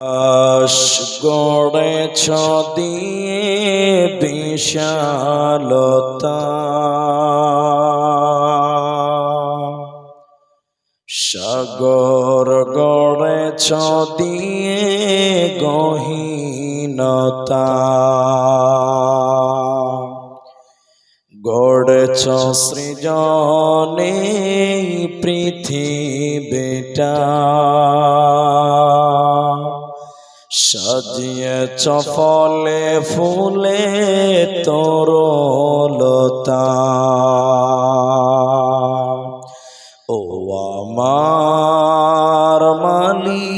আশ গড়েছ দিয়ে বিশালতা, সাগর গড়েছ দিয়ে গহীনতা, গড়েছ সৃজনে পৃথিবীটা, সাজিয়েছ ফলে ফুলে তরলতা। ও আমার মালিক,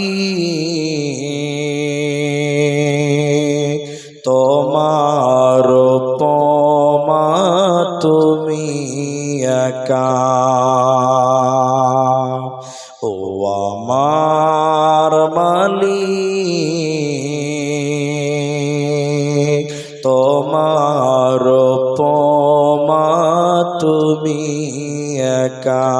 তোমার উপমা তুমি একা। ও আমার মালিক, তোমার উপমা তুমি একা।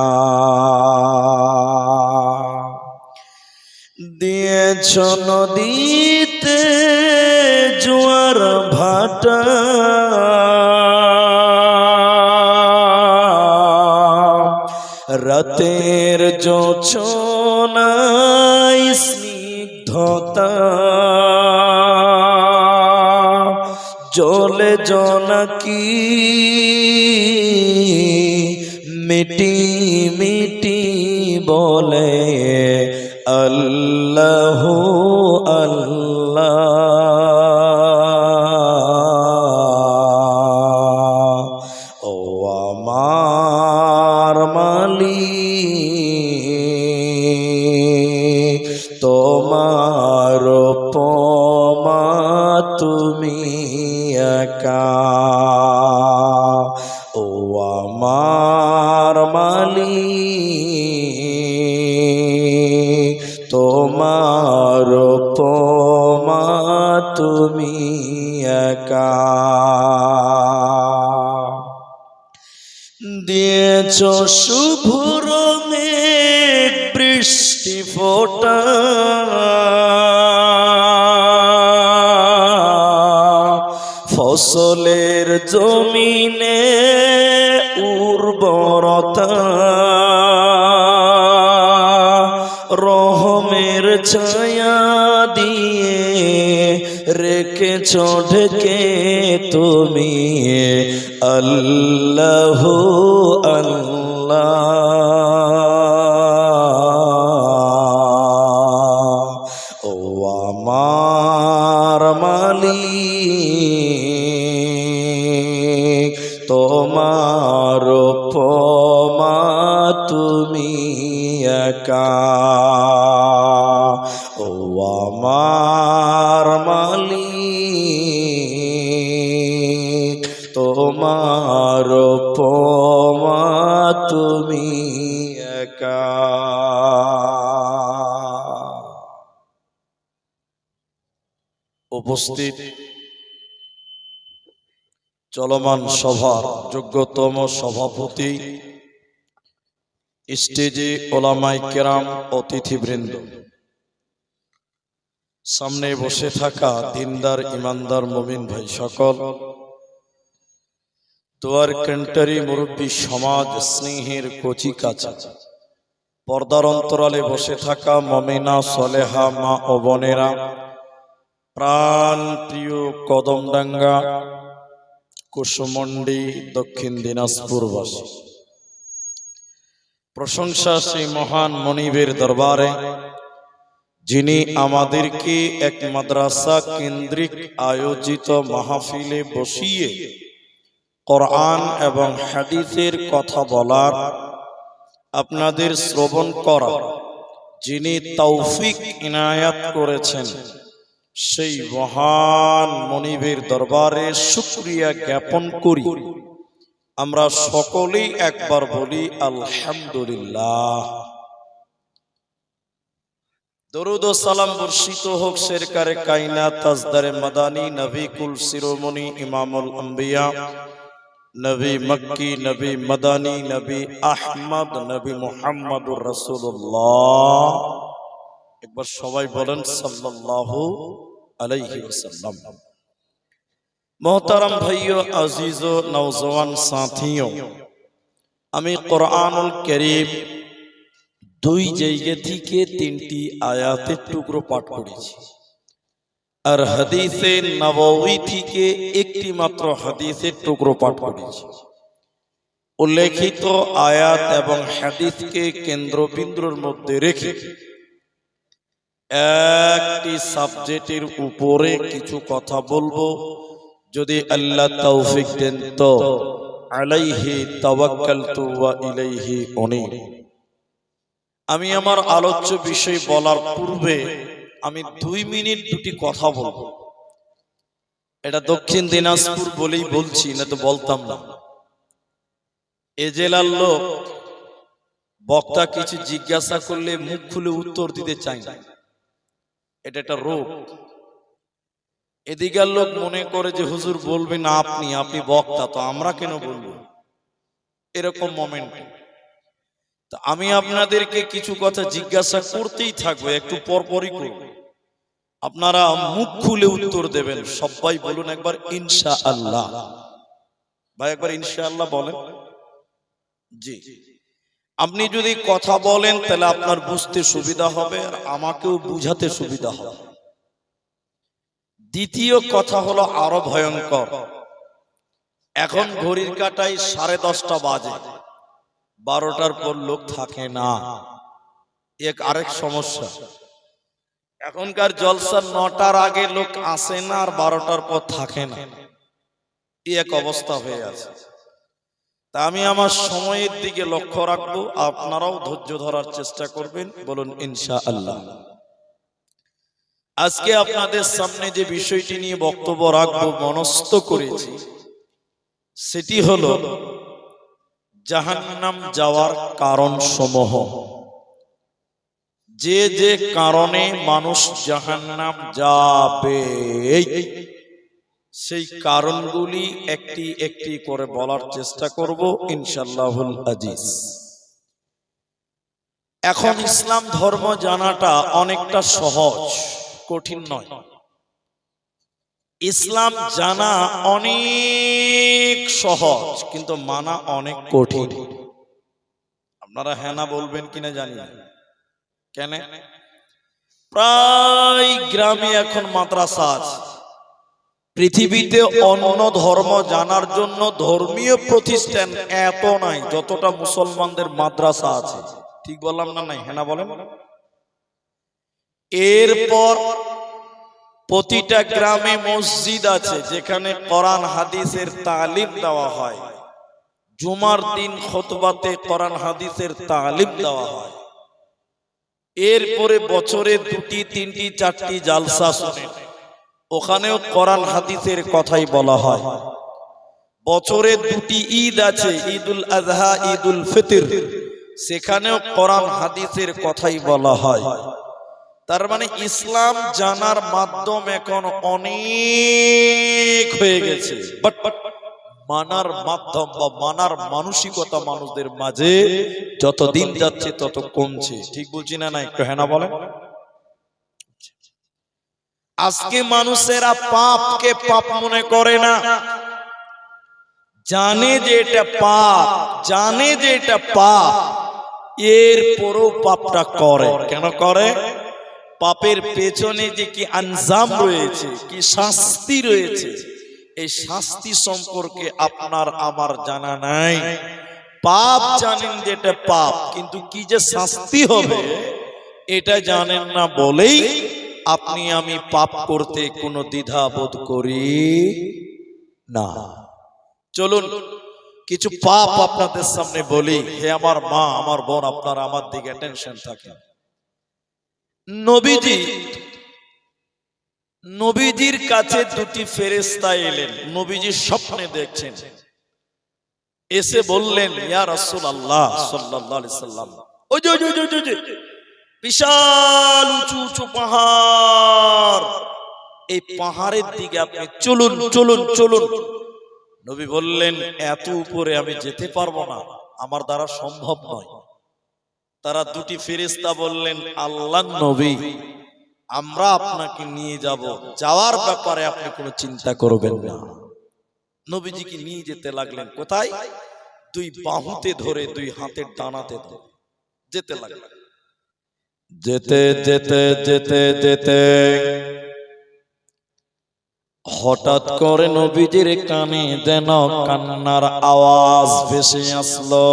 দিয়েছ নদীতে জোয়ার ভাটা, রাতের জোছনায় স্নিগ্ধতা, জলে জোনাকি মিটি মিটি বলে আল্লাহু আল্লাহ। ও আমার মালিক, তোমার উপমা তুমি একা। ও আমার মালিক, তোমার উপমা তুমি একা। দিয়েছ শুভ্র মেঘ বৃষ্টি ফোঁটা, ফসলের জমিনে উর্বরতা, রহমের ছায়া দিয়ে রেখেছ ঢেকে তুমি আল্লাহু আল্লাহ। ও আমার মালিক, তোমার উপমা তুমি একা। ও আমার মালিক, তোমার উপমা তুমি একা। উপস্থিত চলমান সভার যোগ্যতম সভাপতি, স্টেজে ওলামায়ে কেরাম, অতিথিবৃন্দ, সামনে বসে থাকা দিনদার ইমানদার মুমিন ভাই সকল, দোয়ার কেন্টারি মুরব্বী সমাজ, স্নেহের কচি কাঁচা, পর্দার অন্তরালে বসে থাকা মমিনা সলেহা মা ও বোনেরা, প্রাণ প্রিয় কদমডাঙ্গা কুসুমন্ডি দক্ষিণ দিনাজপুরবাসী, প্রশংসা সেই মহান মনিবের দরবারে যিনি আমাদেরকে এক মাদ্রাসা কেন্দ্রিক আয়োজিত মাহফিলে বসিয়ে কোরআন এবং হাদিসের কথা বলার, আপনাদের শ্রবণ করা যিনি তৌফিক ইনায়াত করেছেন, সেই মহান মনিবের দরবারে শুকরিয়া জ্ঞাপন করি। আমরা সকলেই একবার বলি আলহামদুলিল্লাহ। দরুদ ও সালাম বর্ষিত হোক সরকারে কায়নাত তাজদারে মাদানী নবী কুল শিরোমণি ইমামুল আম্বিয়া নবী মক্কি, নবী মাদানী, নবী আহমদ, নবী মুহাম্মদুর রাসূলুল্লাহ একবার সবাই বলেন সাল্লাল্লাহু আলাইহি ওয়াসাল্লাম। मोहतरम भाइयों, अजीजों, नौजवान साथियों, আমি কোরআনুল কারীম দুই জায়গা থেকে তিনটি আয়াতের টুকরো পাঠ করেছি, আর হাদিসে নববী থেকে একটি মাত্র হাদিসের টুকরো পাঠ করেছি। উল্লেখিত আয়াত এবং হাদিসকে কেন্দ্রবিন্দুর মধ্যে রেখে একটি সাবজেক্টের উপরে কিছু কথা বলবো, যদি আল্লাহ তৌফিক দেন তো। আলাইহি তাওয়াক্কালতু ওয়া ইলাইহি উনীব। আমি আমার আলোচ্য বিষয় বলার পূর্বে আমি 2 মিনিট দুটি কথা বলবো। এটা দক্ষিণ দিনাজপুর বলেই বলছি, না তো বলতাম না। এ জেলার লোক বক্তা কিছু জিজ্ঞাসা করলে মুখ খুলে উত্তর দিতে চায় না, এটা একটা রোগ। এদিকের লোক মনে করে যে হুজুর বলবেন আপনি বক্তা, তো আমরা কেন বলবো, এরকম মোমেন্ট। তো আমি আপনাদেরকে কিছু কথা জিজ্ঞাসা করতেই থাকবো, একটু পরপরই করব, আপনারা মুখ খুলে উত্তর দেবেন। সবাই বলুন একবার ইনশাআল্লাহ। ভাই একবার ইনশাআল্লাহ বলেন। জি, আপনি যদি কথা বলেন তাহলে আপনার বুঝতে সুবিধা হবে আর আমাকেও বুঝাতে সুবিধা হবে। দ্বিতীয় কথা হলো আরো ভয়ঙ্কর। এখন ঘড়ির কাঁটায় 10:30 বাজে, 12টার পর লোক থাকে না, আরেক সমস্যা। এখনকার জলসা 9টার আগে লোক আসে না আর 12টার পর থাকে না, এক অবস্থা হয়ে আছে। তা আমি আমার সময়ের দিকে লক্ষ্য রাখবো, আপনারাও ধৈর্য ধরার চেষ্টা করবেন। বলুন ইনশাআল্লাহ। আজকে আপনাদের সামনে যে বিষয়টি নিয়ে বক্তব্য রাখবো মনস্থ করেছি, সেটি হলো জাহান্নাম যাওয়ার কারণ সমূহ। যে যে কারণে মানুষ জাহান্নাম যাবে, সেই কারণগুলি একটি একটি করে বলার চেষ্টা করব ইনশাআল্লাহুল আজিজ। এখন ইসলাম ধর্ম জানাটা অনেকটা সহজ, কঠিন নয়। ইসলাম জানা অনেক সহজ, কিন্তু মানা অনেক কঠিন। আপনারা হ্যাঁ না বলবেন কিনা জানি না। কেন? প্রায় গ্রামে এখন মাদ্রাসা আছে। পৃথিবীতে অন্য ধর্ম জানার জন্য ধর্মীয় প্রতিষ্ঠান এত নাই যতটা মুসলমানদের মাদ্রাসা আছে। ঠিক বললাম না? নাই? হ্যাঁ না বলেন। এরপর প্রতিটা গ্রামে মসজিদ আছে যেখানে কোরআন হাদিসের তালিম দেওয়া হয়। জুমার দিন খুতবাতে কোরআন হাদিসের তালিম দেওয়া হয়। এরপরে বছরে 2টি 3টি 4টি জালসা শুনে, ওখানেও কোরআন হাদিসের কথাই বলা হয়। বছরে 2টি ঈদ আছে, ঈদুল আযহা, ঈদুল ফিতর, সেখানেও কোরআন হাদিসের কথাই বলা হয়। তার মানে ইসলাম জানার মাধ্যম এখন অনেক হয়ে গেছে, বাট মানার মাধ্যম বা মানার মানসিকতা মানুষদের মাঝে যত দিন যাচ্ছে তত কমছে। ঠিক বলছি না? না একটু হ্যাঁ না বলেন। আজকে মানুষেরা পাপকে পাপ মনে করে না, জানে যে এটা পাপ, জানে যে এটা পাপ, এরপরও পাপটা করে। কেন করে? পাপের পেছনে যে কি আনজাম রয়েছে, কি শাস্তি রয়েছে, এই শাস্তি সম্পর্কে আপনার আমার জানা নাই। পাপ জানেন যে এটা পাপ, কিন্তু কি যে শাস্তি হবে এটা জানেন না বলেই আপনি আমি পাপ করতে কোনো দ্বিধা বোধ করি না। চলুন কিছু পাপ আপনাদের সামনে বলি। হে আমার মা, আমার বোন, আপনারা আমার দিকে অ্যাটেনশন থাকেন। নবীজির কাছে 2টি ফেরেশতা এলেন। নবীজি স্বপ্নে দেখছেন, এসে বললেন ইয়া রাসূলুল্লাহ সাল্লাল্লাহু আলাইহি সাল্লাম, ওই যে বিশাল উঁচু উঁচু পাহাড়, এই পাহাড়ের দিকে আপনি চলুন চলুন চলুন। নবী বললেন এত উপরে আমি যেতে পারবো না, আমার দ্বারা সম্ভব নয়। তারা দুটি ফেরেশতা বললেন, আল্লাহর নবী, আমরা আপনাকে নিয়ে যাব, যাওয়ার ব্যাপারে আপনি কোনো চিন্তা করবেন না। নবীজিকে নিয়ে যেতে লাগলেন। কোথায়? দুই বাহুতে ধরে, দুই হাতের ডানাতে ধরে যেতে লাগলেন। যেতে যেতে যেতে যেতে হঠাৎ করে নবীজির কানে যেন কান্নার আওয়াজ ভেসে আসলো।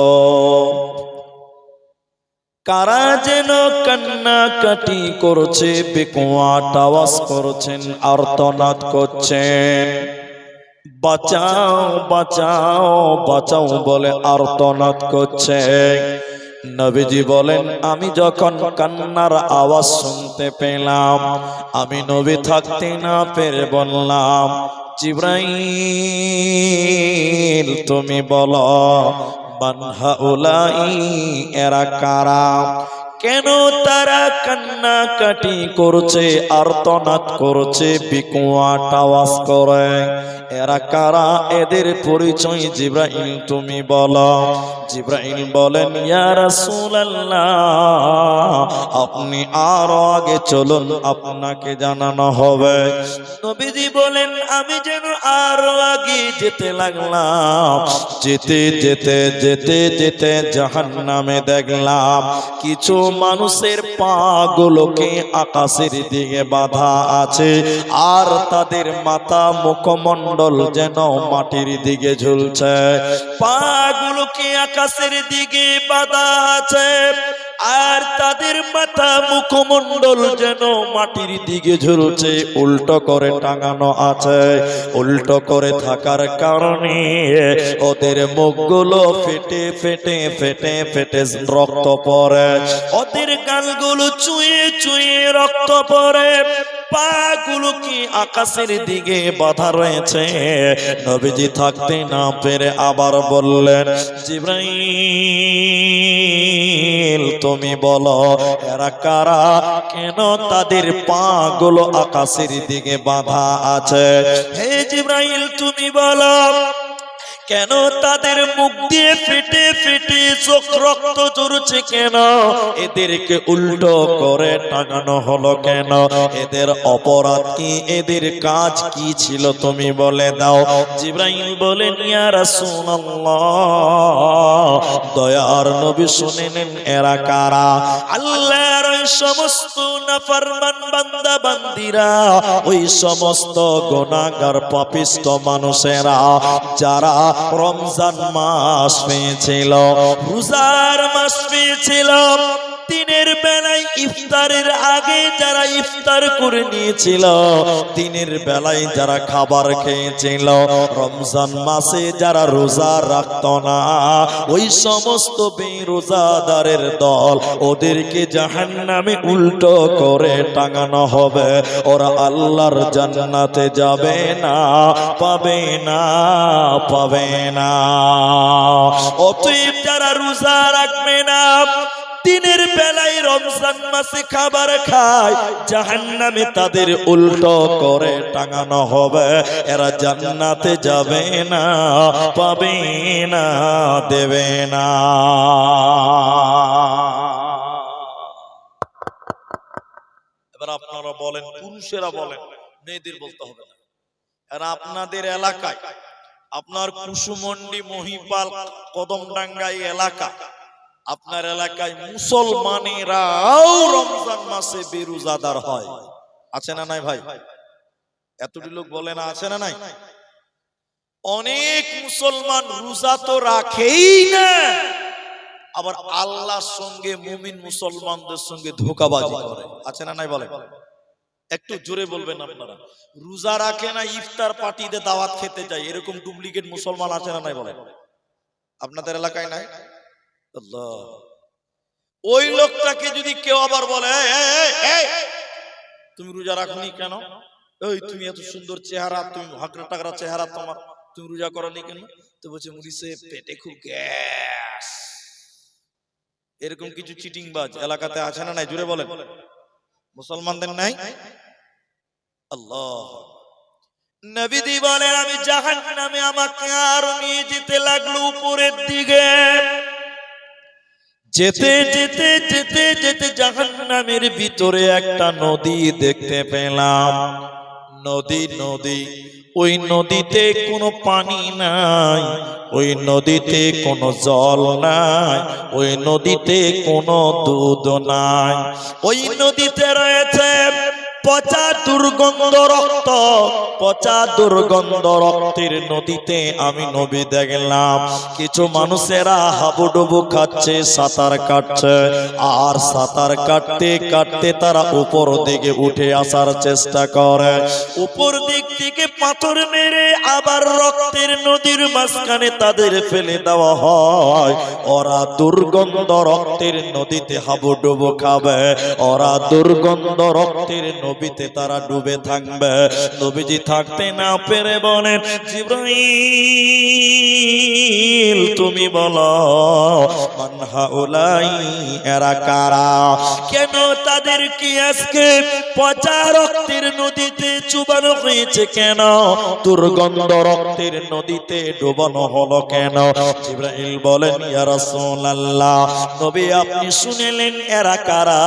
কারা যেন কান্নাকাটি করছে, বেকুয়াট আওয়াজ করছেন, আর্তনাদ করছেন, বাঁচাও বাঁচাও বাঁচাও বলে আর্তনাদ করছে। নবীজি বলেন, আমি যখন কান্নার আওয়াজ শুনতে পেলাম, আমি নবী থাকতে না পেরে বললাম, জিবরাইল তুমি বলো, মান হাউলাই, এরা কারা? কেন তারা কান্নাকাটি করছে, আর্তনাদ করছে, বিকোয়াট আওয়াজ করে? এরা কারা? এদের পরিচয় জিবরাইল তুমি বলো। জিবরাইল বলেন, ইয়া রাসূলুল্লাহ, আপনি আরো আগে চলুন, আপনাকে জানানো হবে। নবীজি বলেন, আমি যেন আরো আগে যেতে লাগলাম। যেতে যেতে যেতে যেতে জাহান্নামে দেখলাম কিছু মানুষের পা গুলোকে আকাশের দিকে বাঁধা আছে, আর তাদের মাথা মুখমণ্ডল যেন মাটির দিকে ঝুলছে। পা গুলোকে আকাশের দিকে বাঁধা আছে, আর তাদের মাথা মুখমণ্ডল যেন মাটির দিকে ঝুলছে, উল্টো করে টাঙানো আছে। উল্টো করে থাকার কারণে ওদের মুখগুলো ফেটে ফেটে ফেটে ফেটে রক্ত পড়ে, ওদের গালগুলো চুয়ে চুয়ে রক্ত পড়ে। পাগুলো কি আকাশের দিকে বাঁধা রয়েছে। নবীজি থাকতে না পেরে আবার বললেন, জিবরাইল তুমি বলো, এরা কারা? কেন তাদের পাগুলো আকাশের দিকে বাঁধা আছে? হে জিবরাইল তুমি বলো, কেন তাদের মুখ দিয়ে ফেটে ফেটে চোখ রক্ত ঝরছে কেন? এদেরকে উল্টো করে টাঙানো হলো কেন? এদের অপরাধ কি? এদের কাজ কি ছিল তুমি বলে দাও। জিবরাইল বলেন, ইয়া রাসূলুল্লাহ, দয়ার নবী শুনে নেন, এরা কারা? আল্লাহর ওই সমস্ত নাফরমান বান্দা বান্দিরা, ওই সমস্ত গুনাহগার পাপিষ্ঠ মানুষেরা যারা রমজান মাস পেয়েছিল, রোজার মাস পেয়েছিল, দিনের বেলায় ইফতারের আগে যারা ইফতার করে নিয়েছিল, দিনের বেলায় যারা খাবার খেয়েছিল, রমজান মাসে যারা রোজা রাখত না, ওই সমস্ত বেরোজাদারের দল, ওদেরকে জাহান্নামে উল্টো করে টাঙানো হবে। ওরা আল্লাহর জান্নাতে যাবে না, পাবে না, পাবে না। অতএব যারা রোজা রাখবে না, দিনের বেলায় রমজান মাসে খাবার খায়, জাহান্নামে তাদের উল্টো করে টাঙানো হবে। এরা জান্নাতে যাবে না, পাবে না, দেবে না। এবার আপনারা বলেন, পুরুষেরা বলেন, মেয়েদের বলতে হবে না। এরা আপনাদের এলাকায়, আপনার কুসুমন্ডি, মহিপাল, কদমডাঙ্গা এলাকা, আপনার এলাকায় মুসলমানেরাও রমজান মাসে বেরোজাদার হয়, আছে না নাই ভাই? এতটি লোক বলে না, আছে না নাই? অনেক মুসলমান রোজা তো রাখেই না, আবার আল্লাহর সঙ্গে মুমিন মুসলমানদের সঙ্গে ধোঁকাবাজি করে, আছে না নাই? বলে একটু জোরে বলবেন আপনারা। রোজা রাখে না, ইফতার পার্টিতে দাওয়াত খেতে যায়, এরকম ডুপ্লিকেট মুসলমান আছে না নাই? বলে আপনাদের এলাকায় নাই? আল্লাহ, ওই লোকটাকে যদি কেউ আবার বলে, তুমি রোজা রাখনি কেন? এই তুমি এত সুন্দর চেহারা, তুমি হাকড়া টাকরা চেহারা তোমার, তুমি রোজা করনি কেন? তো বলছে, মুড়িছে পেটে খুব গ্যাস। এরকম কিছু চিটিংবাজ এলাকাতে আছে না নাই? জোরে বলেন, মুসলমানদের নাই? আল্লাহ, নবীজি বলেন, আমি জাহান্নামে আমাকে আরো নিয়ে যেতে লাগলো উপরের দিকে। যেতে যেতে যেতে যেতে জাহান্নামের ভিতরে একটা নদী দেখতে পেলাম। নদী নদী, ওই নদীতে কোনো পানি নাই, ওই নদীতে কোনো জল নাই, ওই নদীতে কোনো দুধ নাই। ওই নদীতে রয়েছে পচা দুর্গন্ধ রক্ত। পচা দুর্গন্ধ রক্তের নদীতে আমি নবী দেখলাম কিছু মানুষেরা হাবুডুবু খাচ্ছে, সাঁতার কাটছে, আর সাঁতার কাটতে কাটতে তারা উপর দিকে উঠে আসার চেষ্টা করে। উপর দিক থেকে পাথর মেরে আবার রক্তের নদীর মাঝখানে তাদের ফেলে দেওয়া হয়। ওরা দুর্গন্ধ রক্তের নদীতে হাবুডুবু খাবে, ওরা দুর্গন্ধ রক্তের নদীতে তারা ডুবে থাকবে। নবীজি থাকতে না পেরে বলেন, জিবরাইল তুমি বলো মান হাউলাই, এরা কারা? কেন তাদেরকে আজকে পচা রক্তের নদীতে চুবানো হয়েছে? কেন দুর্গন্ধ রক্তের নদীতে ডুবানো হলো কেন? জিবরাইল বলেন, ইয়া রাসূলুল্লাহ, নবী আপনি শুনলেন এরা কারা?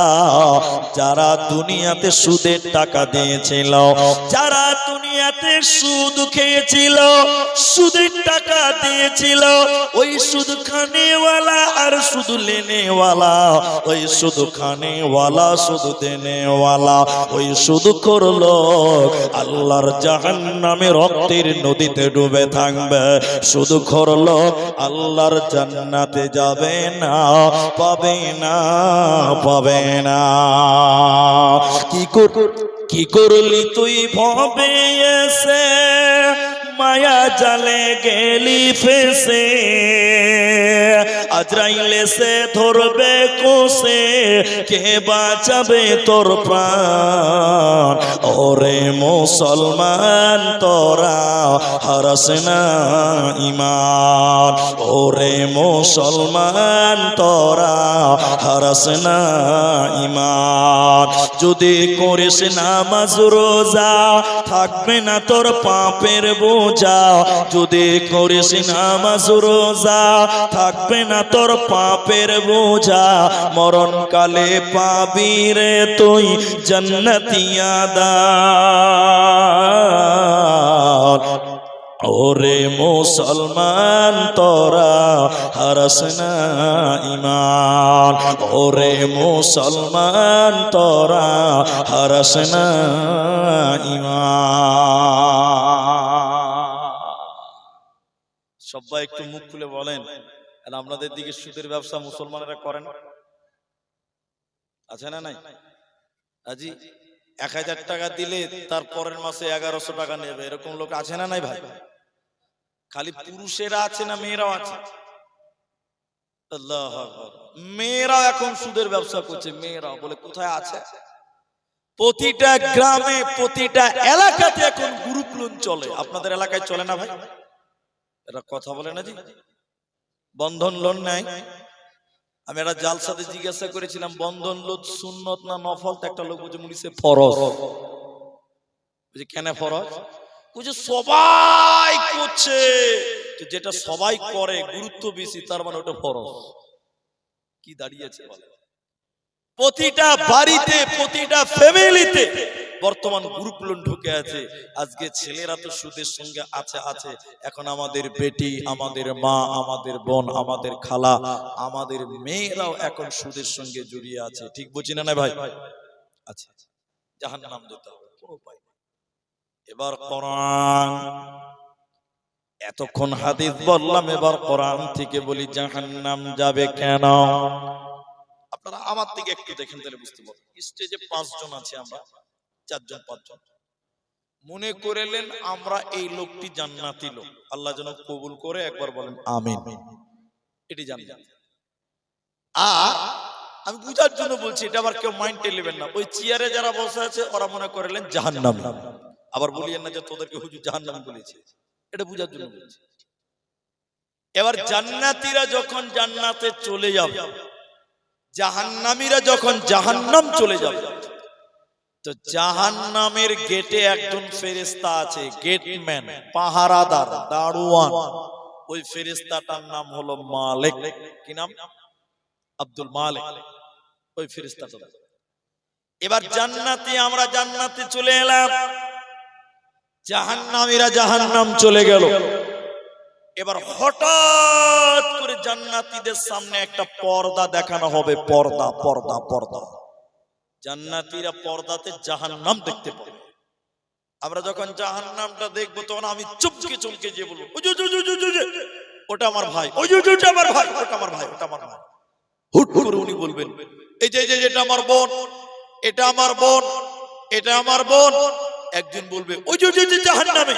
যারা দুনিয়াতে সুদের টাকা দিয়েছিল, যারা দুনিয়াতে সুদ খেয়েছিল, সুদের টাকা দিয়েছিল, ওই সুদ খানেওয়ালা আর সুদ লেনেওয়ালা, ওই সুদ খানেওয়ালা সুদ দেনেওয়ালা, ওই সুদ করলো আল্লাহর জাহান্নামে রক্তের নদীতে ডুবে থাকবে। সুদ করলো আল্লাহর জান্নাতে যাবে না, পাবে না, পাবে না। কি করলি তুই ভবে এসে, মায়া জালে গেলি ফেসে, আজরাইল এসে ধরবে কোসে, কে বাঁচাবে তোর প্রাণ? ওরে মুসলমান তোরা হারাস না ঈমান, ওরে মুসলমান তোরা হারাস না ঈমান। যদি করিস নামাজ রোজা থাকবে না তোর পাপের বোঝা, যদি করিস নামাজ রোজা থাকবে না তোর পাপের বোঝা। মরণকালে পাবি রে তুই জান্নাতি আদার। ওরে মুসলমান তোরা হারাস না ঈমান, ওরে মুসলমান তোরা হারাস না ঈমান। সবাই একটু মুখ খুলে বলেন, আর আপনাদের দিকে সুদের ব্যবসা মুসলমানেরা করেন আছে না নাই? আজি 1000 টাকা দিলে তার পরের মাসে 1100 টাকা নেবে, এরকম লোক আছে না নাই ভাই? খালি পুরুষেরা আছে না মেয়েরাও আছে? আল্লাহু আকবার। মেয়েরাও এখন সুদের ব্যবসা করছে, মেয়েরাও বলে কোথায় আছে? প্রতিটা গ্রামে প্রতিটা এলাকাতে এখন গ্রুপ লোন চলে। আপনাদের এলাকায় চলে না ভাই? এরা কথা বলে না জি? বন্ধন লোন নাই? আমি একটা জালসাতে জিজ্ঞাসা করেছিলাম বন্ধন লোন সুন্নত না নফল? তো একটা লোক বলছে মুনিসে ফরজ। বুঝি কেন ফরজ? বুঝে সবাই করছে, তো যেটা সবাই করে গুরুত্ব বেশি, তার মানে ওটা ফরজ। কি দাঁড়িয়েছে বলে? প্রতিটা বাড়িতে প্রতিটা ফ্যামিলিতে বর্তমান গ্রুপ লোন ঢুকে আছে। আজকে ছেলেরা তো সুদের সঙ্গে আছে আছে, এখন আমাদের বেটি, আমাদের মা, আমাদের বোন, আমাদের খালা, আমাদের মেয়েরাও এখন সুদের সঙ্গে জড়িয়ে আছে। ঠিক বুঝি না ভাই? আচ্ছা, জাহান্নাম যেতে হবে, কোনো উপায় নেই। এবার কোরআন, এতক্ষণ হাদিস বললাম, এবার কোরআন থেকে বলি জাহান্নাম যাবে কেন? আপনারা আমার থেকে একটু দেখেন তাহলে বুঝতে পারবেন। স্টেজে 5 জন আছে, আমরা 4 জন 5 জন মনে করেলেন আমরা এই লোকটি জান্নাতি লোক, আল্লাহ যেন কবুল করে, একবার বলেন আমিন। এটি জান্নাত। আর আমি বুঝার জন্য বলছি, এটা আবার কেউ মাইন্ডে নেবেন না। ওই চেয়ারে যারা বসে আছে ওরা মনে করেলেন জাহান্নামী, আবার বলিয়েন না যে তোদেরকে হুজুর জাহান্নামী বলেছে, এটা বুঝার জন্য বলছি। এবার জান্নাতীরা যখন জান্নাতে চলে যাবে, জাহান্নামীরা যখন জাহান্নাম চলে যাবে, তো জাহান্নামের গেটে একজন ফেরেশতা আছে, গেটম্যান, পাহারাদার, দারোয়ান। ওই ফেরেশতাটার নাম হলো মালিক। কি নাম? আব্দুল মালিক, ওই ফেরেশতাটা। এবার জান্নাতি, আমরা জান্নাতে চলে এলাম, জাহান্নামীরা জাহান্নাম চলে গেল। এবার হঠাৎ করে জান্নাতীদের সামনে একটা পর্দা দেখানো হবে, পর্দা পর্দা পর্দা। জান্নাতীরা পর্দাতে জাহান্নাম দেখতে পাবে। আমরা যখন জাহান্নামটা দেখবো তখন আমি চমকে চমকে যে বলবো, ওটা আমার ভাই, ওটা আমার ভাই, ওটা আমার ভাই, ওটা আমার ভাই। হুট করে উনি বলবেন, এই যে এটা আমার বোন, এটা আমার বোন, এটা আমার বোন। একজন বলবে, ওই যে জাহান্নামে,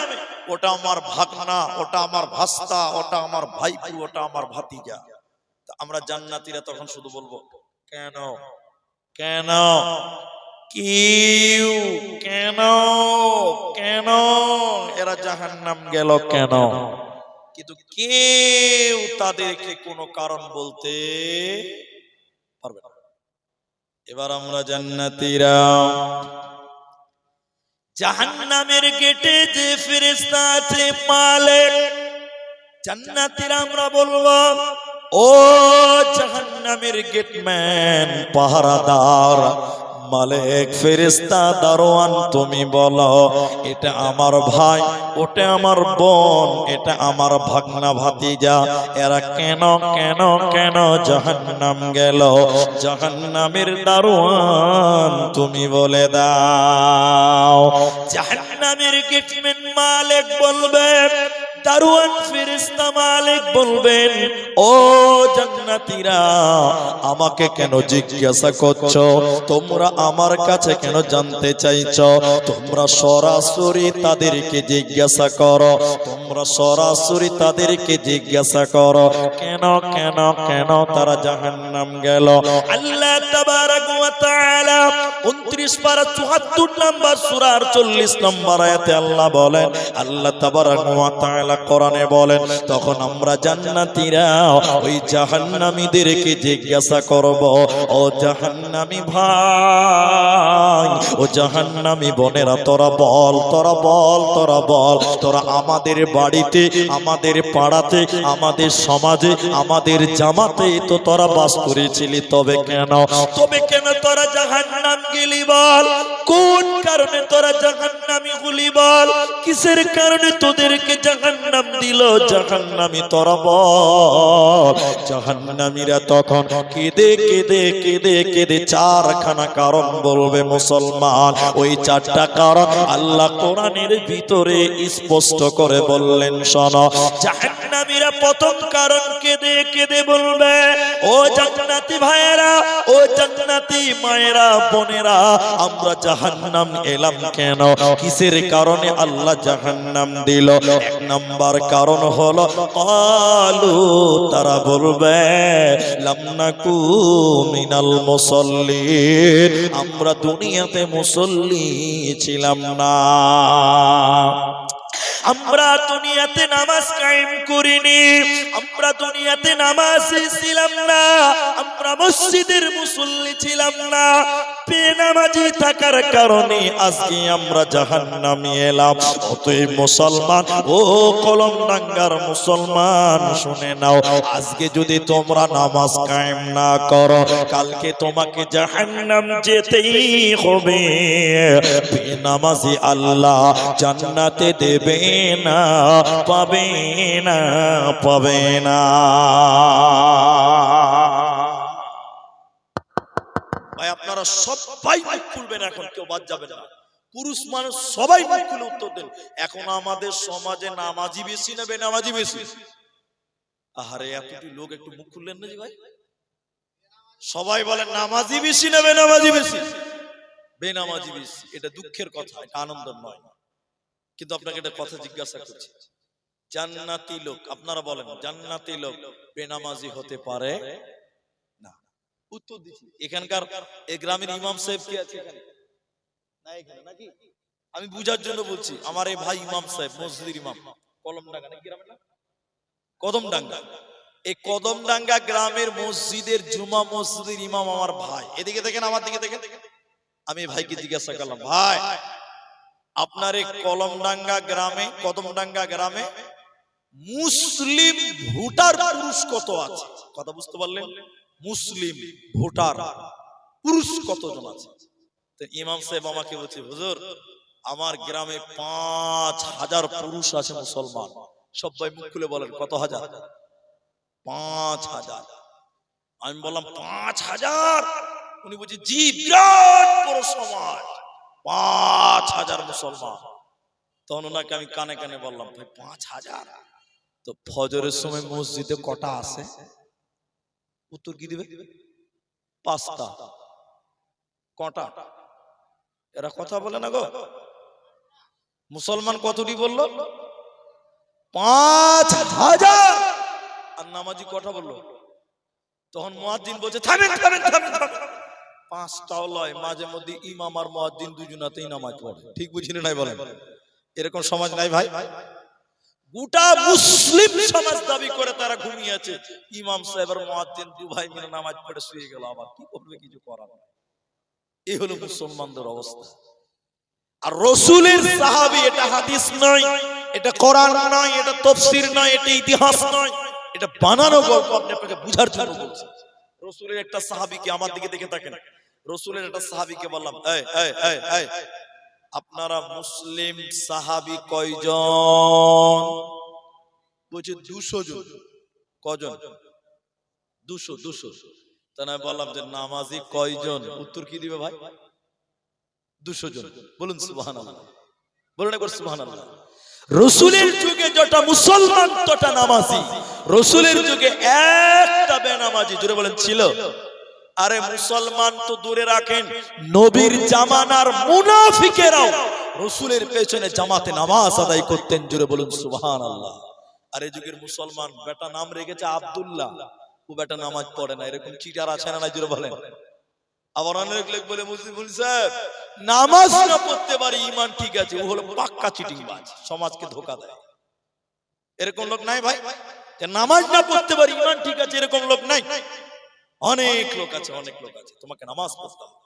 ওটা আমার ভাগনা, ওটা আমার ভাস্তা, ওটা আমার ভাইপু, ওটা আমার ভাতিজা। আমরা জান্নাতীরা তখন শুধু বলবো, কেন কেন কিউ, কেন কেন এরা জাহান্নাম গেল কেন? কিন্তু কেউ তাদেরকে কোনো কারণ বলতে পারবে না। এবার আমরা জান্নাতীরা জাহান্নামের গেটে যে ফেরেশতা আছে মালিক, জান্নাতীরা আমরা বলবো, ও জাহান্নামের গেটম্যান, পাহারাদার মালিক, ফেরেশতা দারোয়ান, তুমি বলো এটা আমার ভাই, ওটা আমার বোন, এটা আমার ভাগনা ভাতিজা, এরা কেন কেন কেন জাহান্নাম গেল? জাহান্নামের দারোয়ান তুমি বলে দাও। জাহান্নামের গেটম্যান মালিক বলবে, দারোয়ান ফেরেশতা মালিক বলবেন, ও জান্নাতীরা আমাকে কেন জিজ্ঞাসা করছো? তোমরা আমার কাছে কেন জানতে চাইছো? তোমরা সরাসরি তাদেরকে জিজ্ঞাসা করো, তোমরা সরাসরি তাদেরকে জিজ্ঞাসা করো কেন কেন কেন তারা জাহান্নাম গেল। আল্লাহ তাবারক ওয়া তাআলা 29 পারা 74 নম্বর সূরার 40 নম্বর আয়াতে আল্লাহ বলেন, আল্লাহ তাবারক ওয়া তাআলা কোরআনে বলেন, তখন আমরা জান্নাতীরা ওই জাহান্নামীদেরকে জিজ্ঞাসা করব, ও জাহান্নামী ভাই, ও জাহান্নামী বোনেরা, তোরা বল, তোরা বল, তোরা বল, তোরা আমাদের বাড়িতে, আমাদের পাড়াতে, আমাদের সমাজে, আমাদের জামাতে তো তোরা বাস করেছিলি, তবে কেন তোরা জাহান্নাম গেলি বল? কোন কারণে তোরা জাহান্নামী হলি বল? কিসের কারণে তোদেরকে জাহান্নাম দিল জাহান্নামী, তোরা বল। জাহান্নামীরা তখন কেঁদে কেঁদে কেঁদে কেঁদে চারখানা কারণ বলবে মুসলমান। ওই চারটা কারণ আল্লাহ কোরআনের ভিতরে স্পষ্ট করে বললেন, শোনো। জাহান্নামীরা প্রথম কারণ কেঁদে কেঁদে বলবে, ও জান্নাতি ভাইয়েরা, ও জান্নাতি মায়েরা, বোনেরা, আমরা জাহান্নাম এলাম কেন? কিসের কারণে আল্লাহ জাহান্নাম দিল? এক নাম্বার কারণ হলো, ক্বালু, তারা বলবে, লাম নাকু মিনাল মুসাল্লিন, আমরা দুনিয়াতে মুসল্লি ছিলাম না, আমরা দুনিয়াতে নামাজ কায়েম করিনি, আমরা দুনিয়াতে নামাজি ছিলাম না, আমরা মসজিদের মুসল্লি ছিলাম না। বেনামাজি থাকার কারণে আজকে আমরা জাহান্নামে এলাম। অতএব মুসলমান, ও কলমডাঙ্গার মুসলমান, শুনে নাও, আজকে যদি তোমরা নামাজ কায়েম না করো, কালকে তোমাকে জাহান্নাম যেতেই হবে। বেনামাজি আল্লাহ জান্নাতে দেবে না, পাবে না, পাবে না। ভাই আপনারা সবাই মুখ খুলবেন, এখন কেউ বাদ যাবেন না। পুরুষ মানুষ সবাই মুখ খুলে উত্তর দেন। এখন আমাদের সমাজে নামাজি বেশি না বেনামাজি বেশি? আহারে এতটি লোক একটু মুখ খুললেন না জি ভাই? সবাই বলেন নামাজি বেশি না বেনামাজি বেশি? বেনামাজি বেশি। এটা দুঃখের কথা, এটা আনন্দের নয়। কিন্তু আপনাকে একটা কথা জিজ্ঞাসা করছি, জান্নাতি লোক, আপনারা বলেন জান্নাতি লোক বেনামাজি হতে পারে না? উত্তর দিচ্ছি, এখানকার এই গ্রামের ইমাম সাহেব কি আছে এখানে? না এখানে নাকি? আমি বুঝার জন্য বলছি, আমার এই ভাই ইমাম সাহেব, মসজিদের ইমাম, কলমডাঙ্গা নাকি গ্রামের নাম? কদমডাঙ্গা। এই কদমডাঙ্গা গ্রামের মসজিদের জুমা মসজিদের ইমাম আমার ভাই। এদিকে দেখেন, আমার দিকে দেখেন। আমি ভাইকে জিজ্ঞাসা করলাম, ভাই আপনার এই কলমডাঙ্গা গ্রামে, কদমডাঙ্গা গ্রামে মুসলিম ভোটার পুরুষ কত আছে? কথা বুঝতে পারলেন? মুসলিম ভোটার পুরুষ কতজন আছে? তো ইমাম সাহেব আমাকে বলছে, হুজুর আমার গ্রামে 5,000 পুরুষ আছে মুসলমান। সবাই মুখ খুলে বলেন কত হাজার? 5,000। আমি বললাম 5,000? উনি বলছে জি, বিরাট বড় সমাজ, 5,000 মুসলমান। তখন ওনাকে আমি কানে কানে বললাম, ভাই 5,000? তো ফজরের সময় মসজিদে কটা আছে? উত্তর কি দিবে? 5টা। কটা? এরা কথা বলে না গো। মুসলমান কতটি বললো? 5,000। আর নামাজি কটা বললো? তখন মুয়াজ্জিন বলছে থামেন থামেন থামেন থামেন। 5টাও লয়, মাঝে মধ্যে ইমাম আর মুয়াজ্জিন দুজনাতেই নামাজ পড়ে। ঠিক বুঝিনি নাই বলেন? এরকম সমাজ নাই ভাই। গোটা মুসলিম সমাজ দাবি করে তারা ঘুমিয়ে আছে, ইমাম সাহেব আর মুয়াজ্জিন দু ভাই মিলে নামাজ পড়ে শুয়ে গেল। আবার কি করবে? কিছু করার নাই। এই হলো মুসলমানদের অবস্থা। আর রাসূলের সাহাবী, এটা হাদিস নয়, এটা কোরআন নয়, এটা তাফসীর নয়, এটা ইতিহাস নয়, এটা বানানো গল্প। আপনাকে বুঝার জন্য বলছি। রাসূলের একটা সাহাবীকে, আমার দিকে দেখে থাকেন, রাসূলের একটা সাহাবীকে বললাম, এই এই এই এই আপনারা মুসলিম সাহাবী কয়জন? বলছে 200 জন। কজন? 200। তাই আমি বললাম যে নামাজি কয়জন? উত্তর কি দিবে ভাই? 200 জন। বলুন সুবহানাল্লাহ, বলুন একবার সুবহানাল্লাহ। রাসূলের যুগে যত মুসলমান তত নামাজি, রাসূলের যুগে একটা বেনামাজি, জোরে বলেন, ছিল? আরে মুসলমান তো দূরে রাখেন, নবীর জামানার মুনাফিকেরাও রাসূলের পেছনে জামাতে নামাজ আদায় করতেন। জোরে বলুন সুবহানাল্লাহ। আর এই যুগের মুসলমান বেটা নাম রেখেছে আব্দুল্লাহ, ও বেটা নামাজ পড়ে না। এরকম চিটার আছে না? জোরে বলেন। আবার অনেক লোক বলে, মুসলিম সাহেব নামাজ না পড়তে পারি, ঈমান ঠিক আছে, ও হলো পাক্কা চিটিংবাজ, সমাজকে ধোঁকা দেয়। এরকম লোক নাই ভাই? যে নামাজ না পড়তে পারি, ঈমান ঠিক আছে, এরকম লোক নাই। অনেক লোক আছে, অনেক লোক আছে। তোমাকে নামাজ পড়তে হবে।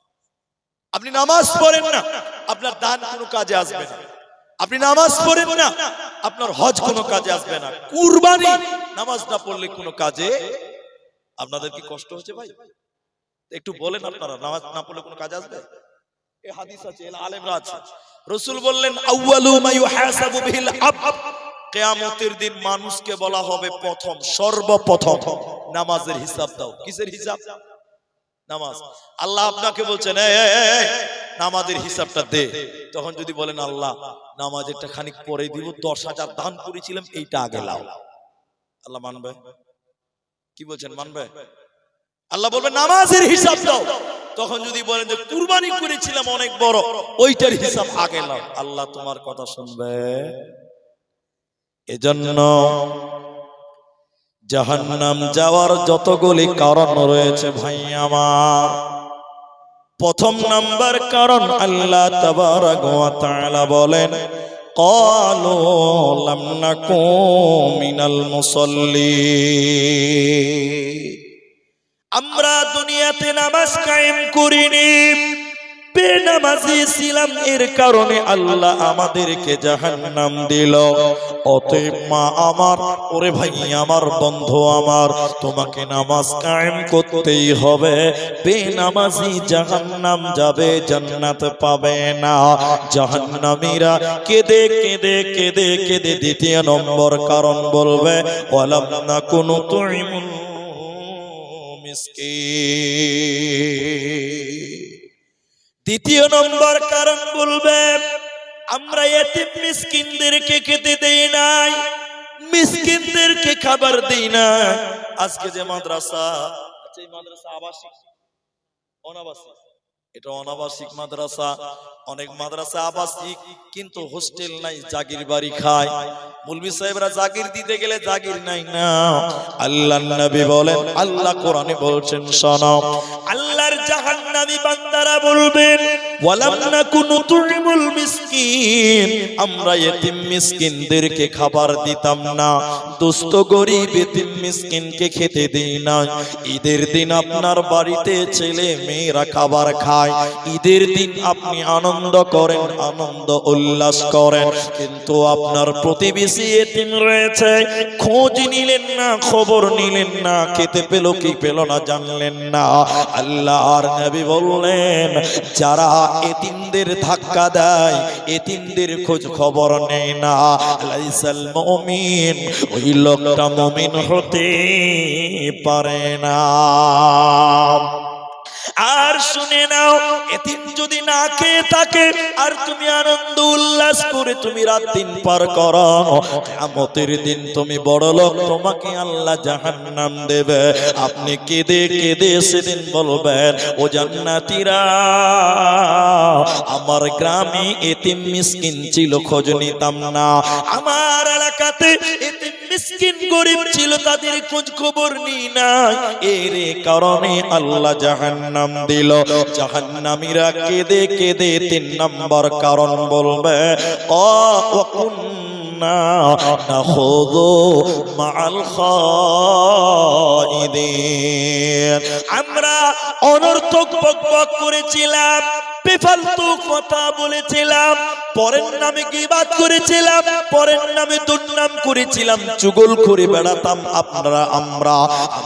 আপনি নামাজ পড়েন না, আপনার দান কোনো কাজে আসবে না। আপনি নামাজ পড়েন না, আপনার হজ কোনো কাজে আসবে না। কুরবানি নামাজ না পড়লে কোনো কাজে। আপনাদের কি কষ্ট হচ্ছে ভাই? একটু বলেন, আপনারা নামাজ না পড়লে কোনো কাজ আসবে? এই হাদিস আছে, আলেমরা আছে। রাসূল বললেন আউয়ালু মা ইউহাসাবু বিহিল আবদ, কিয়ামতের দিন মানুষকে বলা হবে প্রথম, সর্বপ্রথম নামাজের হিসাব দাও। কিসের হিসাব? নামাজ। আল্লাহ আপনাকে বলছেন এই নামাজের হিসাবটা দে। তখন যদি বলেন আল্লাহ নামাজেরটা খানিক পরে দিব, 10,000 দান করেছিলাম, এইটা আগে লাও, আল্লাহ মানবে? কি বলছেন, মানবে? আল্লাহ বলবে নামাজের হিসাব দাও। তখন যদি বলেন যে কুরবানি করেছিলাম অনেক বড়, ওইটার হিসাব আগে নাও, আল্লাহ তোমার কথা শুনবে? এজন্য জাহান্নাম যাওয়ার যতগুলি কারণ রয়েছে ভাই আমার, প্রথম নাম্বার কারণ আল্লাহ তাবারাক ওয়া তাআলা বলেন ক্বালু লাম নাকু মিনাল মুসাল্লিন, আমরা দুনিয়াতে নামাজ কায়েম করিনি, বেনামাজি ছিলাম, এর কারণে আল্লাহ আমাদেরকে জাহান্নাম দিল। অতএব মা আমার, ওরে ভাই আমার, বন্ধু আমার, তোমাকে নামাজ কায়েম করতেই হবে। বেনামাজি জাহান্নাম যাবে, জান্নাত পাবে না। জাহান্নামীরা কেঁদে কেঁদে কেঁদে কেঁদে দ্বিতীয় নম্বর কারণ বলবে ওয়ালাম নাকুনু তুইমুল মিসকিন। দ্বিতীয় নম্বর কারণ বলবে আমরা এতিম মিসকিনদেরকে খেতে দেই নাই, মিসকিনদেরকে খাবার দেই না। আজকে যে মাদ্রাসা, আচ্ছা এই মাদ্রাসা আবাসিক, অনাবাসিক? এটা অনাবাসিক মাদ্রাসা। অনেক মাদ্রাসা আবাসিক কিন্তু হোস্টেল নাই, জাগির বাড়ি খায়। মুলবি সাহেবরা জাগির দিতে গেলে জাগির নাই না। আল্লাহর নবী বলেন, আল্লাহ কোরআনে বলছেন শোনো, আল্লাহর জাহান্নামী বান্দারা বলবেন ওয়ালাম নাকু নুতইমুল মিসকিন, আমরা এতিম মিসকিনদেরকে খাবার দিতাম না, দুস্থ গরীব এতিম মিসকিনকে খেতে দেই না। ঈদের দিন আপনার বাড়িতে ছেলে মেয়েরা খাবার খায়, ঈদের দিন আপনি আনন্দ করেন, আনন্দ উল্লাস করেন, কিন্তু আপনার প্রতিবেশী এতিম রয়েছে, খোঁজ নিলেন না, খবর নিলেন না, খেতে পেল কি পেল না জানলেন না। আল্লাহর নবী বললেন, যারা এতিমদের ধাক্কা দেয়, এতিমদের খোঁজ খবর নেয় না, লাইসাল মুমিন, ওই লোকটা মুমিন হতে পারে না। আর শুনে নাও, এতিম যদি না খেয়ে থাকে আর তুমি আনন্দ উল্লাস করে তুমি রাত দিন পার করো, কিয়ামতের দিন তুমি বড় লোক, তোমাকে আল্লাহ জাহান্নাম দেবে। আপনি কেঁদে কেঁদে সেদিন বলবেন, ও জান্নাতীরা, আমার গ্রামে এতিম মিসকিন ছিল, খোঁজ নিতাম না, আমার এলাকাতে এতিম মিসকিন গরিব ছিল, তাদের খোঁজ খবর নিই নাই, এর কারণে আল্লাহ জাহান্নাম দিল। জাহান্নামীরা কেঁদে কেঁদে ৩ নম্বর কারণ বলবে, ওয়াকুন্না নাখুযু মাআল খায়িদিন, আমরা অনর্থক বকবক করেছিলাম, বেফালতু কথা বলেছিলাম, পরের নামে গীবাত করেছিলাম, পরের নামে দুর্নাম করেছিলাম, চুগল করে বেড়াতাম,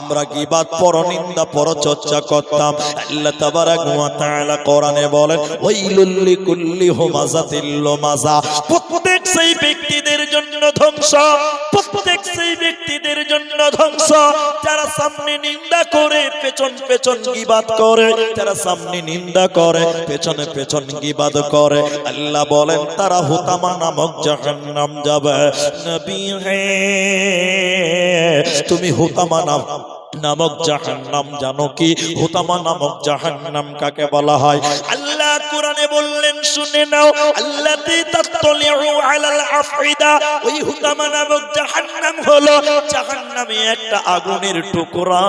আমরা গীবাত, পরনিন্দা, পরচর্চা করতাম। আল্লাহ তাবারাক ওয়া তাআলা কোরআনে বলেন, ওয়াইলুল লিকুল্লি হুমাযাতিল লুমাযা, প্রত্যেক সেই ব্যক্তিদের জন্য ধ্বংস, প্রত্যেক সেই ব্যক্তিদের জন্য ধ্বংস, যারা সামনে নিন্দা করে পেছন পেছন গীবাত করে, যারা সামনে নিন্দা করে পেছনে পেছন গীবাত করে, আল্লাহ বলেন তারা হুতামা নামক জাহান্নাম যাবে। নবী হে, তুমি হুতামা নামক জাহান্নাম জানো কি? হুতামা নামক জাহান্নাম কাকে বলা হয়? আল্লাহ কোরআনে বললেন, শুনে নাও, আল্লাতী তাত্তালিউ আলাল আফইদা, ওই হুতামা নামক জাহান্নাম হলো জাহান্নামে একটা আগুনের টুকরা,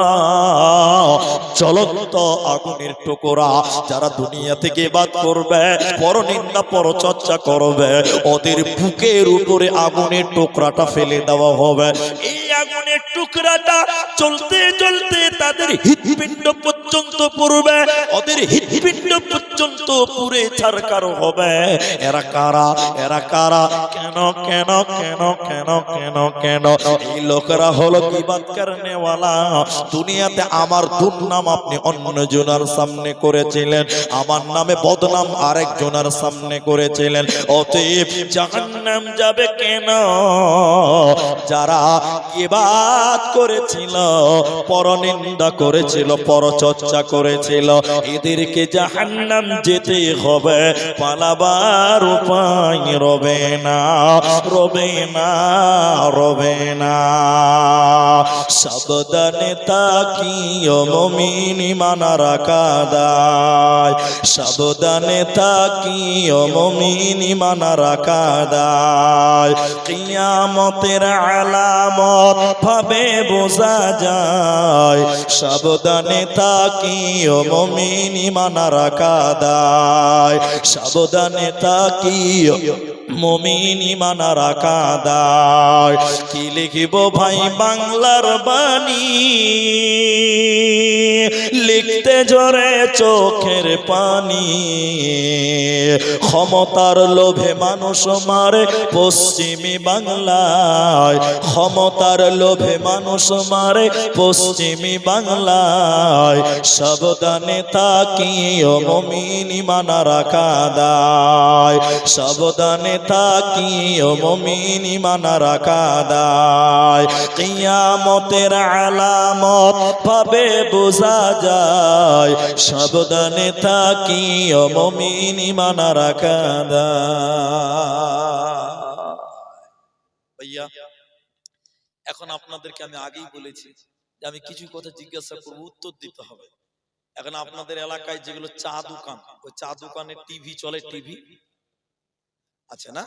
জ্বলন্ত আগুনের টুকরা। যারা দুনিয়া থেকে বাদ করবে, পরনিন্দা পরচর্চা করবে, ওদের বুকের উপরে আগুনের টুকরাটা ফেলে দেওয়া হবে। এই আগুনের টুকরাটা চলতে চলতে তাদের হৃৎপিণ্ড পর্যন্ত পুড়বে, ওদের হৃৎপিণ্ড পর্যন্ত পুড়ে ছারখার হবে। এরা কারা? এরা কারা? কেন কেন কেন কেন কেন কেন? এই লোকেরা হলো গীবাত করনেওয়ালা। দুনিয়াতে আমার দুর্নাম আপনি অন্যজনের সামনে করেছিলেন, আমার নামে বদনাম আরেকজনের সামনে করেছিলেন, অতএব জাহান্নাম যাবে কেন? যারা গীবাত করেছিল, পরনিন্দা করেছিল, পরচর্চা করেছিল, এদেরকে জাহান্নাম যেতে হবে, পালাবার উপায় রবে না, রবে না, রবে না। সাবধানে তাকিও মুমিন ইমানারা কাদায়, সাবধানে তাকিও মুমিন ইমানারা কাদায়, কিয়ামতের আলামত ভাবে বোঝা যায়, সাবধানে তাকিও মুমিন ইমানারা কাদায়, সাবধানে তাকিও মুমিন ইমানারা কাদায়। কি লিখিব ভাই বাংলার বাণী, লিখতে ঝরে চোখের পানি, ক্ষমতার লোভে মানুষ মারে পশ্চিমী বাংলায়, ক্ষমতার লোভে মানুষ মারে পশ্চিমী বাংলায়, সাবধানে তাকিও মুমিন ইমানারা কাদায়, সাবধানে তাকিও মুমিন ইমানারা কাদায়, কিয়ামতের আলামত ভাবে বোঝা যায়, সাবধানে তাকিও মুমিন ইমানারা কাদায়। ভাইয়া, এখন আপনাদেরকে আমি আগেই বলেছি যে আমি কিছু কথা জিজ্ঞাসা করব, উত্তর দিতে হবে। এখন আপনাদের এলাকায় যেগুলো চা দোকান, ওই চা দোকানে টিভি চলে, টিভি আছে না?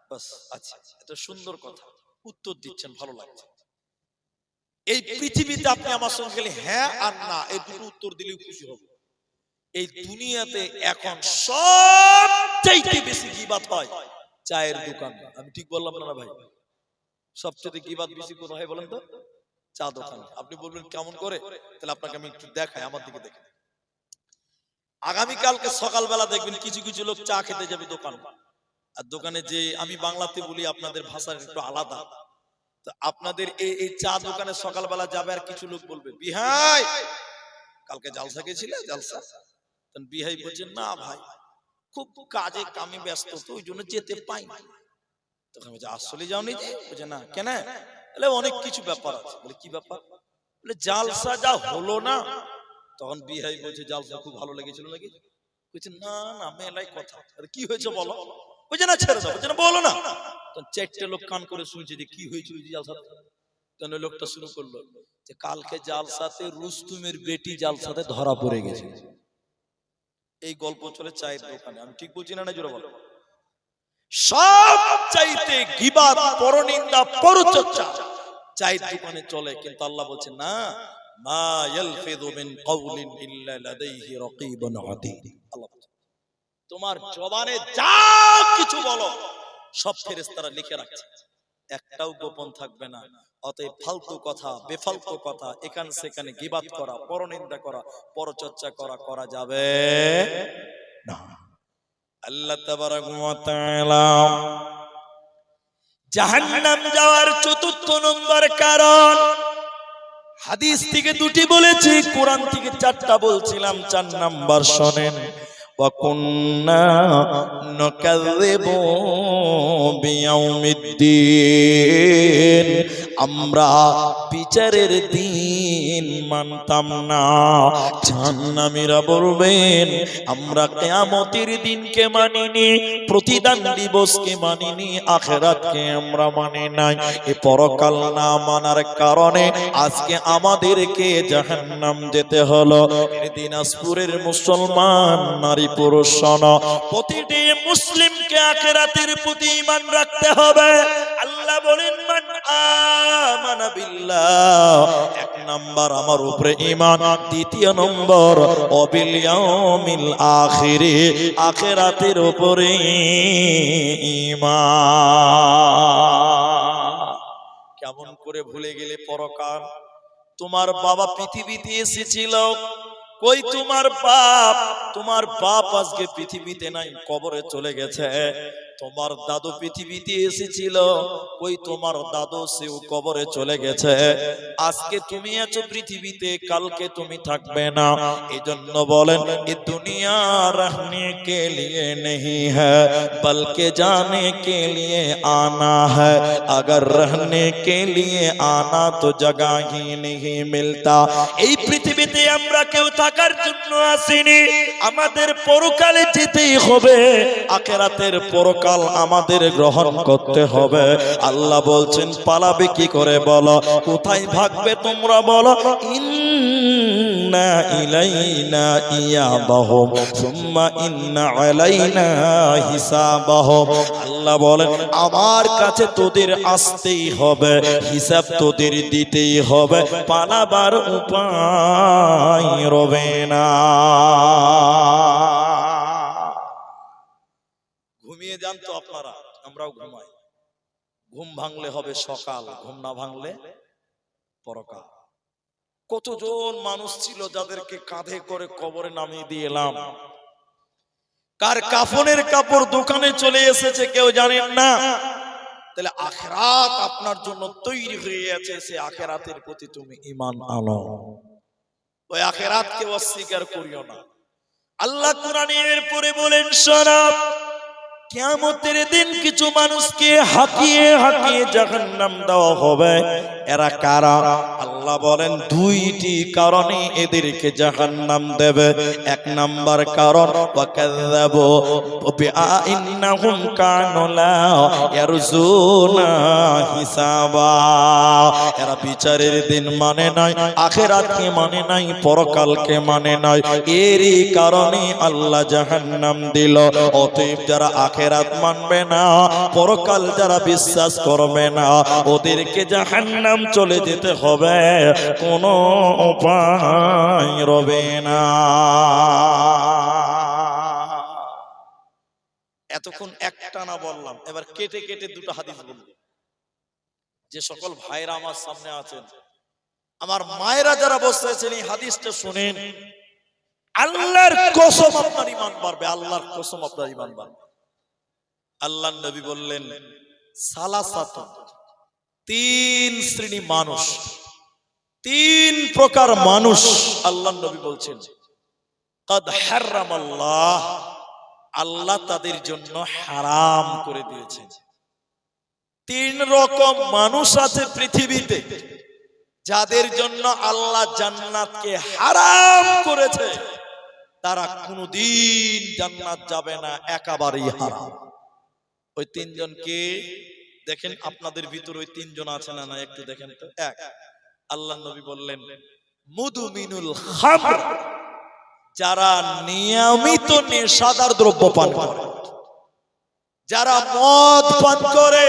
বাস, আচ্ছা, এটা সুন্দর কথা, উত্তর দিচ্ছেন, ভালো লাগছে। এই পৃথিবীতে আপনি আমার সঙ্গে হ্যাঁ আর না এই দুটো উত্তর দিলেও খুশি হব। এই দুনিয়াতে এখন সবচাইতে বেশি গীবাত হয় চায়ের দোকান। আমি ঠিক বললাম না ভাই? সবচেয়ে গীবাত বেশি কোথায় হয় বলেন তো? চা দোকান। আপনি বলবেন কেমন করে? তাহলে আপনাকে আমি একটু দেখাই, আমার দিকে দেখেন। আগামীকালকে সকালবেলা দেখবেন কিছু কিছু লোক চা খেতে যাবে দোকান, আর দোকানে যে আমি বাংলাতে বলি, আপনাদের ভাষা একটু আলাদা। তো আপনাদের এই চা দোকানে সকালবেলা যাবে, আর কিছু লোক বলবে বিহাই কালকে জালসা গেছিলে জালসা? বিহাই বলছেন না ভাই, খুব কাজে কামে ব্যস্ত, তো ওই জন্য যেতে পাই না। তখন বলছে আসলে যাওনি যে? বলছে না। কেন? বলে অনেক কিছু ব্যাপার আছে। বলে কি ব্যাপার? বলে জালসা যা হলো না। তখন বিহাই বলছে জালসা খুব ভালো লেগেছিল নাকি? বলছে না না, মেলাই কথা। কি হয়েছে বলো? বলছে না ছেড়ে দাও। বলছে না বলো না। তখন চারটে লোক কান করে শুনছে যে কি হয়েছিল জালসাতে। তখন ওই লোকটা শুরু করলো যে কালকে জালসাতে রুস্তুমের বেটি জালসাতে ধরা পড়ে গেছে। এই গল্প চলে চায়ের দোকানে। আমি ঠিক বলছি না? জোরে বলো। সব চাইতে গীবাত, পরনিন্দা, পরচর্চা চায়ের দোকানে চলে। কিন্তু আল্লাহ বলছেন না, মা ইয়ালফিযু মিন কাওলিন ইল্লা লাদাইহি রাকীবুন আতীদ। আল্লাহ বলছেন তোমার জবানে যা কিছু বলো সব ফেরেশতারা লিখে রাখছে, একটাও গোপন থাকবে না। অতএব ফালতু কথা, বেফালতু কথা, এখান সেখানে গীবাত করা, পরনিন্দা করা, পরচর্চা করা যাবে না। আল্লাহ তাবারাক ওয়া তাআলা জাহান্নাম যাওয়ার চতুর্থ নম্বর কারণ, হাদিস থেকে দুটি বলেছি, কোরআন থেকে চারটা বলছিলাম। 4 নাম্বার শোনেন, ওয়া কুন্না নুকাযযিবু বিয়াউমিদ্দিন, আমরা বিচারের দিন মানতাম না। জাহান্নামীরা বলবেন আমরা কিয়ামতের দিনকে মানিনি, প্রতিদান দিবসকে মানিনি, আখিরাতকে আমরা মানি নাই। এই পরকাল না মানার কারণে আজকে আমাদেরকে জাহান্নাম যেতে হলো। দিনাজপুরের মুসলমান নারী পুরুষ শোনো, প্রতিটি মুসলিমকে আখিরাতের প্রতি ঈমান রাখতে হবে। আল্লাহ বলেন মান আমানা বিল্লাহ, এক নাম্বার আমার উপরে ঈমান, দ্বিতীয় নম্বর ওয়াবিল ইয়াউমিল আখির, আখিরাতের উপরে ঈমান। কেমন করে ভুলে গেলে পরকাল? তোমার বাবা পৃথিবীতে এসেছিল, কই তোমার বাপ? তোমার বাপ আজকে পৃথিবীতে নাই, কবরে চলে গেছে। তোমার দাদু পৃথিবীতে এসেছিল, কই তোমার দাদু? সেও কবরে চলে গেছে। আজকে তুমি আছো পৃথিবীতে, কালকে তুমি থাকবে না। এজন্য বলেন এই দুনিয়া रहने के लिए नहीं है बल्कि जाने के लिए आना है, अगर रहने के लिए आना तो जगह ही नहीं मिलता। এই পৃথিবীতে আমরা কেউ থাকার জন্য আসিনি, আমাদের পরকালে যেতেই হবে। আখিরাতের পরকাল আমাদের গ্রহণ করতে হবে। আল্লাহ বলছেন পালাবে কি করে বলো? কোথায় ভাগবে তোমরা বলো? ইন্না ইলাইনা ইয়াবাহুম সুম্মা ইন্না আলাইনা হিসাবাহুম। আল্লাহ বলেন আমার কাছে তোদের আসতেই হবে, হিসাব তোদের দিতেই হবে, পালাবার উপায় রবে না। ঘুমিয়ে যান তো আপনারা, আমরাও ঘুমাই। ঘুম ভাঙলে হবে সকাল, ঘুম না ভাঙলে পরকাল। কতজন মানুষ ছিল যাদেরকে কাঁধে করে কবরে নামিয়ে দিয়ে এলাম, কার কাফনের কাপড় দোকানে চলে এসেছে কেউ জানেন না। তাহলে আখিরাত আপনার জন্য তৈরি হয়ে আছে, সে আখিরাতের প্রতি তুমি ঈমান আনো, ওই আখিরাতকে অস্বীকার করিও না। আল্লাহ কোরআনের পরে বলেন শোনো, কিয়ামতের দিন কিছু মানুষকে হাঁকিয়ে হাঁকিয়ে জাহান্নাম দেওয়া হবে। এরা কারা? আল্লাহ বলেন দুইটি কারণে এদেরকে জাহান্নাম দেবে। এক নাম্বার কারণ ওয়াকাযাবু বিআইন্নাহুম কানু লা ইয়ারজুনা হিসাবা, এরা বিচারের দিন মানে নাই, আখিরাতকে মানে নাই, পরকালকে মানে নাই। এরই কারণে আল্লাহ জাহান্নাম দিল। অতএব যারা আখিরাত মানবে না, পরকাল যারা বিশ্বাস করবে না, ওদেরকে জাহান্নাম চলে যেতে হবে। কোনো উপায় রবে না। এতক্ষণ একটা না বললাম, এবার কেটে কেটে দুটো হাদিস বলব। যে সকল ভাইরা আমার সামনে আছেন, আমার মায়েরা যারা বসে আছেন, এই হাদিসটা শুনেন, আল্লাহর কসম আপনার ঈমান বাড়বে, আল্লাহর কসম আপনার ঈমান বাড়বে। আল্লাহর নবী বললেন, সালাসাতুন, তিন শ্রেণী মানুষ, তিন প্রকার মানুষ আল্লাহর নবী বলছেন, কাদ হারামাল্লাহ, আল্লাহ তাদের জন্য হারাম করে দিয়েছেন। তিন রকম মানুষ আছে পৃথিবীতে যাদের জন্য আল্লাহ জান্নাতকে হারাম করেছে, তারা কোনদিন জান্নাত যাবে না, একেবারেই হারাম। ওই তিনজনকে দেখেন, আপনাদের ভিতর ওই তিনজন আছে না? না একটু দেখেন তো। এক, আল্লাহ নবী বললেন, মুদমিনুল খামর, যারা নিয়মিত নেশাদার দ্রব্য পান করে, যারা মদ পান করে,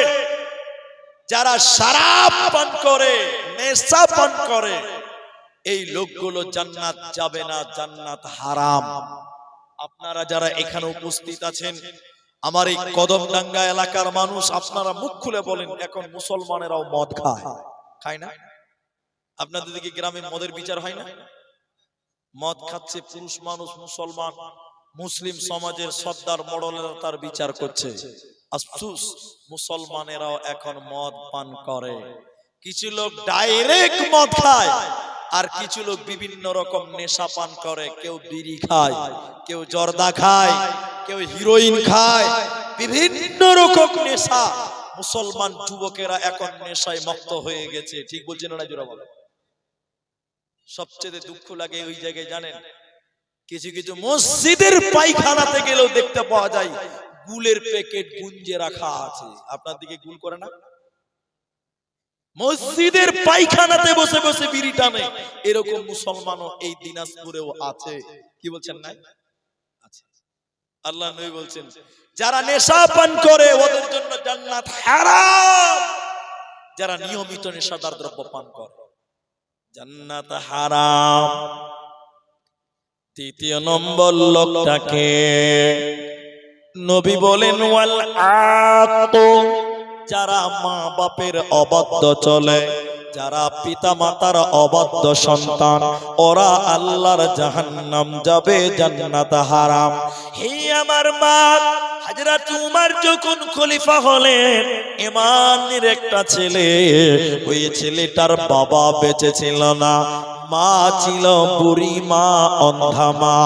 যারা শরাব পান করে, নেশা পান করে, এই লোকগুলো জান্নাত যাবে না, জান্নাত হারাম। আপনারা যারা এখানে উপস্থিত আছেন, আমার এই কদমডাঙ্গা এলাকার মানুষ, আপনারা মুখ খুলে বলেন, এখন মুসলমানেরাও মদ খায়, খায় না? আপনাদের দিকে গ্রামে মদের বিচার হয় না? মদ খাচ্ছে পুরুষ মানুষ, মুসলমান, মুসলিম সমাজের সর্দার মডলেরা তার বিচার করছে। আফসোস, মুসলমানেরাও এখন মদ পান করে। কিছু লোক ডাইরেক্ট মদ খায়, আর কিছু লোক বিভিন্ন রকম নেশা পান করে। কেউ বিড়ি খায়, কেউ জর্দা খায়, কেউ হিরোইন খায়, বিভিন্ন রকম নেশা। মুসলমান যুবকেরা এখন নেশায় মত্ত হয়ে গেছে। ঠিক বলছেন না জোরা বলেন? সবচেয়ে দুঃখ লাগে ওই জায়গায় জানেন, কিছু কিছু মসজিদের পায়খানাতে গেলেও দেখতে পাওয়া যায় গুলের প্যাকেট গুঞ্জে রাখা আছে। আপনার দিকে গুল করে না? মসজিদের পায়খানাতে বসে বসে বিড়ি টানে, এরকম মুসলমানও এই দিনাজপুরেও আছে। কি বলছেন না? আচ্ছা, আল্লাহ নবী বলছেন, যারা নেশা পান করে ওদের জন্য জান্নাত হারাম। যারা নিয়মিত নেশাদার দ্রব্য পান করে, জান্নাত হারাম। তৃতীয় নম্বর লোকটাকে নবী বলেন, ওয়াল আতু, যারা মা বাপের অবাধ্য চলে, যারা পিতা মাতার অবাধ্য সন্তান, ওরা আল্লাহর জাহান্নাম যাবে, জান্নাত হারাম। হে আমার মা, হযরত উমর যখন খলিফা হলেন, ইমানের একটা ছেলে, ওই ছেলেটার বাবা বেঁচে ছিল না, মা ছিল বুড়ি মা, অন্ধা মা।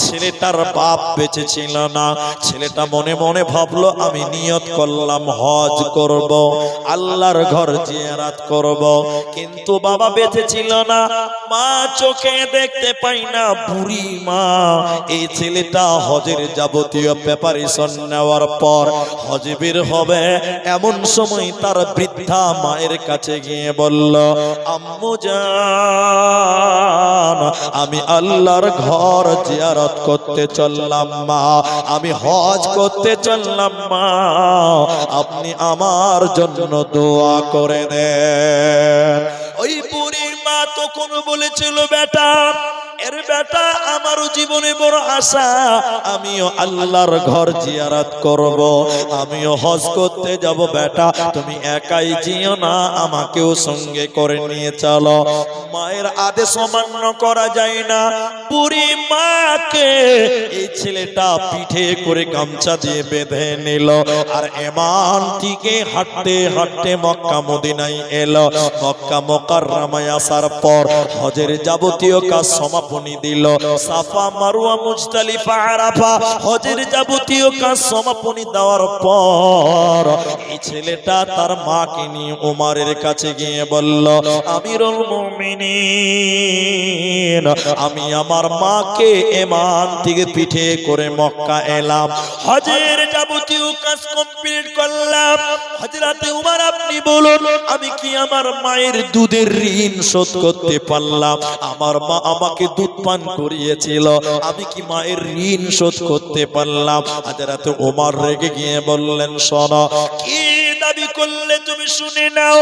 ছেলেটার বাপ বেঁচে ছিল না। ছেলেটা মনে মনে ভাবলো, আমি নিয়ত করলাম হজ করব, আল্লাহর ঘর জিয়ারত করব, কিন্তু বাবা বেঁচে ছিল না, মা চোখে দেখতে পাই না, বুড়ি মা। এই ছেলেটা হজের যাবতীয় প্রিপারেশন নেওয়ার পর হজ বের হবে, এমন সময় তার বৃদ্ধা মায়ের কাছে গিয়ে বলল, আম্মু জান, আমি আল্লাহর ঘর জিয়ারত করতে চললাম মা, আমি হজ করতে চললাম মা, আপনি আমার জন্য দোয়া করে দেন। ওই বুড়ির মা তখন বলেছিল, বেটা, এর বেটা, আমারও জীবনে বড় আশা, আমিও আল্লাহর ঘর জিয়ারত করব, আমিও হজ করতে যাব। বেটা, তুমি একাই যেও না, আমাকেও সঙ্গে করে নিয়ে চলো। মায়ের আদেশ অমান্য করা যায় না। বুড়ি মাকে এই ছেলেটা পিঠে করে গামছা দিয়ে বেঁধে নিল, আর এমান থেকে হাঁটতে হাঁটতে মক্কা মদিনায় এলো। মক্কা মুকাররমায় আসার পর হজের যাবতীয় কাজ সমাপনী দিল। সাফা মারওয়া মুজদালিফা আরাফা হজের যাবতীয় কাজ সমাপনী দেওয়ার পর এই ছেলেটা তার মাকে নিয়ে ওমরের কাছে গিয়ে বলল, আমিরুল মুমিনিন, আমি আমার মাকে এমান থেকে পিঠে করে মক্কা এলাম, হজের যাবতীয় কাজ কমপ্লিট করলাম। হযরতে উমর, আপনি বলুন, আমি কি আমার মায়ের দুধের ঋণ শোধ করতে পারলাম? আমার মা আমাকে দুধ পান করিয়েছিল, আমি কি মায়ের ঋণ শোধ করতে পারলাম? হযরতে উমর রেগে গিয়ে বললেন, শোনো, কি দাবি করলে তুমি শুনে নাও,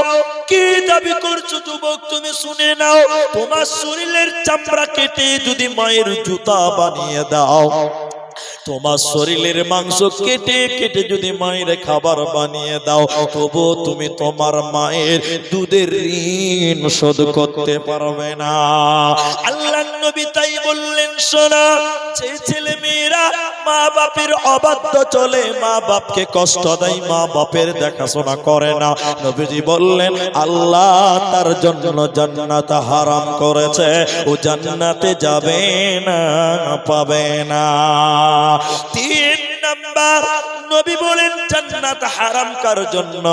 কি দাবি করছো যুবক তুমি শুনে নাও। তোমার শরীরের চামড়া কেটে যদি মায়ের জুতা বানিয়ে দাও, তোমার শরীরের মাংস কেটে কেটে যদি মায়ের খাবার বানিয়ে দাও, তবু তুমি তোমার মায়ের দুধের ঋণ শোধ করতে পারবে না। আল্লাহর নবী তাই বললেন, শোনা, যে ছেলে মেয়েরা মা বাপের অবাধ্য চলে, মা বাপকে কষ্ট দেয়, মা বাপের দেখাশোনা করে না, নবীজি বললেন আল্লাহ তার জন্য জান্নাত হারাম করেছে, ও জান্নাতে যাবে না, পাবে না। 3 নাম্বার নবী বলেন জান্নাত হারাম কার জন্য?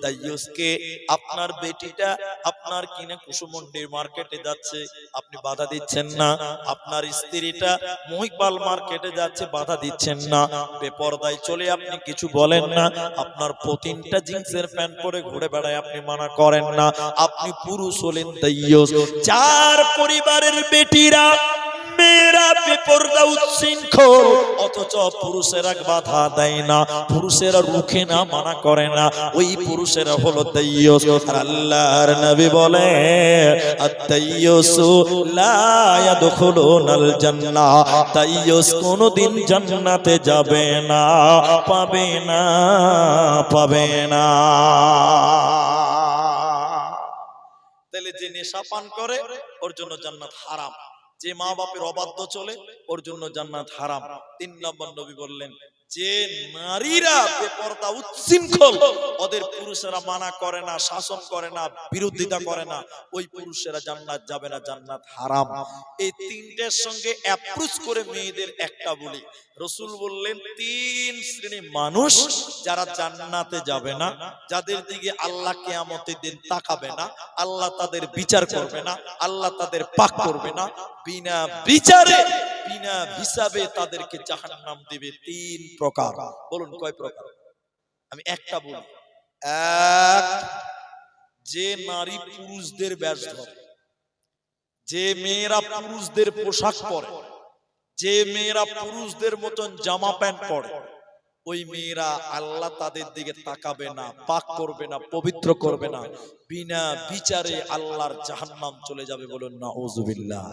তাইয়ুসকে আপনার বেটিটা আপনার কিনে কুসুমন্ডির মার্কেটে যাচ্ছে, আপনি বাধা দিচ্ছেন না। আপনার স্ত্রীটা মহিপাল মার্কেটে যাচ্ছে, বাধা দিচ্ছেন না। বেপরদায় চলে আপনি কিছু বলেন না। আপনার পতিনটা জিন্সের প্যান্ট পরে ঘুরে বেড়ায়, আপনি মানা করেন না। আপনি পুরুষ হলেন তাইয়ুস। 4 পরিবারের বেটিরা মেয়েরা বেপরদা উচ্ছৃঙ্খল, অথচ পুরুষেরা বাধা দেয় না, পুরুষেরা রুখে না, মানা করে না, ওই পুরুষেরা হলো তাইয়ুস। আল্লাহর নবী বলে আত-তাইয়ুসু লা ইয়াদখুলুনাল জান্নাহ, তাইয়ুস কোনদিন জান্নাতে যাবে না, পাবে না, পাবে না। তাহলে যে নেশা পান করে ওর জন্য জান্নাত হারাম, যে মা বাপের অবাধ্য চলে ওর জন্য জান্নাত হারাম। 3 নম্বর নবী বললেন, যে নারীরা বেপরদা উচ্ছৃঙ্খল, ওদের পুরুষেরা মানা করে না, শাসন করে না, বিরোধিতা করে না, ওই পুরুষেরা জান্নাত যাবে না, জান্নাত হারাম। এই 3টের সঙ্গে অ্যাপ্রোচ করে মেয়েদের একটা বলি, রাসূল বললেন 3 শ্রেণী মানুষ যারা জান্নাতে যাবে না, যাদের দিকে আল্লাহ কিয়ামতের দিন তাকাবে না, আল্লাহ তাদের বিচার করবে না, আল্লাহ তাদের পাক করবে না, বিনা বিচারে বিনা হিসাবে তাদেরকে জাহান্নাম দেবে। 3 প্রকার। বলুন কয় প্রকার? আমি একটা বলি। 1, যে নারী পুরুষদের বেশ ধরে, যে মেয়েরা পুরুষদের পোশাক পরে, যে মেয়েরা পুরুষদের মতন জামা প্যান্ট পরে, ওই মেয়েরা আল্লাহ তাদের দিকে তাকাবে না, পাক করবে না, পবিত্র করবে না, বিনা বিচারে আল্লাহর জাহান্নাম চলে যাবে। বলুন নাউযুবিল্লাহ।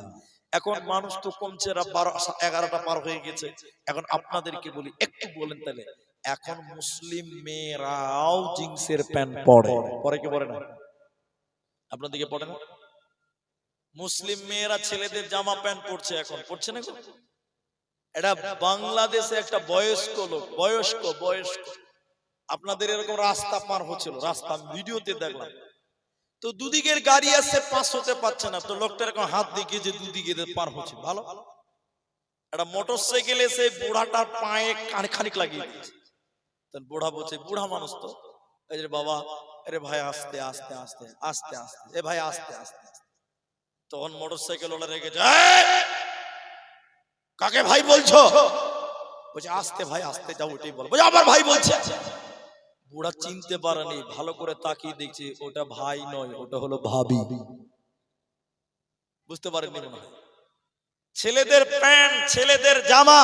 এখন মানুষ তো কমছে, 11টা পার হয়ে গেছে। এখন আপনাদেরকে বলি, একটু বলেন তাহলে, এখন মুসলিম মেয়েরাও জিন্সের প্যান্ট পরে, পরে কি পরে না? আপনাদেরকে পড়ে না? মুসলিম মেয়েরা ছেলেদের জামা প্যান্ট পরছে, এখন পরছে না? এটা বাংলাদেশে একটা বয়স্ক লোক, বয়স্ক আপনাদের এরকম রাস্তা পার হচ্ছিল, রাস্তা ভিডিওতে দেখলাম, তো দুদিকের গাড়ি আসছে, পাস হতে পারছে না, তো লোকটা এরকম হাত দেখিয়ে যে দুদিকে পার হচ্ছে। ভালো, একটা মোটরসাইকেল এসে বুড়াটার পায়ে খানিক লাগিয়ে দিয়েছে। বুড়া বলছে, বুড়া মানুষ তো, এই যে বাবা, আরে ভাই আস্তে আস্তে আস্তে আস্তে আস্তে, এ ভাই আস্তে আস্তে। তখন মোটরসাইকেল ওলা রেখে যায়, কাকে ভাই বলছো? বলছে আস্তে ভাই আস্তে, যাও ওটাই বল। বলছে আবার ভাই বলছে। বুড়া চিনতে পারেনি, ভালো করে তাকিয়ে দেখছে ওটা ভাই নয়, ওটা হলো ভাবি। বুঝতে পারেননি মনে হয়। ছেলেদের প্যান্ট, ছেলেদের জামা,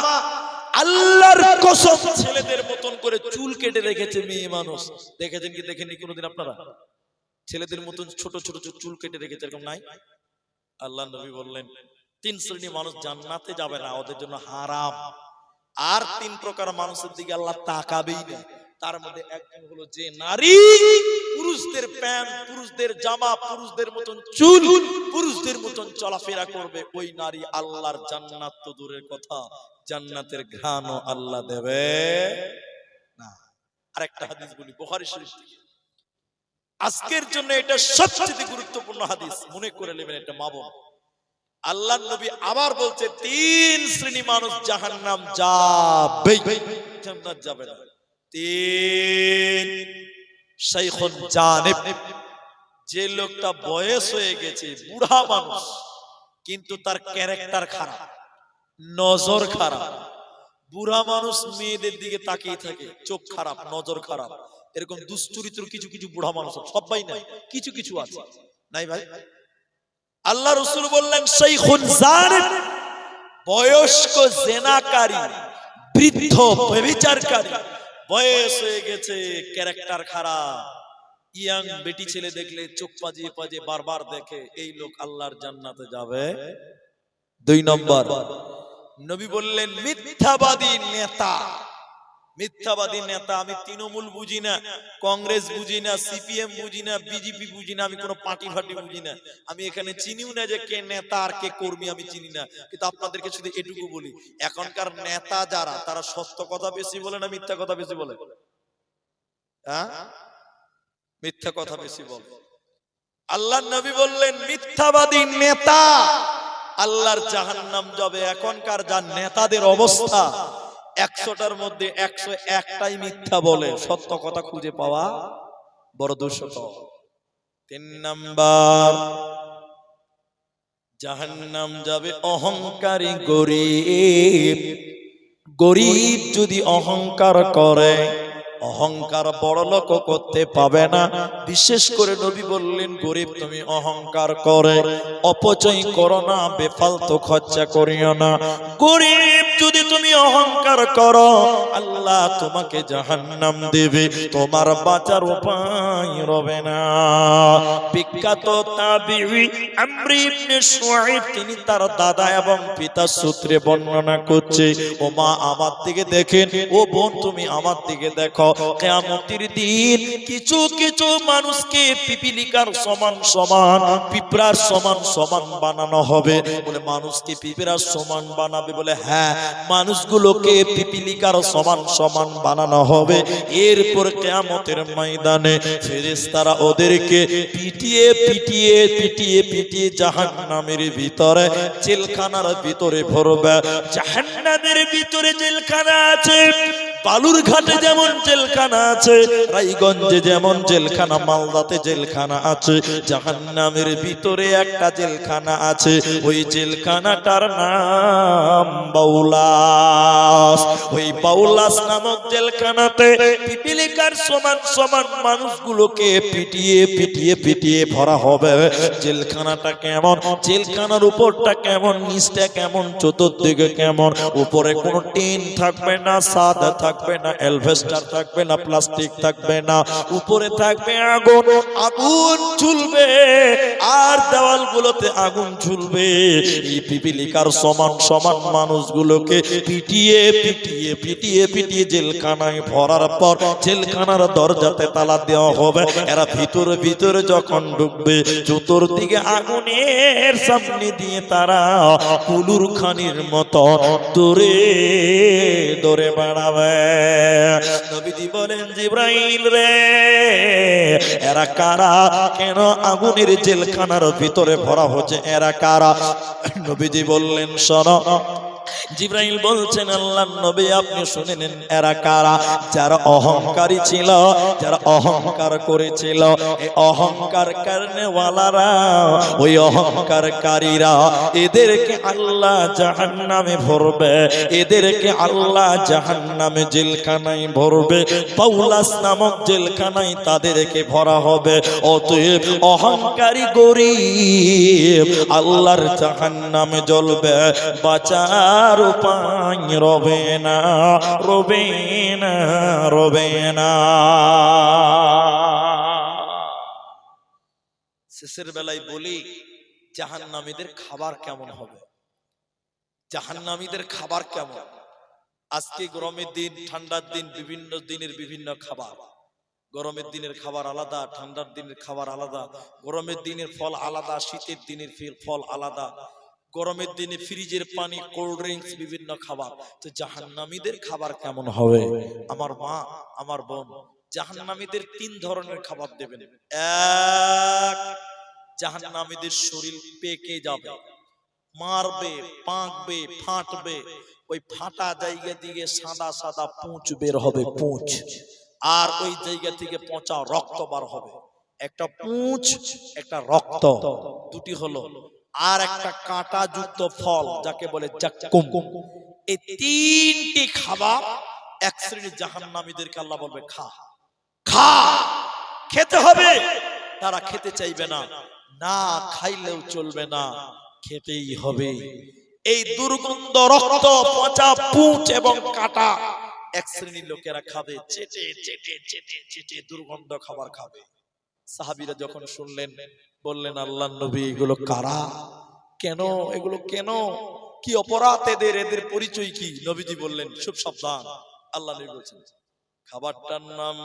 আল্লাহর কসম ছেলেদের মতন করে চুল কেটে রেখেছে মেয়ে মানুষ। দেখেছেন কি দেখেননি কোনোদিন আপনারা? ছেলেদের মতন ছোট ছোট চুল কেটে রেখেছে, এরকম নাই? আল্লাহ নবী বললেন 3 শ্রেণী মানুষ জান্নাতে যাবে না, ওদের জন্য হারাম। আর 3 প্রকার মানুষের দিকে আল্লাহ তাকাবেই না। তার মধ্যে একজন হলো যে নারী পুরুষদের প্যান্ট, পুরুষদের জামা, পুরুষদের মতন চুল, পুরুষদের মতন চলাফেরা করবে, ওই নারী আল্লাহর জান্নাত তো দূরের কথা, জান্নাতের ঘ্রাণও আল্লাহ দেবে না। আরেকটা হাদিস বলি বুখারী শরীফ থেকে, আজকের জন্য এটা সবচেয়ে গুরুত্বপূর্ণ হাদিস, মনে করে নেবেন এটা। মা বোন, আল্লাহর নবী আবার বলছে 3 শ্রেণী মানুষ জাহান্নাম যাবে, জান্নাত যাবে না। 3, শাইখুন জানিব, যে লোকটা বয়স হয়ে গেছে, বুড়া মানুষ, কিন্তু তার ক্যারেক্টার খারাপ, নজর খারাপ। বুড়া মানুষ মেয়েদের দিকে তাকিয়ে থাকে, চোখ খারাপ, নজর খারাপ, এরকম দুশ্চরিত্র কিছু কিছু বুড়া মানুষ, সবাই নাই, কিছু কিছু আছে, নাই ভাই? আল্লাহ রাসূল বললেন শাইখুন জানিব, বয়স্ক জেনাকারী, বৃদ্ধ ব্যভিচারকারী, বয়স হয়ে গেছে, ক্যারেক্টার খারাপ, ইয়াং বেটি ছেলে দেখলে চোখ পাজিয়ে পাজিয়ে বারবার দেখে, এই লোক আল্লাহর জান্নাতে যাবে। 2 নম্বর, নবী বললেন মিথ্যাবাদী নেতা। মিথ্যাবাদী নেতা, আমি তৃণমূল বুঝি না, কংগ্রেস বুঝি না, সিপিএম বুঝি না, বিজেপি বুঝি না, আমি কোনো পার্টি ফার্টি বুঝি না, আমি এখানে চিনিও না যে কে নেতা আর কে কর্মী, আমি চিনি না। কিন্তু আপনাদেরকে শুধু এটুকু বলি, এখনকার নেতা যারা, তারা সত্য কথা বেশি বলে না মিথ্যা কথা বেশি বলে? হ্যাঁ, মিথ্যা কথা বেশি বলে। আল্লাহর নবী বললেন মিথ্যাবাদী নেতা আল্লাহর জাহান্নাম যাবে। এখনকার যা নেতাদের অবস্থা, 100টার মধ্যে 101টাই মিথ্যা বলে, সত্য কথা খুঁজে পাওয়া বড় দুঃসহ। 3 নাম্বার, জাহান্নাম যাবে অহংকারী গরীব। গরীব যদি অহংকার করে, অহংকার বড় লোক করতে পাবে না। বিশেষ করে নবী বললেন গরীব তুমি অহংকার করে অপচয় করো না, বেফালতু খরচা করিও না। গরীব যদি তুমি অহংকার করো, আল্লাহ তোমাকে জাহান্নাম দেবে, তোমার বাঁচার উপায় রবে না। বিখ্যাত তাবিঈ আমর ইবনে শুআইব, তিনি তার দাদা এবং পিতা সূত্রে বর্ণনা করছে, ও মা আমার দিকে দেখেন, ও বোন তুমি আমার দিকে দেখো, কিয়ামতের দিন কিছু কিছু মানুষকে পিপিলিকার সমান সমান, পিঁপড়ার সমান সমান বানানো হবে। বলে মানুষকে পিঁপড়ার সমান বানাবে? বলে হ্যাঁ, মানুষগুলোকে পিপিলিকার সমান সমান বানানো হবে। এরপর কিয়ামতের ময়দানে ফেরেশতারা ওদেরকে পিটিয়ে পিটিয়ে পিটিয়ে পিটিয়ে জাহান্নামের ভিতরে, জেলখানার ভিতরে ভরবে। জাহান্নামের ভিতরে জেলখানা আছে, বালুরঘাটে যেমন জেলখানা আছে, রায়গঞ্জে যেমন জেলখানা, মালদাতে জেলখানা আছে, জাহান্নামের ভিতরে একটা জেলখানা আছে। ওই জেলখানাটার নাম বাউলাস। ওই বাউলাস নামক জেলখানাতে পিপিলিকার সমান সমান মানুষগুলোকে পিটিয়ে পিটিয়ে পিটিয়ে ভরা হবে। জেলখানাটা কেমন, জেলখানার উপরটা কেমন, নিচটা কেমন, চতুর্দিকে কেমন, উপরে কোনো টিন থাকবে না, ছাদ থাকবে না, এলভেস্টার থাকবে না, প্লাস্টিক থাকবে না, উপরে থাকবে আগুন, আগুন ঝুলবে আর দেওয়ালগুলোতে আগুন ঝুলবে। এই পিপিলিকার সমান সমান মানুষগুলোকে পিটিয়ে পিটিয়ে পিটিয়ে পিটিয়ে জেলখানায় ভরার পর জেলখানার দরজাতে তালা দেওয়া হবে। এরা ভিতরে ভিতরে যখন ঢুকবে, চতুর্দিকে আগুনের সামনে দিয়ে তারা কুলুর খানির মতো দৌড়ে দৌড়ে বেড়াবে। নবীজি বলেন জিবরাইল রে, এরা কারা, কেন আগুনের জেলখানার ভিতরে ভরা হচ্ছে, এরা কারা? নবীজি বললেন শোনো। জিবরাইল বলছেন আল্লাহর নবী আপনি শুনে নেন, এরা কারা? যারা অহংকারী ছিল, যারা অহংকার করেছিল, এই অহংকার কারণেওয়ালারা, ওই অহংকারকারীরা, এদেরকে আল্লাহ জাহান্নামে ভরবে, এদেরকে আল্লাহ জাহান্নামে জেলখানায় ভরবে। বাউলাস নামক জেলখানায় তাদেরকে ভরা হবে। অতএব অহংকারী গরীব আল্লাহর জাহান্নামে জ্বলবে, বাঁচার উপায় রবে না, রবে না, রবে না। শেষের বেলায় বলি, জাহান্নামীদের খাবার কেমন হবে? জাহান্নামীদের খাবার কেমন? আজকে গরমের দিন, ঠান্ডার দিন, বিভিন্ন দিনের বিভিন্ন খাবার। গরমের দিনের খাবার আলাদা, ঠান্ডার দিনের খাবার আলাদা, গরমের দিনের ফল আলাদা, শীতের দিনের ফল আলাদা, গরমের দিনে ফ্রিজের পানি, কোল্ড ড্রিঙ্কস, বিভিন্ন খাবার। তো জাহান্নামীদের খাবার কেমন হবে? আমার মা, আমার বোন, জাহান্নামীদের 3 ধরনের খাবার দেবেন। এক, জাহান্নামীদের শরীর পেকে যাবে, মারবে, পাকবে, ফাটবে, ওই ফাটা জায়গা থেকে সাদা সাদা পুঁজ বের হবে, পুঁজ। আর ওই জায়গা থেকে পচা রক্ত বার হবে। একটা পুঁজ, একটা রক্ত, দুটি হলো। আর একটা কাঁটা যুক্ত ফল, যাকে বলে জাক্কুম। এই 3টি খাবার এক শ্রেণীর জাহান্নামীদেরকে আল্লাহ বলবে খা, খা, খেতে হবে। তারা খেতে চাইবে না, না খাইলেও চলবে না, খেতেই হবে। এই দুর্গন্ধ রক্ত, পচা পুঁচ এবং কাটা এক শ্রেণীর লোকেরা খাবে, চেটে চেটে চেটে চেটে দুর্গন্ধ খাবার খাবে। সাহাবীরা যখন শুনলেন বললেন, আল্লাহর নবী এগুলো কারা, কেন এগুলো, কেন, কি অপরাধ এদের, এদের পরিচয় কি? নবীজি বললেন, খুব সাবধান। আল্লাহ নবী বলছেন খাবারটার নাম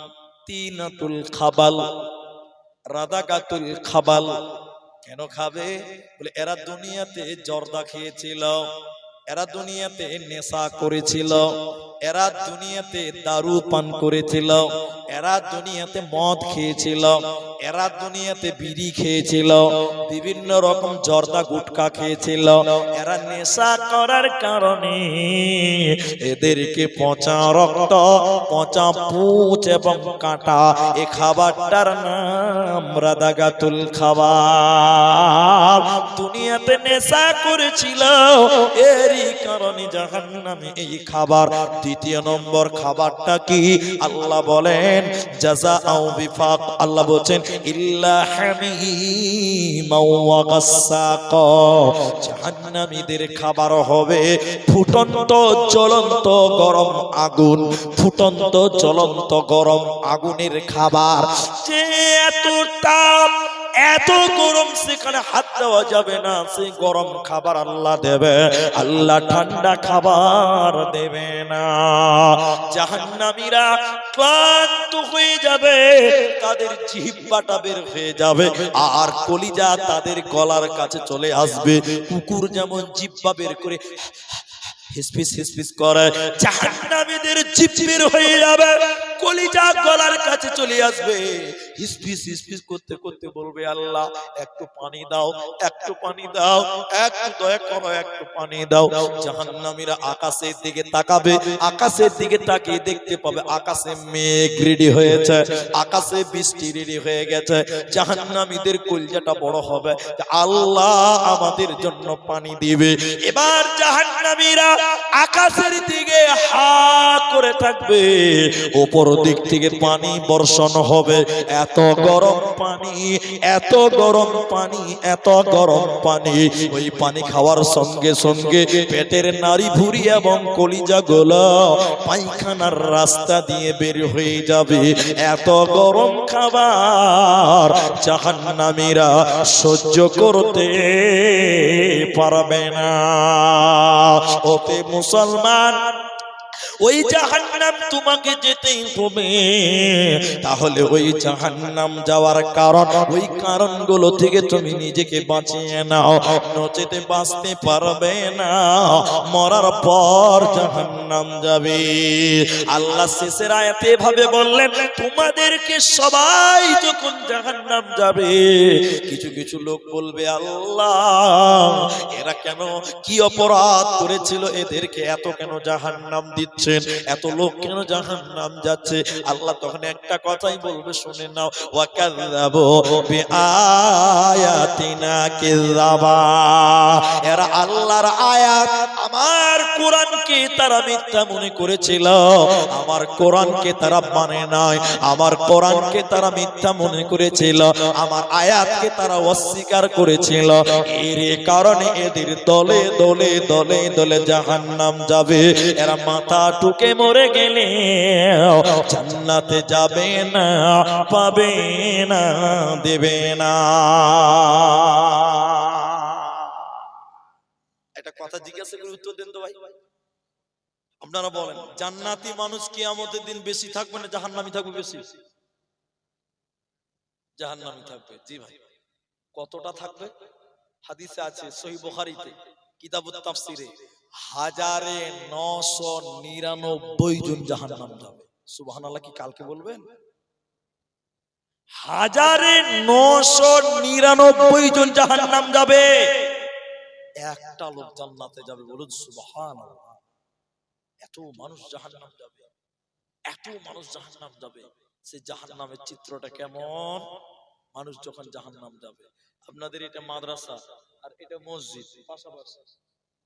তিনাতুল খাবাল, রাদাকাতুল খাবাল। কেন খাবে? বলে এরা দুনিয়াতে জর্দা খেয়েছিল, এরা দুনিয়াতে নেশা করেছিল, এরা দুনিয়াতে দারু পান করেছিল, এরা দুনিয়াতে মদ খেয়েছিল, এরা দুনিয়াতে বিড়ি খেয়েছিল, বিভিন্ন রকম জর্দা গুটকা খেয়েছিল। এরা নেশা করার কারণে এদেরকে পচা রক্ত, পচা পুঁচ এবং কাঁটা, এই খাবারটার নাম রাদাগাতুল খাবার। দুনিয়াতে নেশা করেছিল, এরই কারণে জাহান্নামে এই খাবার। দ্বিতীয় নম্বর খাবারটা কি? আল্লাহ বলেন জাযাআউ বিফাক। আল্লাহ বলেন ইল্লা হামিমা ওয়া গাসসাক। জাহান্নামীদের খাবার হবে ফুটন্ত জ্বলন্ত গরম আগুন, ফুটন্ত জ্বলন্ত গরম আগুনের খাবার। যে এত তাপ, এত গরম, সেখানে হাত দেওয়া যাবে না, সেই গরম খাবার আল্লাহ দেবে, আল্লাহ ঠান্ডা খাবার দেবে না। জাহান্নামীরা ক্লান্ত হয়ে যাবে, তাদের জিহ্বাটা বের হয়ে যাবে, আর কলিজা তাদের গলার কাছে চলে আসবে। কুকুর যেমন জিহ্বা বের করে হিসফিস হিসফিস করে, জাহান্নামীদের জিহ্বা বের হয়ে যাবে, কলিজা গলার কাছে চলে আসবে। হিসফিস হিসফিস করতে করতে বলবে, আল্লাহ একটু পানি দাও, একটু পানি দাও, একটু দয়া করো, একটু পানি দাও। জাহান্নামীরা আকাশের দিকে তাকাবে, আকাশের দিকে তাকিয়ে দেখতে পাবে আকাশে মেঘ রেডি হয়েছে, আকাশে বৃষ্টি রেডি হয়ে গেছে। জাহান্নামীদের কলিজাটা বড় হবে, আল্লাহ আমাদের জন্য পানি দিবে। এবার জাহান্নামীরা আকাশের দিকে হা করে থাকবে, উপর দিক থেকে পানি বর্ষণ হবে। এত গরম পানি, এত গরম পানি, এত গরম পানি, ওই পানি খাওয়ার সঙ্গে সঙ্গে পেটের নাড়ি ভুঁড়ি এবং কলিজা গুলো পায়খানার রাস্তা দিয়ে বের হয়ে যাবে। এত গরম খাবার জাহান্নামীরা সহ্য করতে পারবে না। ওতে মুসলমান, ওই জাহান্নাম তোমাকে যেতেই হবে। তাহলে ওই জাহান্নাম যাওয়ার কারণ, ওই কারণগুলো থেকে তুমি নিজেকে বাঁচিয়ে নাও, নচেতে বাঁচতে পারবে না। মরার পর জাহান্নাম যাবে। আল্লাহ শেষের আয়াতে এভাবে বললেন, তোমাদেরকে সবাই যখন জাহান্নাম যাবে, কিছু কিছু লোক বলবে, আল্লাহ এরা কেন, কি অপরাধ করেছিল, এদেরকে এত কেন জাহান্নাম দিচ্ছে, এত লোক কেন জাহান্নাম যাচ্ছে? আল্লাহ তখন একটা কথাই বলবে, শুনে নাও, ওয়াকাযাবু বিআয়াতিনা কিযাবা। এরা আল্লাহর আয়াত, আমার কোরআনকে তারা মিথ্যা মনে করেছিল, আমার কোরআনকে তারা মানে নাই, আমার কোরআনকে তারা মিথ্যা মনে করেছিল, আমার আয়াতকে তারা অস্বীকার করেছিল। এর কারণে এদের দলে দলে দলে দলে জাহান্নাম যাবে। এরা মাথা টুকে মরে গেলে জান্নাতে যাবে না, পাবে না, দেবে না। একটা কথা জিজ্ঞাসা করে উত্তর দেন তো ভাই, আপনারা বলেন, জান্নাতি মানুষ কিয়ামতের দিন বেশি থাকবে না জাহান্নামী থাকবে বেশি? জাহান্নামী থাকবে। জি ভাই, কতটা থাকবে? হাদিসে আছে সহিহ বুখারীতে কিতাবুত তাফসিরে 1999 জন জাহান্নাম যাবে। সুবহানাল্লাহ, কি কালকে বলবেন? 1999 জন জাহান্নাম যাবে, একটা লোক জান্নাতে যাবে। বলুন সুবহানাল্লাহ। এত মানুষ জাহান্নাম যাবে, এত মানুষ জাহান্নাম যাবে। সেই জাহান্নামের চিত্রটা কেমন? মানুষ যখন জাহান্নাম যাবে, আপনাদের এটা মাদ্রাসা আর এটা মসজিদ পাশাপাশি,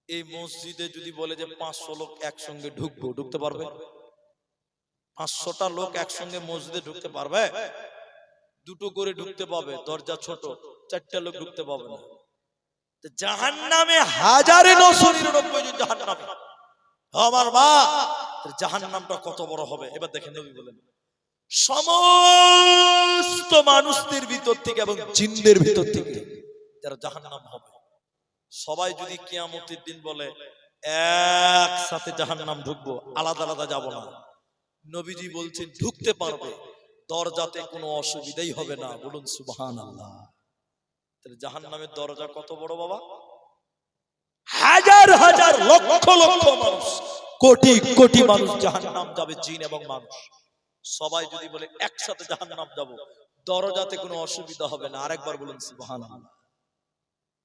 এই মসজিদে যদি বলে যে 500 লোক একসঙ্গে ঢুকবো, ঢুকতে পারবে? 500টা লোক একসঙ্গে মসজিদে ঢুকতে পারবে? দুটো করে ঢুকতে পাবে, দরজা ছোট, 4টা লোক ঢুকতে পাবে না। জাহান্নামে হাজারে 999 জন জাহান্নামে। আমার মা, জাহান্নামটা কত বড় হবে এবার দেখেন। নবী বলেন সমস্ত মানুষদের ভিতর থেকে এবং জিনদের ভিতর থেকে যারা জাহান্নাম হবে, সবাই যদি কিয়ামতের দিন বলে একসাথে জাহান্নাম ঢুকবো, আলাদা আলাদা যাব না, নবীজি বলছেন ঢুকতে পারবে, দরজাতে কোনো অসুবিধাই হবে না। বলুন সুবহানাল্লাহ। তাহলে জাহান্নামের দরজা কত বড় বাবা? হাজার হাজার লক্ষ লক্ষ মানুষ, কোটি কোটি মানুষ জাহান্নাম যাবে, জিন এবং মানুষ। সবাই যদি বলে একসাথে জাহান্নাম যাব, দরজাতে কোনো অসুবিধা হবে না। আরেকবার বলুন সুবহানাল্লাহ।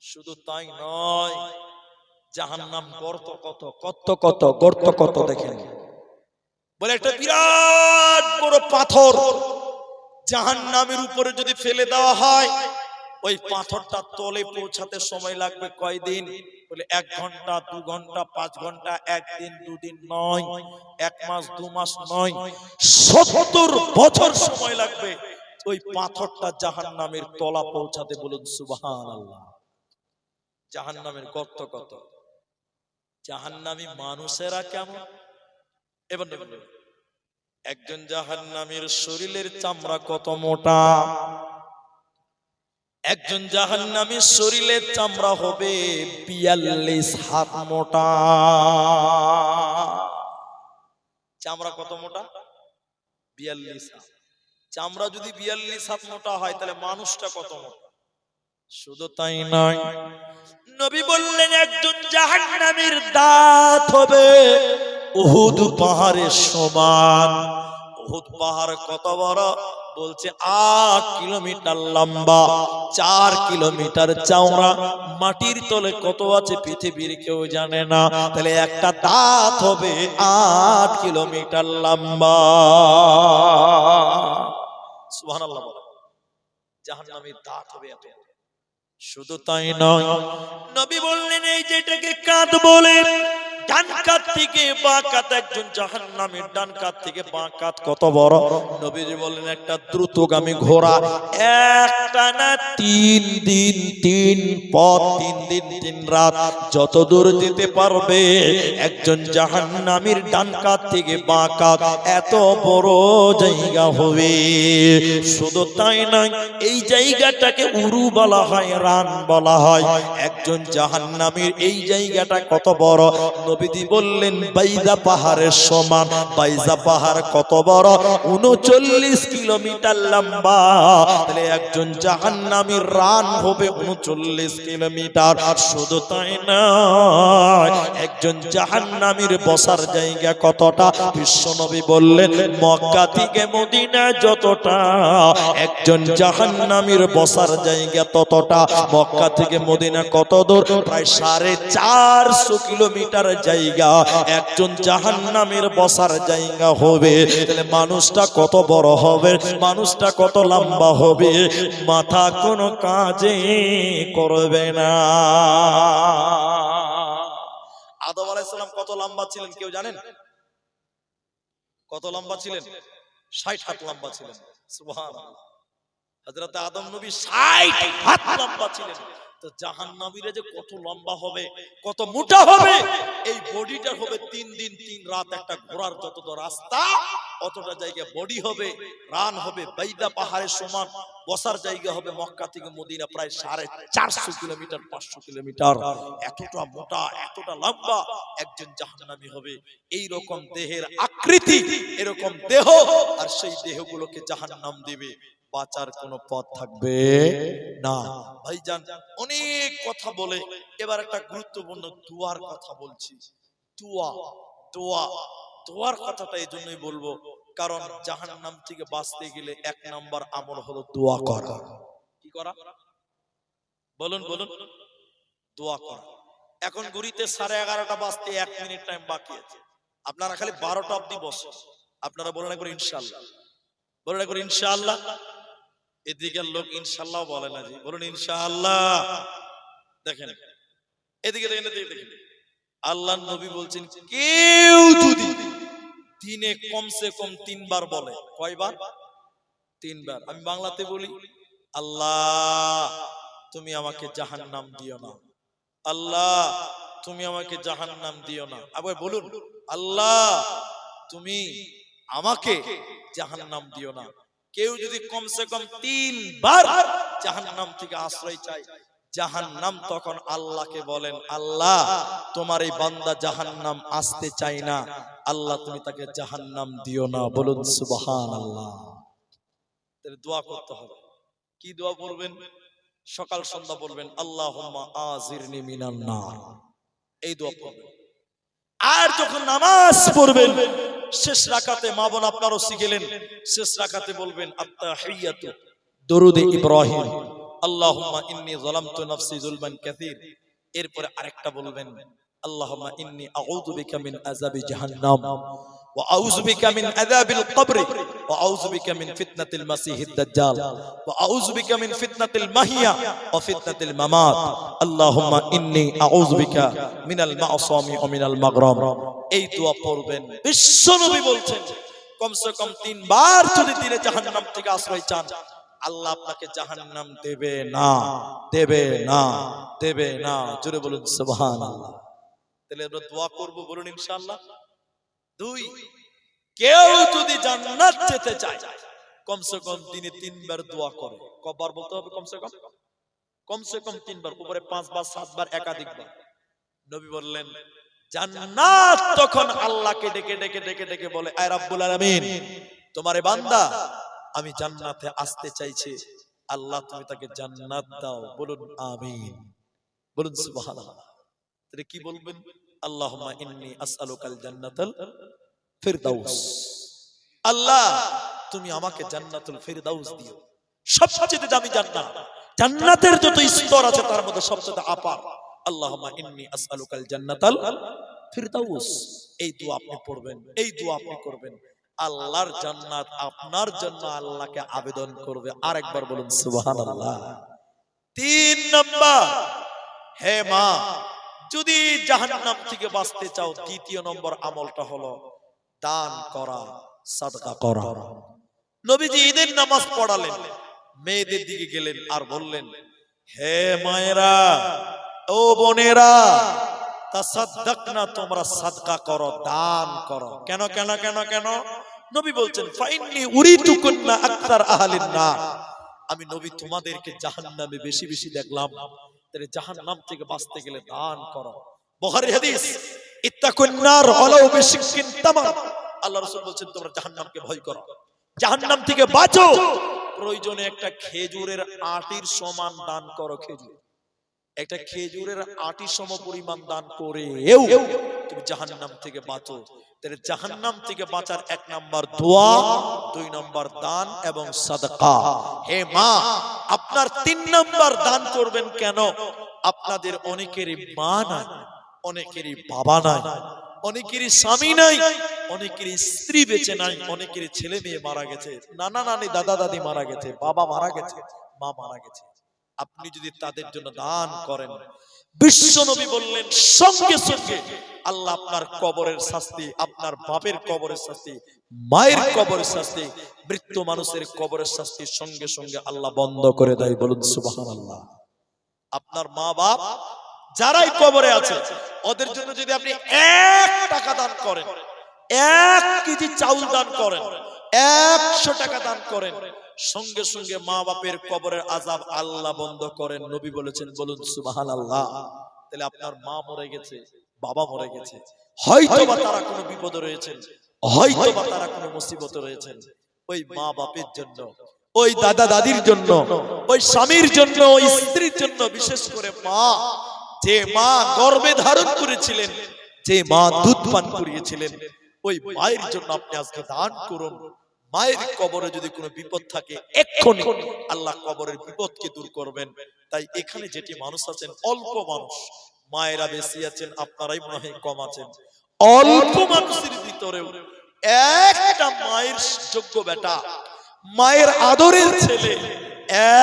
শুধু তাই নয়, জাহান্নাম গর্ত কত কত কত গর্ত কত দেখেন। বলে একটা বিরাট বড় পাথর জাহান্নামের উপরে যদি ফেলে দেওয়া হয়, ওই পাথরটা তলে পৌঁছাতে সময় লাগবে কয়দিন? বলে 1 ঘন্টা 2 ঘন্টা 5 ঘন্টা, 1 দিন 2 দিন নয়, 1 মাস 2 মাস নয়, 70 বছর সময় লাগবে ওই পাথরটা জাহান্নামের তলা পৌঁছাতে। বলুন সুবহানাল্লাহ। জাহান্নামের গর্ত কত, জাহান্নামী মানুষেরা কেমন? এবার একজন জাহান্নামীর শরীরের চামড়া কত মোটা? একজন জাহান্নামীর শরীরের চামড়া হবে 42 হাত মোটা। চামড়া কত মোটা? 42 হাত। চামড়া যদি 42 হাত মোটা হয়, তাহলে মানুষটা কত মোটা? শুধু তাই নয়, নবী বললেন একজন জাহান্নামীর দাঁত হবে উহুদ পাহাড়ের সমান। উহুদ পাহাড় কত বড়? বলছে 8 কিলোমিটার লম্বা, 4 কিলোমিটার চওড়া। মাটির তলে কত আছে পৃথিবীর কেউ জানে না। তাহলে একটা দাঁত হবে 8 কিলোমিটার লম্বা। সুবহানাল্লাহ। জাহান্নামীর দাঁত হবে এত। শুধু তাই নয়, নবী বললেন এই যেটাকে কাঁধ বলে, ডান কাঁধ থেকে বাঁ কাঁধ, একজন জাহান্নামীর ডান কাঁধ থেকে বাঁ কাঁধ কত বড়? নবীজি বললেন একটা দ্রুতগামী ঘোড়া, একটা না 3 দিন 3 পথ, 3 দিন 3 রাত যত দূর যেতে পারবে, একজন জাহান্নামীর ডান কাঁধ থেকে বাঁ কাঁধ এত বড় জায়গা হবে। শুধু তাই নয়, এই জায়গাটাকে উরু বলা হয়, রান বলা হয়। একজন জাহান্নামীর এই জায়গাটা কত বড়? নবীজি বললেন বাইজা পাহাড়ের সমান। বাইজা পাহাড় কত বড়? 39 কিলোমিটার লম্বা। তাহলে একজন জাহান্নামীর রান হবে 39 কিলোমিটার। শুধু তাই নয়, একজন জাহান্নামীর বসার জায়গা কতটা? বিশ্বনবী বললেন মক্কা থেকে মদিনা যতটা, একজন জাহান্নামীর বসার জায়গা ততটা। মক্কা থেকে মদিনা কত দূর? প্রায় 450 কিলোমিটার জায়গা একজন জাহান্নামীর বসার জায়গা হবে। তাহলে মানুষটা কত বড় হবে, মানুষটা কত লম্বা হবে, মাথা কোনো কাজে করবে না। আদম আলাইহিস সালাম কত লম্বা ছিলেন কেউ জানেন? কত লম্বা ছিলেন? 60 হাত লম্বা ছিলেন। সুবহানাল্লাহ। হযরত আদম নবী 60 হাত লম্বা ছিলেন। তো জাহান্নামীরা যে কত লম্বা হবে, কত মোটা হবে, এই বডিটা হবে 3 দিন 3 রাত একটা ঘোড়ার যতটা রাস্তা অতটা জায়গা বডি হবে, রান হবে বাইদা পাহাড়ের সমান, বসার জায়গা হবে মক্কা থেকে মদিনা প্রায় 450 কিলোমিটার 500 কিলোমিটার। এতটা মোটা এতটা লম্বা একজন জাহান্নামী হবে। এই রকম দেহের আকৃতি, এরকম দেহ, আর সেই দেহগুলোকে জাহান্নাম দিবে, বাঁচার কোনো পথ থাকবে না। ভাইজান অনেক কথা বলে এবার একটা গুরুত্বপূর্ণ দোয়ার কথা বলছি। দোয়া দোয়া দোয়ার কথাটা এই জন্যই বলবো, কারণ জাহান্নাম থেকে বাঁচতে গেলে 1 নাম্বার আমল হলো দোয়া করা। কি করা? বলুন বলুন। দোয়া করা। এখন ঘড়িতে 11:30 বাজতে 1 মিনিট টাইম বাকি আছে। আপনারা খালি 12টা অবধি বসে, আপনারা বলেন একবার ইনশাআল্লাহ, বলেন একবার ইনশাআল্লাহ। এদিকের লোক ইনশাআল্লাহ বলে না জি, বলুন ইনশাআল্লাহ। দেখেন এদিকে দেখেন, এদিকে দেখেন, আল্লাহর নবী বলছেন কেউ যদি দিনে কমসে কম 3 বার বলে, কয়বার? 3 বার। আমি বাংলাতে বলি, আল্লাহ তুমি আমাকে জাহান্নাম দিও না, আল্লাহ তুমি আমাকে জাহান্নাম দিও না। আবার বলুন, আল্লাহ তুমি আমাকে জাহান্নাম দিও না। কেউ যদি কমসে কম 3 বার জাহান্নাম থেকে আশ্রয় চায়, জাহান্নাম তখন আল্লাহকে বলেন, আল্লাহ তোমার এই বান্দা জাহান্নাম আসতে চায় না, আল্লাহ তুমি তাকে জাহান্নাম দিও না। বলুন সুবহানাল্লাহ। তাহলে দোয়া করতে হবে। কি দোয়া বলবেন? সকাল সন্ধ্যা বলবেন, আল্লাহুম্মা আজিরনি মিনান নার। এই দোয়া পড়বেন। আর যখন নামাজ পড়বেন শেষ রাকাতে, মা বোন আপনারও শিখেলেন, শেষ রাকাতে বলবেন আত্তাহিয়াতু দরুদ ইব্রাহিম, আল্লাহুম্মা ইন্নী যালামতু নাফসি যুলমান কাসীর। এরপরে আরেকটা বলবেন, আল্লাহুম্মা ইন্নী আউযু বিকা মিন আযাবি জাহান্নাম ওয়া আউযু বিকা মিন আযাবিল কবর ওয়া আউযু বিকা মিন ফিতনাতিল মাসিহিদ দাজ্জাল ওয়া আউযু বিকা মিন ফিতনাতিল মাহিয়া ওয়া ফিতনাতিল মামাত। আল্লাহুম্মা ইন্নী আউযু বিকা মিনাল মা'সামি ওয়া মিনাল মাগরাম। এই দোয়া পড়বেন। বিশ্বনবী বলছেন কমসে কম 3 বার যদি দিনে জাহান্নাম থেকে আশ্রয় চান, আল্লাহ আপনাকে জাহান্নাম দেবে না, দেবে না, দেবে না। জোরে বলুন সুবহানাল্লাহ। তাহলে আমরা দোয়া করব, বলুন ইনশাআল্লাহ। 2, কেউ যদি জান্নাত যেতে চায় কমসে কম দিনে 3 বার দোয়া করে। কবার বলতে হবে? কমসে কম 3 বার, উপরে 5 বার 7 বার একাধিকবার। নবী বললেন জান্নাত তখন আল্লাহকে ডেকে ডেকে ডেকে ডেকে বলে, আয় রাব্বুল আলামিন, তোমার বান্দা আমি জান্নাতে আসতে চাইছে, আল্লাহ তুমি তাকে জান্নাত দাও। বলুন আমিন, বলুন সুবহানাল্লাহ। তাহলে কি বলবেন? আল্লাহুম্মা ইন্নী আসআলুকাল জান্নাতাল ফিরদাউস। আল্লাহ তুমি আমাকে জান্নাতুল ফিরদাউস দিও। সবচেয়ে দামি জান্নাত, জান্নাতের যত স্তর আছে তার মধ্যে সবচেয়ে আপার। আল্লাহুম্মা ইন্নী আসআলুকাল জান্নাতাল ফিরদাউস। এই দোয়া আপনি পড়বেন, এই দোয়া আপনি করবেন, আল্লাহর জান্নাত আপনার জন্য আল্লাহকে আবেদন করবে। আরেকবার বলুন সুবহানাল্লাহ। 3 নাম্বার, হে মা, যদি জাহান্নাম থেকে বাঁচতে চাও, 2 নম্বর আমলটা হলো দান করা, সাদকা করা। নবীজি ঈদের নামাজ পড়ালেন, মেয়েদের দিকে গেলেন আর বললেন, হে মায়েরা, ও বোনেরা, তাসাদদাকনা, তোমরা সাদকা করো, দান করো। কেন কেন কেন কেন? নবী বলছেন ফাইন্নী উরিতুকুন্না আকতার আহলিন নার, আমি নবী তোমাদেরকে জাহান্নামে বেশি বেশি দেখলাম, তাহলে জাহান্নাম থেকে বাঁচতে গেলে দান করো। বুখারী হাদিস, ইত্তাকুন নার ওয়ালাউ বিশিক্কিন তামার। আল্লাহ রাসূল বলেন তোমরা জাহান্নামকে ভয় করো, জাহান্নাম থেকে বাঁচো, প্রয়োজনে একটা খেজুরের আটির সমান দান করো। খেজুর, একটা খেজুরের আটি সম পরিমাণ দান করেও তুমি জাহান্নাম থেকে বাঁচো। তাহলে জাহান্নাম থেকে বাঁচার 1 নাম্বার দোয়া, 2 নাম্বার দান এবং সাদকা। হে মা, আপনার 3 নাম্বার দান করবেন কেন? আপনাদের অনেকেরই মা নাই, অনেকেরই বাবা নাই, অনেকেরই স্বামী নাই, অনেকেরই স্ত্রী বেঁচে নাই, অনেকেরই ছেলে মেয়ে মারা গেছে, নানা নানি দাদা দাদি মারা গেছে, বাবা মারা গেছে, মা মারা গেছে। আপনি যদি তাদের জন্য দান করেন, বিশ্বনবী বললেন সঙ্গে সঙ্গে আল্লাহ আপনার কবরের শাস্তি, আপনার বাপের কবরের শাস্তি, মায়ের কবরের শাস্তি, মৃত্যু মানুষের কবরের শাস্তি সঙ্গে সঙ্গে আল্লাহ বন্ধ করে দেয়। বলুন সুবহানাল্লাহ। আপনার মা বাপ যারাই কবরে আছে, ওদের জন্য যদি আপনি 1 টাকা দান করেন, 1 কেজি চাউল দান করেন, 100 টাকা দান করেন, সঙ্গে সঙ্গে মা বাপের কবরের আযাব আল্লাহ বন্ধ করেন। নবী বলেছেন, বলুন সুবহানাল্লাহ। তাহলে আপনার মা মরে গেছে, বাবা মরে গেছে, হয়তোবা তারা কোনো বিপদে রয়েছেন, হয়তোবা তারা কোনো মুসিবতে রয়েছেন, ওই মা বাপের জন্য, ওই দাদা দাদির জন্য, ওই স্বামীর জন্য, ওই স্ত্রীর জন্য, বিশেষ করে মা, যে মা গর্ভে ধারণ করেছিলেন, যে মা দুধ পান করিয়েছিলেন, ওই মায়ের জন্য আপনি আজকে দান করুন। মায়ের কবরে যদি কোনো বিপদ থাকে, এক্ষুনি আল্লাহ কবরের বিপদকে দূর করবেন। তাই এখানে যেটি মানুষ আছেন, অল্প মানুষ, মায়েরা বেশি আছেন, আপনারাই মনে হয় কম আছেন। অল্প মানুষের ভিতরেও একটা মায়ের যোগ্য বেটা, মায়ের আদরের ছেলে,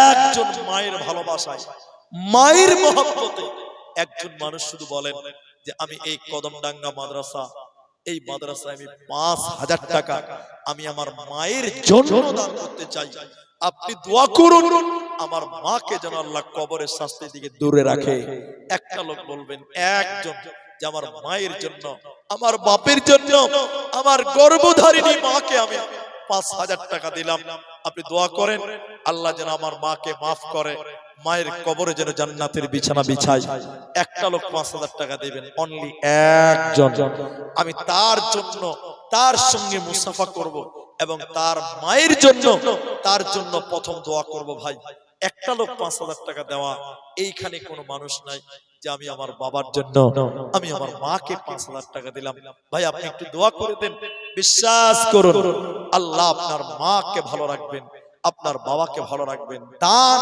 একজন মায়ের ভালোবাসায়, মায়ের মহব্বতে একজন মানুষ শুধু বলেন যে আমি এই কদমডাঙ্গা মাদ্রাসা, এই মাদ্রাসায় আমি 5000 টাকা আমি আমার মায়ের জন্য দান করতে চাই। আপনি দোয়া করুন, আমার মাকে যেন আল্লাহ কবরের শাস্তি থেকে দূরে রাখে। একটা লোক বলবেন, একজন, যে আমার মায়ের জন্য, আমার বাপের জন্য, আমার গর্ভধারিণী মাকে আমি 5,000 টাকা দিলাম, আপনি দোয়া করেন আল্লাহ যেন আমার মাকে মাফ করে, মায়ের কবরে যেন জান্নাতের বিছানা বিছায়। একটা লোক 5,000 টাকা দিবেন, অনলি একজন। আমি তার জন্য, তার সঙ্গে মুসাফা করব এবং তার মায়ের জন্য, তার জন্য প্রথম দোয়া করব। ভাই, একটা লোক 5,000 টাকা দেওয়া, এইখানে কোনো মানুষ নাই যে আমি আমার বাবার জন্য, আমি আমার মাকে 5,000 টাকা দিলাম। ভাই, আপনি একটু দোয়া করে দেন, বিশ্বাস করুন আল্লাহ আপনার মাকে ভালো রাখবেন, আপনার বাবাকে ভালো রাখবেন। দান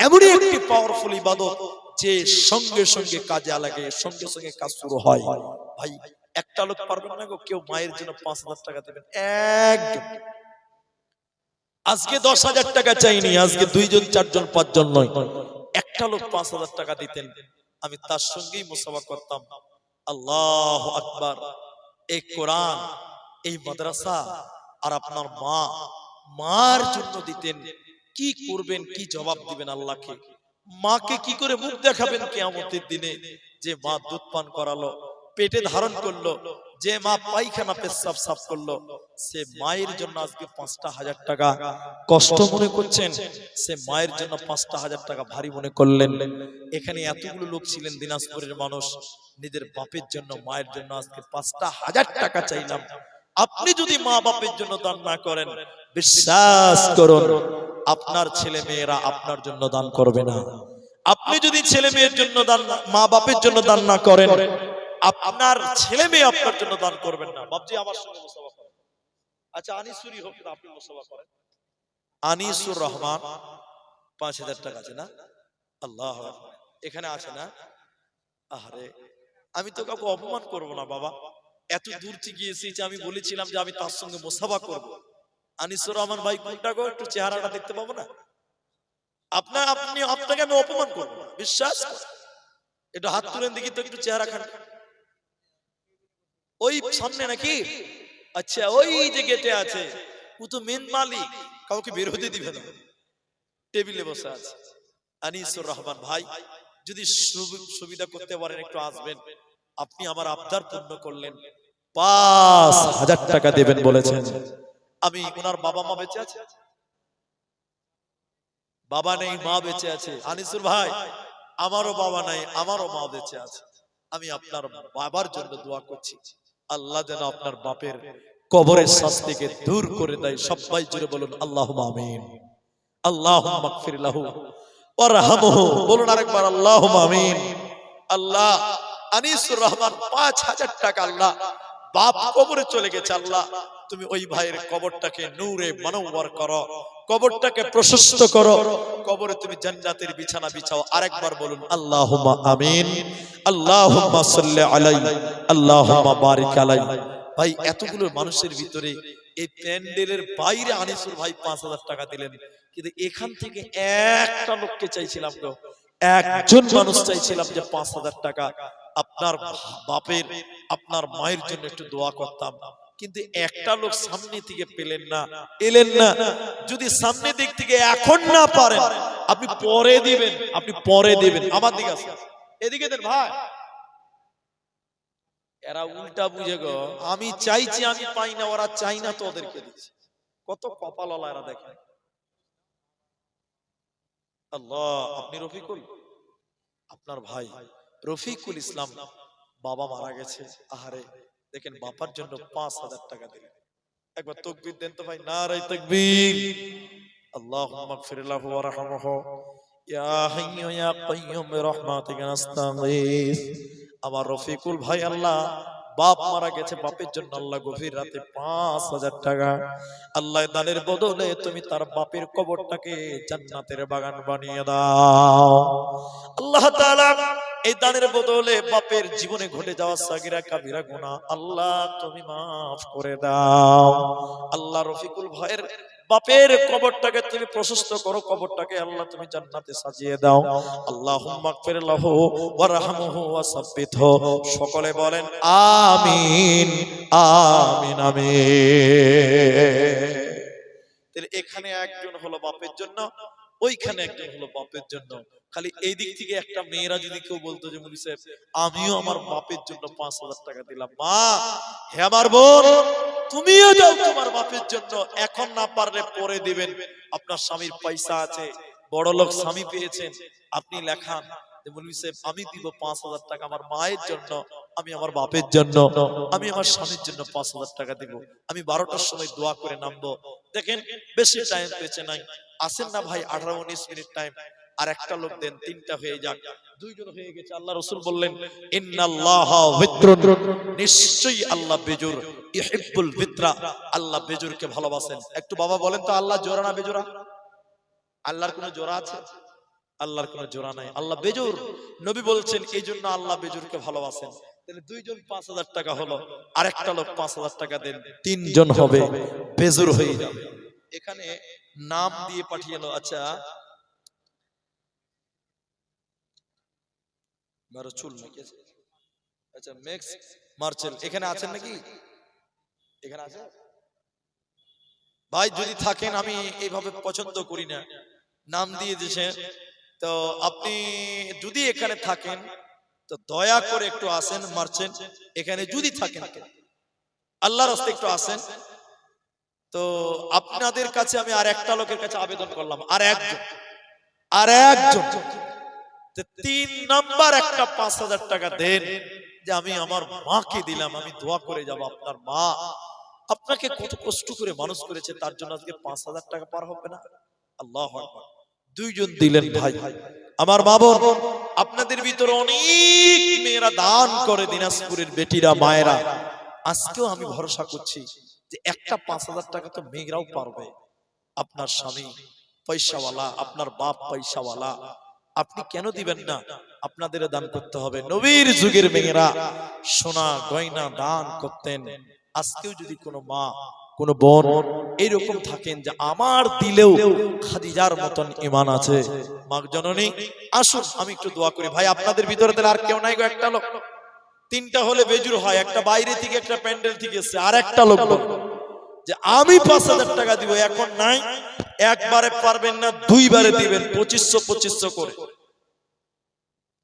এমনই একটি পাওয়ারফুল ইবাদত যে সঙ্গে সঙ্গে কাজে লাগে, সঙ্গে সঙ্গে কাজ শুরু হয়। ভাই, একটা লোক পারবেন না গো কেউ মায়ের জন্য 5,000 টাকা দেবেন? একজন। আজকে 10,000 টাকা চাইনি, আজকে 2 জন 4 জন 5 জন নয়, একটা লোক 5,000 টাকা দিতেন, আমি তার সঙ্গেই মুসাফা করতাম। আল্লাহু আকবার। এই কোরআন, এই মাদ্রাসা, আর আপনার মা, মার জন্য দিতেন। কি করবেন, কি জবাব দিবেন আল্লাহকে? মাকে কি করে মুখ দেখাবেন কিয়ামতের দিনে? যে মা দুধ পান করালো, পেটে ধারণ করলো, যে মা পায়খানা পেশাব সাফ করলো, সে মায়ের জন্য আজকে 5,000 টাকা কষ্ট মনে করছেন, সে মায়ের জন্য 5,000 টাকা ভারী মনে করলেন। এখানে এতগুলো লোক ছিলেন দিনাজপুরের মানুষ, নিজের বাপের জন্য, মায়ের জন্য আজকে 5,000 টাকা চাইলাম। আপনি যদি মা বাপের জন্য দান না করেন, বিশ্বাস করুন আপনার ছেলে মেয়েরা আপনার জন্য দান করবে না। আপনি যদি ছেলে মেয়ের জন্য দান, মা বাপের জন্য দান না করেন, আপনার ছেলে মেয়ে আপনার জন্য দান করবেন না। বাপজি আমার সঙ্গে মুসাফা করেন। আচ্ছা, আনিসুরি হোক না, আপনি মুসাফা করেন। আনিসুর রহমান 5,000 টাকা আছে না? আল্লাহ, এখানে আছে না? আরে, আমি তো কাউকে অপমান করব না বাবা, এত দূর থেকে এসেছি, আমি বলেছিলাম যে আমি তার সঙ্গে মুসাফা করব। আনিসুর রহমান ভাই কোনটা গো, একটু চেহারাটা দেখতে পাবো না? আপনাকে আমি অপমান করব না, বিশ্বাস করুন। একটু হাত তুলেন দেখি তো, একটু চেহারা খান। ওই সামনে নাকি? আচ্ছা, ওই যে গেটে আছে, ও তো মেন মালিক, কাউকে বের হতে দিবে না, টেবিলে বসে আছে। আনিসুর রহমান ভাই, যদি সুবিধা করতে পারেন একটু আসবেন। আপনি আমার আবদার পূর্ণ করলেন, 5,000 টাকা দেবেন বলেছেন। আমি, ওনার বাবা মা বেঁচে আছে? বাবা নেই, মা বেঁচে আছে। আনিসুর ভাই, আমারও বাবা নাই, আমারও মা বেঁচে আছে। আমি আপনার বাবার জন্য দোয়া করছি, আল্লাহ যেন আপনার বাপের কবরের শাস্তিকে দূর করে দেয়। সবাই জুড়ে বলুন আল্লাহুম্মা আমিন। আল্লাহুম্মা মাগফির লাহু ওয়ারহামহু, বলুন আরেকবার আল্লাহুম্মা আমিন। আল্লাহ, আনিসুর রহমান 5,000 টাকা, আল্লাহ বাপ কবরে চলে গেছে, আল্লাহ তুমি ওই ভাইয়ের কবরটাকে নূরে মানওয়ার করো, কবরটাকে প্রশস্ত করো, কবরে তুমি জান্নাতের বিছানা বিছাও। আরেকবার বলুন আল্লাহুম্মা আমিন। আল্লাহুম্মা সাল্লি আলাইহি, আল্লাহুম্মা বারিক আলাইহি। ভাই, এতগুলো মানুষের ভিতরে এই প্যান্ডেলের বাইরে আনিসুর ভাই 5,000 টাকা দিলেন, কিন্তু এখান থেকে একটা লোককে চাইছিলাম গো, একজন মানুষ চাইছিলাম যে 5,000 টাকা আপনার বাপের, আপনার মায়ের জন্য একটু দোয়া করতাম, কিন্তু একটা লোক সামনে থেকে পেলেন না, এলেন না। যদি সামনে দিক থেকে এখন না পারেন, আপনি পরে দিবেন, আপনি পরে দিবেন। আমার দিকে আসেন, এদিকে দেন ভাই। এরা উল্টা বুঝে গো, আমি চাইছি আমি পাই না, ওরা চাই না তো ওদেরকে দিচ্ছে। কত কপালওয়ালা এরা, দেখেন। আল্লাহ, আপনি রফিকুল, আপনার ভাই রফিকুল ইসলাম, বাবা মারা গেছে। আহারে, দেখেন বাবার জন্য 5,000 টাকা দিলেন। একবার তাকবীর দেন তো ভাই, নারে তাকবীর। আল্লাহুম্মা মাগফির লাহু ওয়ারহামহু ইয়া হাইয়্যু ইয়া কাইয়্যুম বিরহমাতিকা নাস্তাগীথ। আমার রফিকুল ভাই, আল্লাহ বাপ মারা গেছে, বাপের জন্য আল্লাহ গভীর রাতে 5,000 টাকা, আল্লাহ দানের বদলে তুমি তার বাপের কবরটাকে জান্নাতের বাগান বানিয়ে দাও। আল্লাহ তাআলা এই দানের বদলে বাপের জীবনে ঘটে যাওয়া সাগিরা কাবিরা গুনাহ আল্লাহ তুমি মাফ করে দাও। আল্লাহ রফিকুল ভাইয়ের বাপের কবরটাকে তুমি প্রশস্ত করো, কবরটাকে আল্লাহ তুমি জান্নাতে সাজিয়ে দাও। আল্লাহুম্মা মাগফির লাহু ওয়ারহামহু ওয়াসাব্বিতহু। সকলে বলেন আমিন আমিন আমিন। তাহলে এখানে একজন হলো বাপের জন্য, ওইখানে একজন হলো বাপের জন্য। খালি এই দিক থেকে একটা মেয়েরা যদি কেউ বলতো যে মুনি সাহেব আমিও আমার বাপের জন্য 5,000 টাকা দিলাম, মা হে আমার বোন তুমিও দাও তোমার বাপের জন্য, এখন না পারলে পরে দিবেন। আপনার স্বামীর পয়সা আছে, বড় লোক স্বামী পেয়েছেন, আপনি লেখান যে মৌলভী সাহেব আমি দিব 5,000 টাকা আমার মায়ের জন্য, আমি আমার বাপের জন্য, আমি আমার স্বামীর জন্য 5,000 টাকা দিব। আমি 12টার সময় দোয়া করে নামবো। দেখেন বেশি টাইম পেয়েছে নাই, আসেন না ভাই 18-19 মিনিট টাইম, আর একটা লোক দেন, 3টা হয়ে যাক, 2জন হয়ে গেছে। আল্লাহ রাসূল বললেন ইন্নাল্লাহা বিত্রুন, নিশ্চয়ই আল্লাহ বেজুর, ইহিব্বুল বিত্রা, আল্লাহ বেজুরকে ভালোবাসেন। একটু বাবা বলেন তো আল্লাহ জোড়া না বেজোড়া? আল্লাহর কোনো জোড়া আছে? আল্লাহর কোনো জোড়া নাই, আল্লাহ বেজুর। নবী বলছেন এই জন্য আল্লাহ বেজুরকে ভালোবাসেন। তাহলে 2জন 5,000 টাকা হলো, আর একটা লোক 5,000 টাকা দেন, 3জন হবে, বেজুর হয়ে যাবে। এখানে নাম দিয়ে পাঠিয়েলো। আচ্ছা মারচুল নাকি? আচ্ছা ম্যাক্স মার্চেল এখানে আছেন নাকি? এখানে আছে ভাই? যদি থাকেন, আমি এইভাবে পছন্দ করি না, নাম দিয়ে দিয়েছে। তো আপনি যদি এখানে থাকেন তো দয়া করে একটু আসেন মার্চেন্ট, এখানে যদি থাকেন আল্লাহর রাস্তায় একটু আসেন। তো আপনাদের কাছে আমি আর একটা লোকের কাছে আবেদন করলাম, আর একজন 3 নাম্বার একটা 5,000 টাকা দেন, যে আমি আমার মাকে দিলাম, আমি দোয়া করে যাব। আপনার মা আপনাকে কত কষ্ট করে মানুষ করেছে, তার জন্য আজকে 5,000 টাকা পার হবে না? আল্লাহু আকবার। 2জন দিলেন ভাই। আমার মা বোন, আপনাদের ভিতরে অনেক মেয়েরা দান করে, দিনাজপুরের বেটিরা মায়েরা, আজকেও আমি ভরসা করছি যে একটা 5,000 টাকা তো মেয়েরাও পারবে। আপনার স্বামী পয়সাওয়ালা, আপনার বাপ পয়সাওয়ালা, আপনি কেন দিবেন না? আপনাদের দান করতে হবে। নবীর যুগের মেয়েরা সোনা গয়না দান করতেন। আজকেও যদি কোনো মা কোন বোন এইরকম থাকেন যে আমার দিলেও খাদিজার মতন ঈমান আছে, মা জননী আসুন আমি একটু দোয়া করি। ভাই আপনাদের ভিতরে তাহলে আর কেউ নাই গো? একটা লোক, 3টা হলে বেজুর হয়, একটা বাইরে থেকে একটা প্যান্ডেল থেকে এসেছে, আর একটা লোক যে আমি 5,000 টাকা দিব, এখন নাই, একবারে পারবেন না, 2বারে দিবেন, 2500 করে।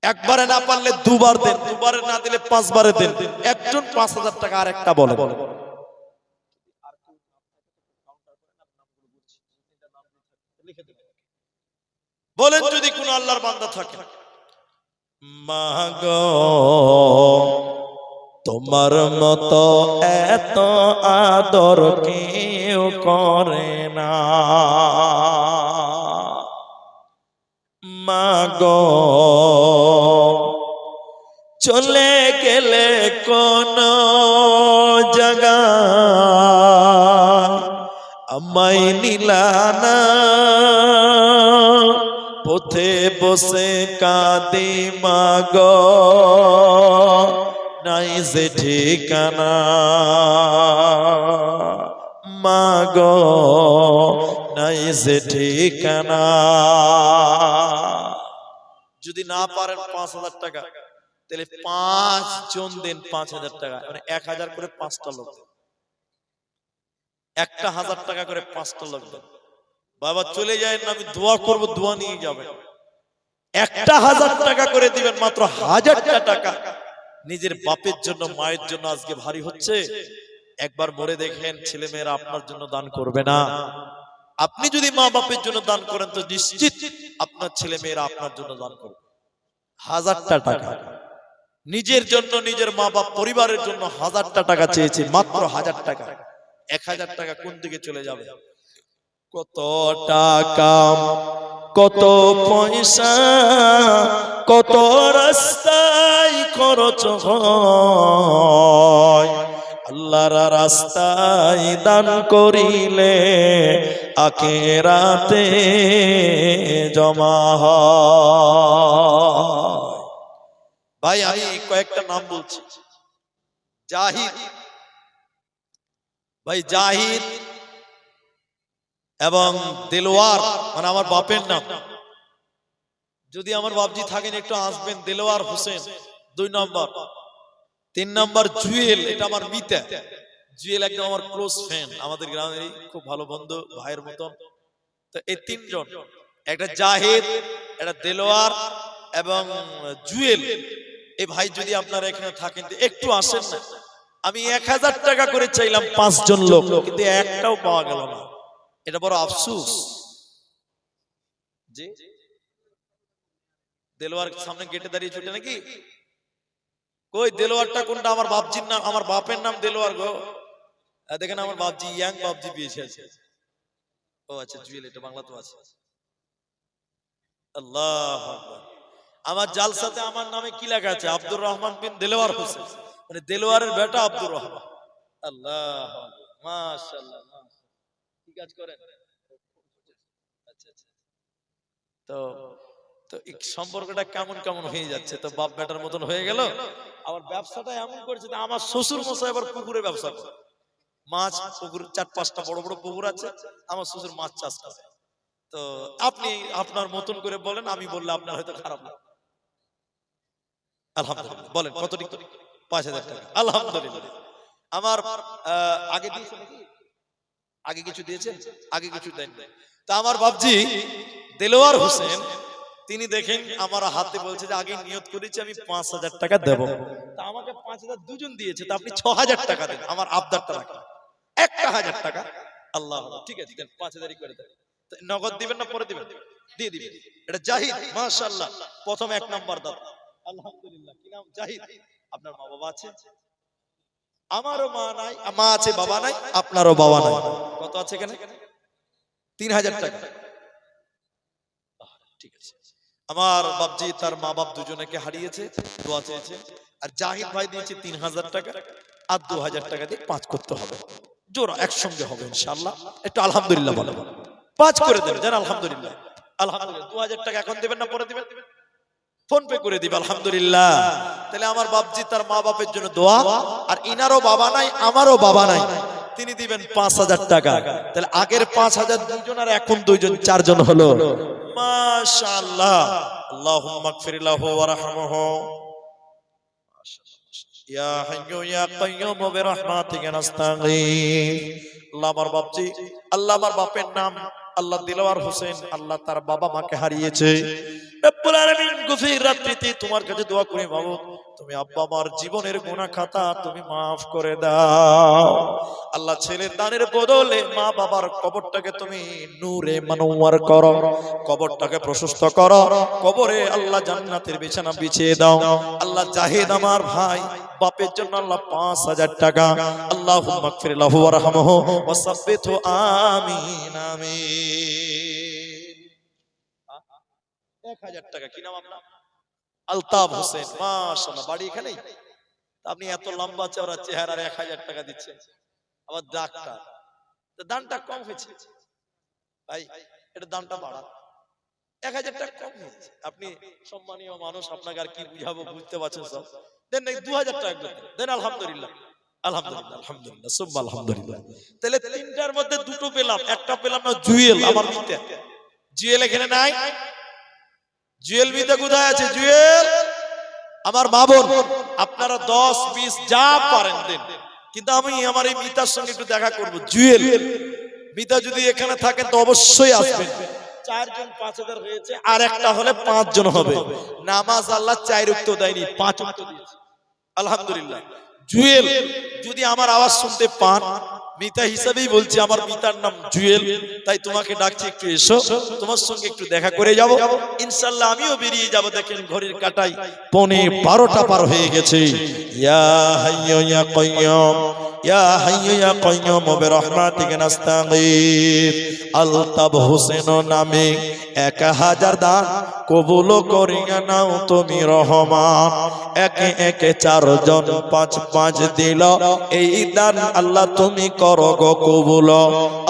একবারে না পারলে 2বার দেন, 2বারে না দিলে 5বারে দেন। একজন 5,000 টাকা, আর একটা বলে বলেন যদি কোন আল্লাহর বান্দা থাকে। মাগো তোমার মতো এত আদর কেউ করে না, মাগো চলে গেলে কোন জায়গা আমায় নিলানা, পথে বসে কাঁদি মাগো নাই যে ঠিকানা, মাগো নাই যে ঠিকানা। যদি না পারেন 5,000 টাকা, তাহলে 5 জন দেন 5,000 টাকা, মানে 1,000 করে 5টা লোক, একটা 1,000 টাকা করে 5টা লোক দেন। বাবা চলে যায় না, আমি দোয়া করব, দোয়া নিয়ে যাবেন। একটা 1,000 টাকা করে দিবেন, মাত্র 1,000টা টাকা নিজের বাপের জন্য মায়ের জন্য আজকে ভারী হচ্ছে। একবার মরে দেখেন ছেলে মেয়েরা আপনার জন্য দান করবে না। আপনি যদি মা বাপের জন্য দান করেন তো নিশ্চিত আপনার ছেলে মেয়েরা আপনার জন্য দান করবে। 1,000টা টাকা নিজের জন্য, নিজের মা বাপ পরিবারের জন্য 1,000টা টাকা চেয়েছি, মাত্র 1,000 টাকা। 1,000 টাকা কোন দিকে চলে যাবে? কত টাকা কত পয়সা কত রাস্তায় খরচ হয়, আল্লাহর রাস্তায় দান করিলে আখিরাতে জমা হয়। ভাই আমি কয়েকটা নাম বলছি। জাহিদ ভাই, জাহিদ এবং দেলোয়ার, মানে আমার বাপের নাম। যদি আমার বাপজি থাকেন একটু আসবেন। দেলোয়ার হোসেন 2 নম্বর। 3 নম্বর জুয়েল, এটা আমার মিতা। জুয়েল একদম আমার ক্লোজ ফ্রেন্ড, আমাদের গ্রামেরই খুব ভালো বন্ধু, ভাইয়ের মতন। তো এই 3 জন। একটা জাহিদ, একটা দেলোয়ার এবং জুয়েল। এই ভাই যদি আপনারা এখানে থাকেন তো একটু আসেন না। আমি 1000 টাকা করে চাইলাম 5 জন লোক, কিন্তু একটাও পাওয়া গেল না। এটা বড় আফসোস। জি, দেলোয়ার সামনে গেটে দাঁড়িয়ে ছুটে নাকি? কই দেলোয়ারটা কোনটা? আমার বাপজির নাম, আমার বাপের নাম দেলোয়ার গো। দেখেন আমার বাপজি, ইয়াং বাপজি পেয়েছে আছে। ও আচ্ছা, জুয়েল এটা বাংলা তো আছে। আল্লাহ আকবার। আমার জালসাতে আমার নামে কি লেখা আছে? আব্দুর রহমান বিন দেলোয়ার হোসেন, মানে দেলোয়ারের বেটা আব্দুর রহমান। আল্লাহ মাশাআল্লাহ, কি কাজ করেন? আচ্ছা আচ্ছা। তো তো এই সম্পর্কটা কেমন কেমন হয়ে যাচ্ছে, তো বাপ বেটার মতন হয়ে গেল। আবার ব্যবসাটা এমন করেছে যে আমার শ্বশুর মশাই আবার পুকুরে ব্যবসা করে। মাছ পুকুর 4-5টা বড় বড় পুকুর আছে, আমার শ্বশুর মাছ চাষ করে। তো আপনি আপনার মতন করে বলেন, আমি বললে আপনার হয়তো খারাপ লাগবে। আলহামদুলিল্লাহ বলেন কত টাকা? 5000 টাকা। আলহামদুলিল্লাহ। আমার আগে দিয়েছেন নাকি? আগে কিছু দিয়েছেন? আগে কিছু দেন নাই। তা আমার বাপজি দেলোয়ার হোসেন, তিনি দেখেন আমার হাতে বলছে যে আগে নিয়ত করেছি আমি 5000 টাকা দেব। তা আমাকে 5000 দুজন দিয়েছে, তা আপনি 6000 টাকা দেন, আমার আবদারটা রাখেন। 1000 টাকা। আল্লাহ, ঠিক আছে দেন, 5000ই করে দেন। তো নগদ দিবেন না পরে দিবেন? দিয়ে দিবেন। এটা জাহিদ, মাশাআল্লাহ, প্রথম 1 নাম্বার দাদা। আলহামদুলিল্লাহ। কি নাম? জাহিদ। আপনার মা বাবা আছে? আমারও মা নাই, মা আছে বাবা নাই, আপনারও বাবা নাই। কত আছে এখানে? 3000 টাকা। ঠিক আছে। আমার বাপজি তার মা বাপ দুজনকে হারিয়েছে, দোয়া চেয়েছে। আর জাহিদ ভাই দিয়েছে 3000 টাকা, আর 2000 টাকা দিয়ে 5 করতে হবে। জোড়া একসঙ্গে হবে ইনশাআল্লাহ। একটু আলহামদুলিল্লাহ বলো। 5 করে দেন, জান আলহামদুলিল্লাহ। আলহামদুলিল্লাহ। 2000 টাকা এখন দিবেন না পরে দিবেন? ফোন পে করে দিবে। আলহামদুলিল্লাহ। তাহলে আমার বাপজি তার মা বাপের জন্য দোয়া। আর ইনারও বাবা নাই, আমারও বাবা নাই, তিনি দিবেন 5000 টাকা। তাহলে আগের 5000 দুইজন, আর এখন দুইজন, 4 জন হলো। মাশাআল্লাহ। আল্লাহুম্মা গফির লাহু ওয়ারহামহু ইয়া হাইয়্যু ইয়া কাইয়্যুম বিরহমাতিকা নাস্তাগীথ। আল্লাহ আমার বাপজি, আল্লাহ আমার বাপের নাম আল্লাহ দিলওয়ার হোসেন, আল্লাহ তার বাবা মাকে হারিয়েছে। রব্বুল আলামিন গভীর রাত্রিতে তোমার কাছে দোয়া করি, মাবুদ তুমি আব্বা আমার জীবনের গুনাহ খাতা তুমি maaf করে দাও। আল্লাহ ছেলের দানের বদলে মা বাবার কবরটাকে তুমি নূরে মানওয়ার করো, কবরটাকে প্রশস্ত করো, কবরে আল্লাহ জান্নাতের বিছানা বিছিয়ে দাও। আল্লাহ জাহিদ আমার ভাই বাপের জন্য আল্লাহ 5000 টাকা। আল্লাহুম্মা গফির লাহু ওয়ারহামহু ওয়া সাব্বিতহু। আমিন আমিন। 1000 টাকা। কি নাম আপনার? আলতাফ হোসেন। মাশাআল্লাহ। বাড়ি এখানেই? আপনি এত লম্বা চওড়া চেহারার 1000 টাকা দিচ্ছেন, আবার ডাক্তার, তো দানটা কম হয়েছে ভাই, এটা দানটা বাড়ান। 1000 টাকা কম হয়েছে। আপনি সম্মানীয় মানুষ, আপনাকে আর কি বুঝাবো, বুঝতে পারছেন সব। দেন 2000 টাকা দেন। আলহামদুলিল্লাহ আলহামদুলিল্লাহ আলহামদুলিল্লাহ সুবহান আলহামদুলিল্লাহ। তাহলে তিনটার মধ্যে দুটো পেলাম, একটা পেলাম না। জুয়েল আমার মিতা, জুয়েল এখানে নাই। জুয়েল মিতা কোথায় আছে? জুয়েল আমার মা বোন, আপনারা 10-20 যা পারেন দেন, কিন্তু আমি আমার এই মিতার সঙ্গে একটু দেখা করব। জুয়েল মিতা যদি এখানে থাকেন তো অবশ্যই আসবেন। 4 জন 5000 হয়েছে, আর একটা হলে 5 জন হবে। নামাজ আল্লাহ 4 ওয়াক্ত দেয়নি, 5 ওয়াক্ত দিয়েছে। আলহামদুলিল্লাহ। জুয়েল যদি আমার আওয়াজ শুনতে পান, মিতা হিসাবেই বলছি, আমার মিতার নাম জুয়েল, তাই তোমাকে ডাকছি একটু এসো, তোমার সঙ্গে একটু দেখা করে যাব ইনশাআল্লাহ। আমিও বেরিয়ে যাব। দেখেন ঘড়ির কাঁটায় 12:15 পার হয়ে গেছে। ইয়া হাইয়্যু ইয়া কাইয়্যুম ইয়া হাইয়্যু ইয়া কাইয়্যুম বিরহমাতিকা নাস্তাগীথ। আলতাফ হোসেন নামে 1000 দান কবুল করিয়া নাও তুমি রহমান। একে একে 4 জন 5-5 দিল, এই দান আল্লাহ তুমি করো গো কবুল।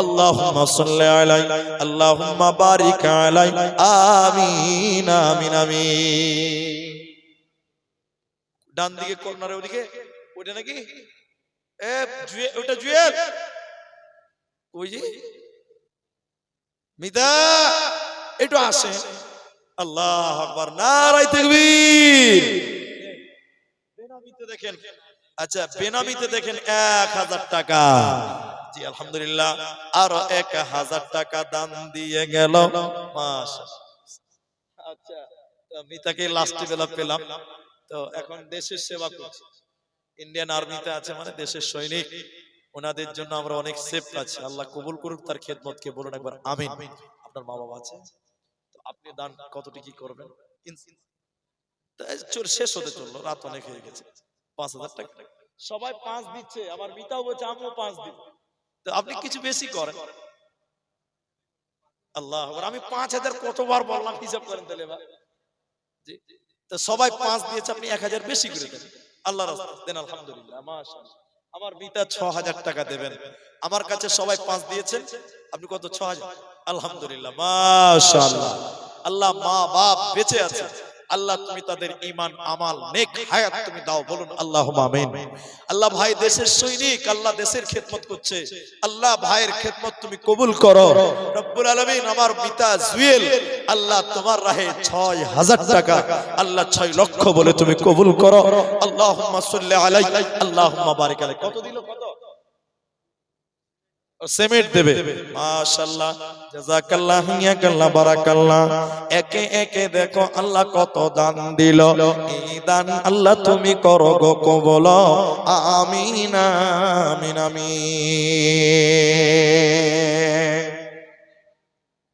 আল্লাহুম্মা সাল্লি আলাইহি আল্লাহুম্মা বারিক আলাইহি। আমিন আমিন আমিন। ডান দিকে কর্নারে ওদিকে ওটা নাকি? এ জুয়েল, ওটা জুয়েল, ওই যে মিতা একটু আসে। আল্লাহু আকবার, নারায়ে তাকবীর। বেনামিতে দেখেন, আচ্ছা বেনামিতে দেখেন 1000 টাকা। জি আলহামদুলিল্লাহ, আরো 1000 টাকা দান দিয়ে গেল। মাশাআল্লাহ। আচ্ছা, তো আমি তাকে লাস্ট বেলা পেলাম। তো এখন দেশের সেবা করছে, ইন্ডিয়ান আর্মিতে আছে, মানে দেশের সৈনিক। ওনাদের জন্য আমরা অনেক সেফ আছি। আল্লাহ কবুল করুক তার খেদমতকে, বলুন একবার আমিন। আপনার মা বাবা আছে, তো আপনি দান কতটি কি করবেন? চোর শেষ হতে চললো, রাত অনেক হয়ে গেছে। 5000 টাকা সবাই 5 দিচ্ছে, আমার মিতাও বলছে আমিও 5 দিব। তো আপনি কিছু বেশি করেন। আল্লাহ আকবার, আমি 5000 কতবার বললাম হিসাব করেন তাহলে ভাই। জি, তো সবাই 5 দিয়েছে, আপনি 1000 বেশি করে দেন আল্লাহর রাস্তায় দেন। আলহামদুলিল্লাহ, মাশাআল্লাহ। আমার মিতা 6000 টাকা দেবেন। আমার কাছে সবাই 5 দিয়েছেন, আপনি কত? 6000। আলহামদুলিল্লাহ, মাশাআল্লাহ। আল্লাহ মা বাপ বেঁচে আছে, আল্লাহ তুমি তাদের ঈমান আমাল নেক হায়াত তুমি দাও, বলুন আল্লাহুম্মা আমিন। আল্লাহ ভাই দেশের সৈনিক, আল্লাহ দেশের খেদমত করছে, আল্লাহ ভাইয়ের খেদমত তুমি কবুল করো রব্বুল আলামিন। আমার পিতা জুয়েল, আল্লাহ তোমার রাহে 6000 টাকা, আল্লাহ 6 লক্ষ বলে তুমি কবুল করো। আল্লাহুম্মা সাল্লি আলাইহি, আল্লাহুম্মা বারিক আলাইহি। কত দিল? কত? সেমেট দেবে। মাশাআল্লাহ, জাযাকাল্লাহ, ইয়াকাল্লাহ, বারাকাল্লাহ। একে একে দেখো আল্লাহ কত দান দিল। এই দান আল্লাহ তুমি করো গো কবুল, আমিন আমিন আমিন।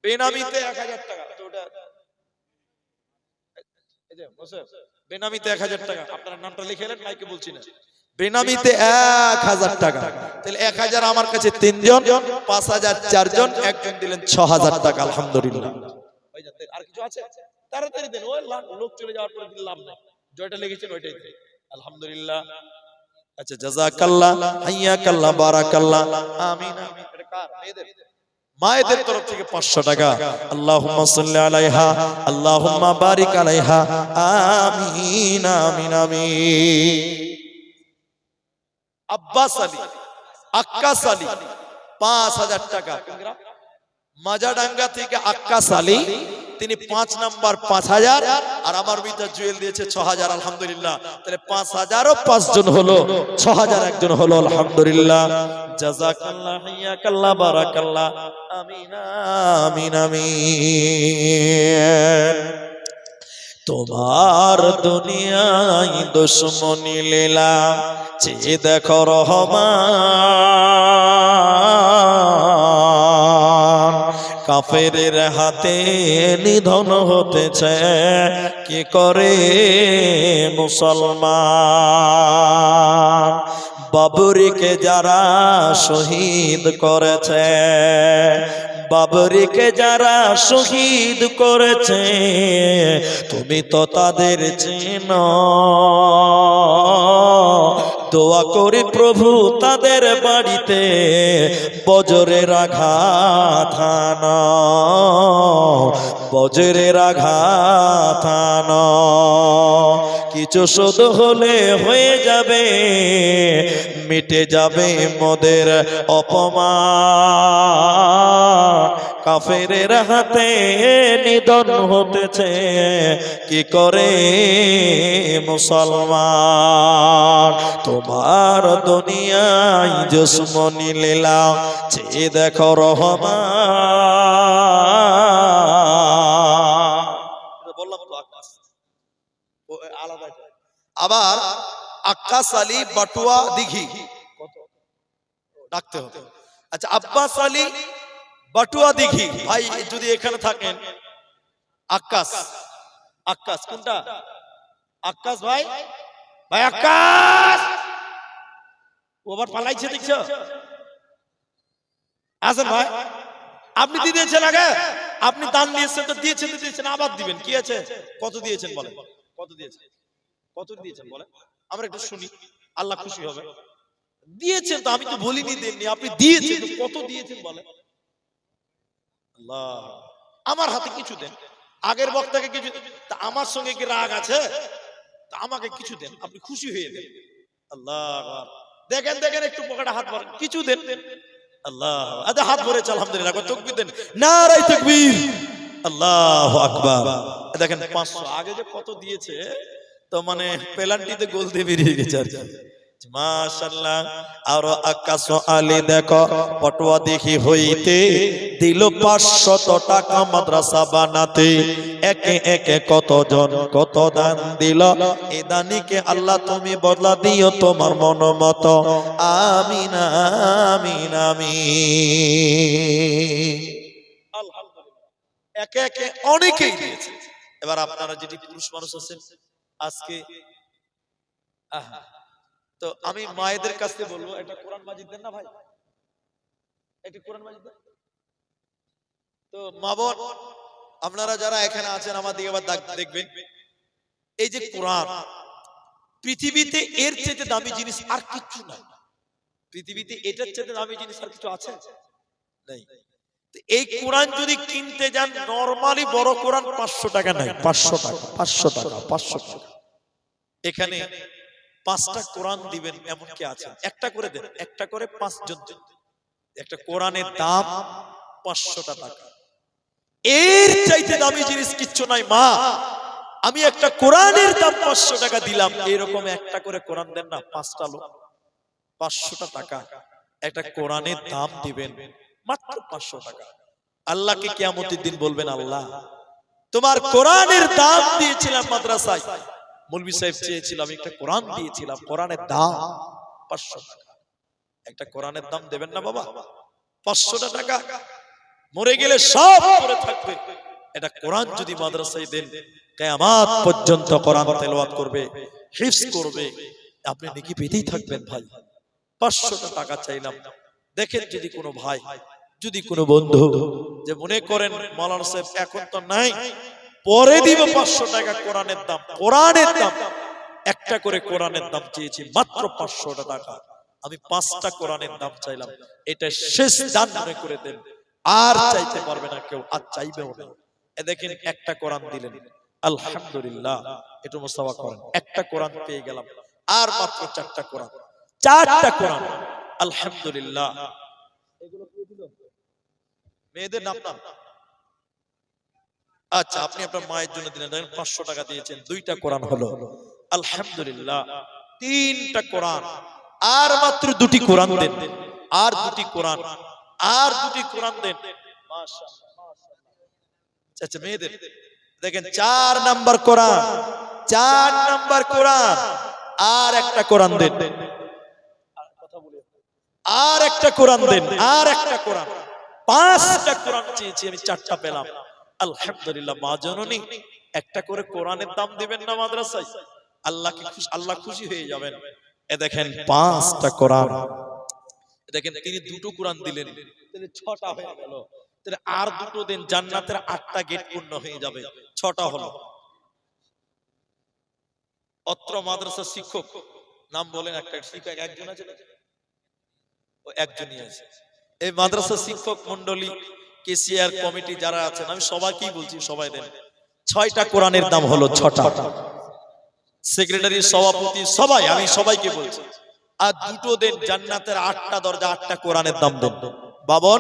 বেনামিতে 1000 টাকা, তো ওটা এই যে বসে, বেনামিতে 1000 টাকা। আপনার নামটা লিখে নেন, মাইকে বলছি না। বেনামিতে 1000 টাকা, তাহলে 1000 আমার কাছে 3 জন, 5000 4 জন, একজন দিলেন 6000 টাকা। আলহামদুলিল্লাহ। আর কিছু আছে? তাড়াতাড়ি দেন, ওই লোক চলে যাওয়ার পরে দিলে লাভ নাই। জয়টা লেগেছেন ওইটাই দেন। আলহামদুলিল্লাহ। আচ্ছা, জাযাকাল্লাহ, হাইয়াকাল্লাহ, বারাকাল্লাহ, আমিন আমিন। এটা কার? মেয়েদের? মায়েদের তরফ থেকে 500 টাকা। আল্লাহুম্মা সাল্লি আলাইহা, আল্লাহুম্মা বারিক আলাইহা, আমিন আমিন আমিন। আব্বাস আলী, আক্কাস আলী, 5000 টাকা। মাজাডাঙ্গা থেকে আক্কাস আলী, তিনি 5 নাম্বার 5000, আর আমার মিতা জুয়েল দিয়েছে 6000। আলহামদুলিল্লাহ, তাহলে 5000 ও 5 জন হলো, 6000 একজন হলো। আলহামদুলিল্লাহ, জাযাকাল্লাহ, হাইয়াকাল্লাহ, বারাকাল্লাহ, আমিন আমিন আমিন। তোমার দুনিয়ায় দুশ্মনী লীলা চেয়ে দেখো রহমান, কাফেরের হাতে নিধন হতেছে কি করে মুসলমান। বাবরীকে যারা শহীদ করেছে, বাবরীকে যারা শহীদ করেছে, তুমি তো তাদের চেনো। দোয়া করি প্রভু তাদের বাড়িতে বজ্রের আঘাত আনো, বজ্রের আঘাত আনো। কিছু শোধ হলে হয়ে যাবে, মিটে যাবে মোদের অপমান। কাফেরের হাতে নিধন হতেছে কি করে মুসলমান। তোমার দুনিয়ায় দুশ্মনী লীলা চেয়ে দেখো রহমান। বললাম তো আকাশ আলাদা। আবার আক্কাস আলী, বাটুয়া দিঘি, ডাকতে হবে। আচ্ছা, আব্বাস আলী, বাটুয়া দিঘি ভাই যদি এখানে থাকেন। আক্কাস, আক্কাস কোনটা? আক্কাস ভাই, ভাই আক্কাস, ওবার পালাইছে দেখছো? আসেন ভাই, আপনি দিয়ে দিয়েছেন আগে, আপনি দান দিয়েছেন তো দিয়েছেন, তো দিয়েছেন, আবার দিবেন। কি আছে? কত দিয়েছেন বলেন? কত দিয়েছেন? কত দিয়েছেন বলেন, আমরা একটু শুনি, আল্লাহ খুশি হবে। দিয়েছেন তো, আমি তো বলিনি দেননি, আপনি দিয়েছেন তো, কত দিয়েছেন বলেন? আল্লাহ, আমার হাতে কিছু দেন, আগের বক্তাকে কিছু। তা আমার সঙ্গে কি রাগ আছে? তা আমাকে কিছু দেন, আপনি খুশি হয়ে দেন। আল্লাহ, দেখেন দেখেন, একটু পকেটে হাত ভরেন, কিছু দেন। আল্লাহ, আচ্ছা হাত ভরেছে, আলহামদুলিল্লাহ, তাকবীর দেন, নারায়ে তাকবীর, আল্লাহু আকবার। দেখেন 500 আগে যে কত দিয়েছে, তো মানে পেলান্টিতে গোল দিয়ে বেরিয়ে গেছে আর কি। মাশাআল্লাহ। আর আকাশ আলী দেখো পটুয়া দেখি হইতে দিল 500 টাকা মাদ্রাসা বানাতে, একে একে কতজন কত দান দিল, এ দানিকে আল্লাহ তুমি বদলা দিও তোমার মন মতো, আমিন আমিন আমিন। আলহামদুলিল্লাহ, একে একে অনেকেই দিয়েছে। এবার আপনারা যেটি পুরুষ মানুষ আছেন আজকে, আহা, তো আমি মায়েদের কাছ থেকে বলবো একটা কোরআন মাজিদ দেন না ভাই, একটি কোরআন মাজিদ দেন। তো মা বোন আপনারা যারা এখানে আছেন আমার দিকে আবার দেখবেন, এই যে কোরআন, পৃথিবীতে এর চেয়ে দামি জিনিস আর কিছু নাই। পৃথিবীতে এটার চেয়ে দামি জিনিস আর কিছু আছে? নেই। তো এই কোরআন যদি কিনতে যান নরমালি বড় কোরআন 500 টাকা নাই, 500 টাকা, 500 টাকা, 500 টাকা। এখানে 5টা কোরআন দিবেন এমন কি আছে? একটা করে দেন, একটা করে 5 জন। একটা কোরআনের দাম 500 টাকা। এর চাইতে দামি জিনিস কিচ্ছু নাই। মা, আমি একটা কোরআনের দাম 500 টাকা দিলাম, এরকম একটা করে কোরআন দেন না, 5টা লোক 500 টাকা একটা কোরআনের দাম দিবেন, মাত্র 500 টাকা। আল্লাহকে কিয়ামতের দিন বলবেন, আল্লাহ তোমার কোরআনের দাম দিয়েছিলাম মাদ্রাসায়, মৌলভী সাহেব চেয়েছিল, আমি একটা কোরআন দিয়েছিলাম, কোরআনের দাম 500 টাকা। একটা কোরআনের দাম দেবেন না বাবা? 500 টাকা মরে গেলে সব পড়ে থাকবে। এটা কোরআন যদি মাদ্রাসায় দেন, কিয়ামত পর্যন্ত কোরআন তেলাওয়াত করবে, হিফজ করবে, আপনি নেকি পেতেই থাকবেন ভাই। 500 টাকা চাইলাম। দেখেন যদি কোনো ভাই, যদি কোনো বন্ধু যে মনে করেন মাওলানা সাহেব এখন তো নাই, পরে দিব 500 টাকা কোরআনের দাম, কোরআনের দাম একটা করে কোরআনের দাম চেয়েছি মাত্র 500 টাকা। আমি 5টা কোরআনের দাম চাইলাম, এটা শেষ দান মনে করে দেন, আর চাইতে পারবে না কেউ, আর চাইবেও না। এ দেখেন একটা কোরআন দিলেন, আলহামদুলিল্লাহ, একটু মুসাওয়া করেন, একটা কোরআন পেয়ে গেলাম, আর মাত্র 4টা কোরআন, 4টা কোরআন, আলহামদুলিল্লাহ। এগুলো কে দিল? মেয়েদের নাম না? আচ্ছা, আপনি আপনার মায়ের জন্য দিলেন, 500 টাকা দিয়েছেন, 2টা কোরআন হলো, আলহামদুলিল্লাহ। 3টা কোরআন, আর মাত্র 2টি কোরআন দেন, আর 2টি কোরআন, আর 2টি কোরআন দেন, মাশাআল্লাহ। আচ্ছা মেয়েদের দেখেন 4 নাম্বার কোরআন, 4 নাম্বার কোরআন, আর একটা কোরআন দেন, আর একটা কোরআন দেন, আর একটা কোরআন। 5টা কোরআন চেয়েছি আমি, 4টা পেলাম, আলহামদুলিল্লাহ। মা জননী একটা করে কোরআনের দাম দিবেন না মাদ্রাসায়, আল্লাহকে খুশি, আল্লাহ খুশি হয়ে যাবেন। এ দেখেন 5টা কোরআন, দেখেন তিনি 2টো কোরআন দিলেন, তাহলে 6টা হয়ে গেল। তাহলে আর 2টো দেন, জান্নাতের 8টা গেট পূর্ণ হয়ে যাবে, 6টা হলো। অত্র মাদ্রাসার শিক্ষক নাম বলেন, একটা শিক্ষক একজন আছে, ও একজনই আছে। এই মাদ্রাসা শিক্ষক মণ্ডলী, কেসিআর কমিটি যারা আছেন, আমি সবাইকেই বলছি, সবাই দেন। 6টা কোরআনের দাম হলো 6টা। সেক্রেটারি, সভাপতি, সবাই, আমি সবাইকে বলছি, আর 2টো দেন, জান্নাতের 8টা দরজা, 8টা কোরআনের দাম দেন বাবন।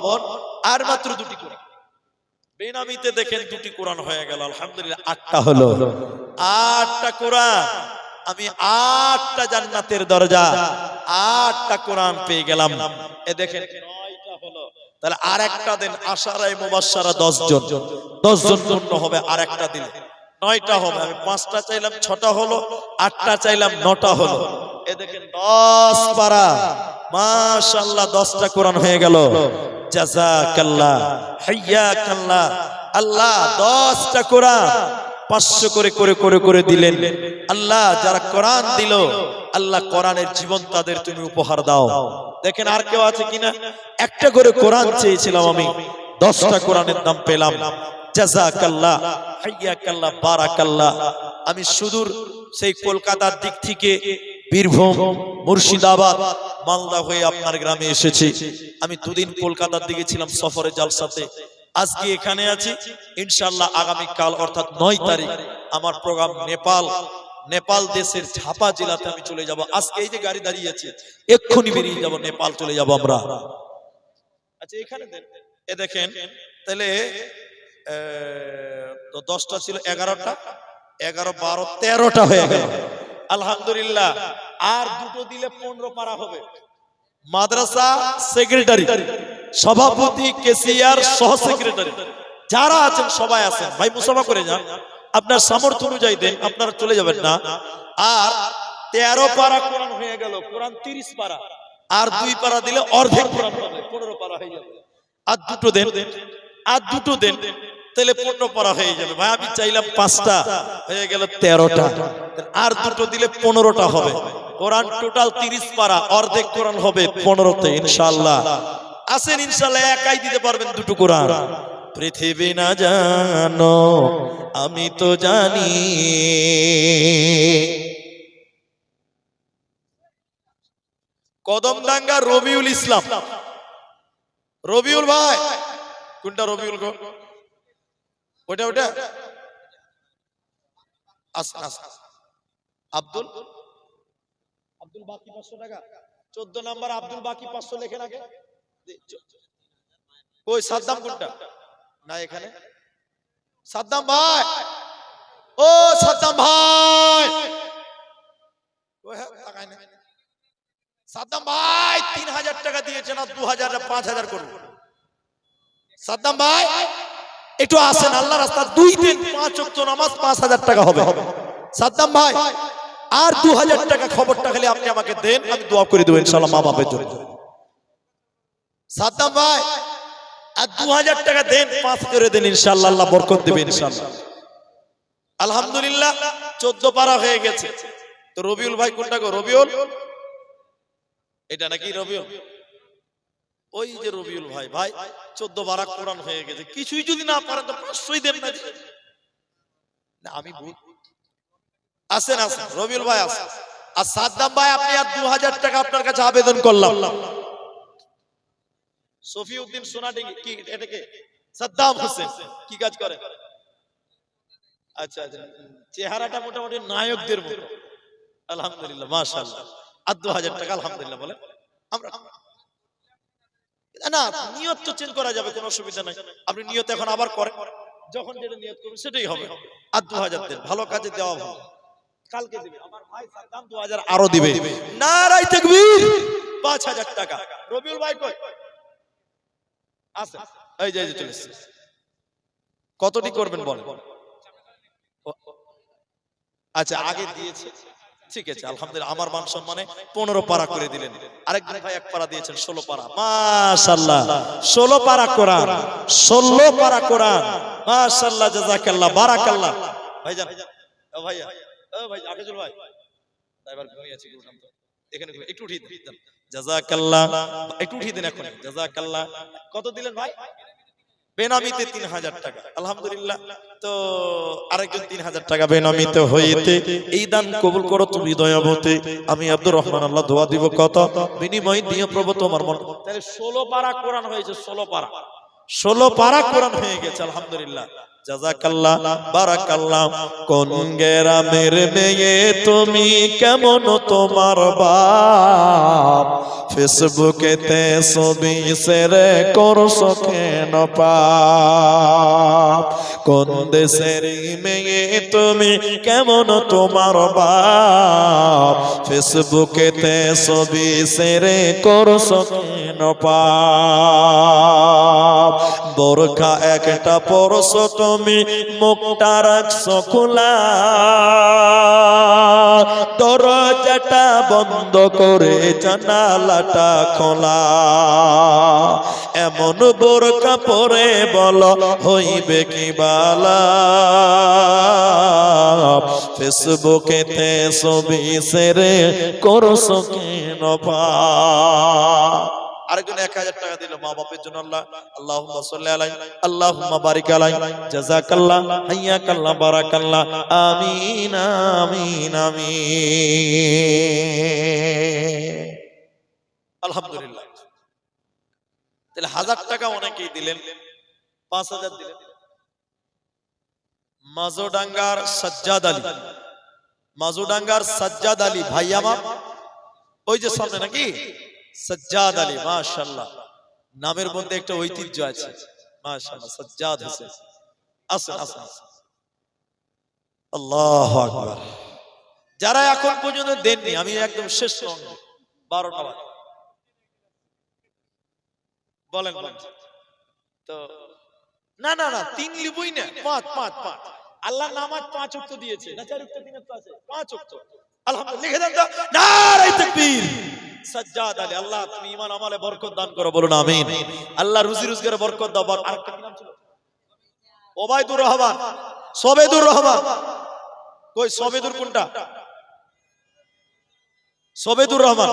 আর মাত্র 2টি কোরআন বেনামিতে দেখেন 2টি কোরআন হয়ে গেল, আলহামদুলিল্লাহ, 8টা হলো। 8টা কোরআন, আমি 8টা জান্নাতের দরজা, 8টা কোরআন পেয়ে গেলাম। এ দেখেন 9টা হলো। তাহলে আর একটা দেন, আশারায়ে মুবাশশারা 10 জন, 10 জন পূর্ণ হবে, আর একটা দিলে 9টা হবে। আমি 5টা চাইলাম, 6টা হলো, 8টা চাইলাম, 9টা হলো। এ দেখেন 10 পারা, মাশাআল্লাহ, 10টা কোরআন হয়ে গেল। জাযাকাল্লাহ, হাইয়াকাল্লাহ। আল্লাহ 10টা কোরআন 500 করে করে করে করে দিলেন। আল্লাহ যারা কোরআন দিল, আল্লাহ কোরআনের জীবন তাদের তুমি উপহার দাও। দেখেন আর কেউ আছে কিনা? একটা করে কোরআন চেয়েছিলাম আমি, 10টা কোরআনের দাম পেলাম। জাযাকাল্লাহ, হাইয়াকাল্লাহ, বারাকাল্লাহ। আমি সুদূর সেই কলকাতার দিক থেকে বীরভূম, মুর্শিদাবাদ, মালদা হয়ে আপনার গ্রামে এসেছি। আমি 2 দিন কলকাতার দিকে ছিলাম সফরে, জালসাতে। আজকে এখানে আছি, ইনশাআল্লাহ আগামী কাল অর্থাৎ 9 তারিখ আমার প্রোগ্রাম নেপাল দেশের ঝাপা জেলাতে আমি চলে যাব। আজকে এই যে গাড়ি দাঁড়িয়ে আছে, এক্ষুনি বেরিয়ে যাব, নেপাল চলে যাব আমরা। আচ্ছা এখানে এ দেখেন, তাহলে তো 10টা ছিল, 11টা, 11, 12, 13টা হয়ে গেল। আলহামদুলিল্লাহ, আর দুটো দিলে 15 পারা হবে। মাদ্রাসা সেক্রেটারি, সভাপতি, কেসিয়ার, সহ সেক্রেটারি যারা আছেন সবাই আছেন, ভাই মুসাফা করে যান, আপনার সামর্থ্য অনুযায়ী দেন, আপনারা চলে যাবেন না। আর 13 পারা কোরআন হয়ে গেল, কোরআন 30 পারা, আর 2 পারা দিলে অর্ধেক কোরআন হবে, 15 পারা হয়ে যাবে। আর দুটো দেন, আর দুটো দেন, তাহলে 15 পারা হয়ে যাবে। ভাই আমি চাইলাম 5টা, হয়ে গেল 13টা, আর দুটো দিলে 15টা হবে। কোরআন টোটাল 30 পারা, অর্ধেক কোরআন হবে 15তে ইনশাআল্লাহ। আসেন ইনশাআল্লাহ, একাই দিতে পারবেন দুটো কোরআন। পৃথিবী না জানো আমি তো জানি, কদমডাঙ্গা রবিউল ইসলাম। রবিউল ভাই, কোনটা রবিউল গো? ওটা ওটা আসেন আসেন। আব্দুল আব্দুল বাকি 500 টাকা, 14 নাম্বার আব্দুল বাকি 500 লেখেন আগে। ওই সাদ্দাম কোনটা? না এখানে সাদ্দাম ভাই, ও সাদ্দাম ভাই, ওই হ্যাঁ তাকায় না। সাদ্দাম ভাই 3000 টাকা দিয়েছেন, আর 2000 5000 করুন। সাদ্দাম ভাই একটু আসেন, আল্লাহ রাস্তা 2 দিন 5 ওয়াক্ত নামাজ 5000 টাকা হবে। সাদ্দাম ভাই আর 2000 টাকা খবরটা খালি আপনি আমাকে দেন, আমি দোয়া করে দেব ইনশাআল্লাহ মা বাপের জন্য। সাদ্দাম ভাই আর 2000 টাকা দেন, 5 করে দেন ইনশাআল্লাহ, আল্লাহ বরকত দেবে ইনশাআল্লাহ। আলহামদুলিল্লাহ 14 পারা হয়ে গেছে। তো রবিউল ভাই কোনটা গো? রবিউল এটা নাকি রবিউল? ওই যে রবিউল ভাই, ভাই 14 পারা কোরআন হয়ে গেছে। কিছুই যদি না পারেন তো 500ই দেন না। আমি আসেন আসেন রবিউল ভাই আসেন। আর সাদ্দাম ভাই আপনি আর 2000 টাকা আপনার কাছে আবেদন করলাম। সফিউদ্দিন সোনাডিঙ্গি কি এটাকে? সাদ্দাম হোসেন কি কাজ করে? আচ্ছা আচ্ছা, চেহারাটা মোটামুটি নায়কদের মতো। আলহামদুলিল্লাহ মাশাআল্লাহ। আর 2000 টাকা আলহামদুলিল্লাহ বলে আমরা না, নিয়ত তো চেঞ্জ করা যাবে, কোনো অসুবিধা নাই। আপনি নিয়ত এখন আবার করেন, যখন যেটা নিয়ত করবেন সেটাই হবে। আর 2000 দেন, ভালো কাজে দেওয়া ভালো। কালকে দিবে আমার ভাই সাদ্দাম, 2000 আরো দিবে। নারায়ে তাকবীর। 5000 টাকা রবিউল ভাই কই? আসেন, এই যে চলে এসেছে। কতটি করবেন বলেন? আচ্ছা আগে দিয়েছে, ঠিক আছে আলহামদুলিল্লাহ। আমার মান সম্মানে 15 পারা করে দিলেন। আরেকজন ভাই 1 পারা দিয়েছেন, 16 পারা। মাশাআল্লাহ 16 পারা কোরআন, 16 পারা কোরআন। মাশাআল্লাহ জাযাকাল্লাহ বারাকাল্লাহ। ভাইজান ও ভাইয়া, ও ভাই আফিজুল ভাই, ড্রাইভার ঘুমিয়ে আছে, এখানে একটু উঠিয়ে দেন। জাযাকাল্লাহ, একটু উঠিয়ে দেন এখন। জাযাকাল্লাহ। কত দিলেন ভাই? বেনামিতে 3000 টাকা আলহামদুলিল্লাহ। তো আরেকজন 3000 টাকা বেনামিতে হইতে এই দান কবুল করো তুমি দয়াবতে। আমি আব্দুর রহমান আল্লাহ দোয়া দিব কত বিনিময় দিয়ে প্রভু তোমার মন। তাহলে 16 পারা কোরআন হয়েছে, 16 পারা, 16 পারা কোরআন হয়ে গেছে আলহামদুলিল্লাহ। জাযাকাল্লাহ বারাকাল্লাহ। কোন গ্রামের মেয়ে তুমি, কেমন তোমার বাপ, ফেসবুকেতে ছবি শেয়ার করছো কেন পাপ? কোন দেশের মেয়ে তুমি, কেমন তোমার বাপ, ফেসবুকেতে ছবি শেয়ার করছো কেন পাপ? বোরখা একটা পরছো তুমি, মুখটা রাখছো খোলা, দরজাটা বন্ধ করে জানালাটা খোলা। এমন বোরখা পরে বলো হইবে কি বালা, ফেসবুকেতে ছবি শেয়ার করছো কেন পাপ? আরেকজন 1000 টাকা দিল মা বাপের জন্য। আল্লাহ আল্লাহুম্মা সাল্লি আলাইহি আল্লাহুম্মা বারিক আলাইহি জাযাকাল্লাহ হাইয়াকাল্লাহ বারাকাল্লাহ। আমিন আমিন আমিন। আলহামদুলিল্লাহ। তাহলে 1000 টাকা অনেকেই দিলেন, 5000 দিলেন। মাজোডাঙ্গার সাজ্জাদ আলী, মাজোডাঙ্গার সাজ্জাদ আলী ভাই আমার, ওই যে সামনে নাকি সাজ্জাদ আলী, মাশাআল্লাহ। নামের মধ্যে একটা ঐতিহ্য আছে, মাশাআল্লাহ। সাজ্জাদ হোসেন, আসেন আসেন। আল্লাহু আকবার। যারা এখন পর্যন্ত দেননি, আমি একদম শেষ লগ্নে 12টা বাজে। বলেন বলেন। তো না না না, 3 লিবই না, 5 5 5। আল্লাহ নামাজ 5 ওয়াক্ত দিয়েছে না, 4 ওয়াক্ত দিনে তো আছে 5 ওয়াক্ত। আলহামদুলিল্লাহ, লিখে দেন তো। নারে তাকবীর। সাজ্জাদ আলী, আল্লাহ তুমি ঈমান আমলে বরকত দান করো, বলুন আমিন। আল্লাহ রুজি রোজগারে বরকত দাও। আরেকটা কি নাম ছিল? ওবাইদুর রহমান, সবেদুর রহমান। কই সবেদুর কোনটা? সবেদুর রহমান।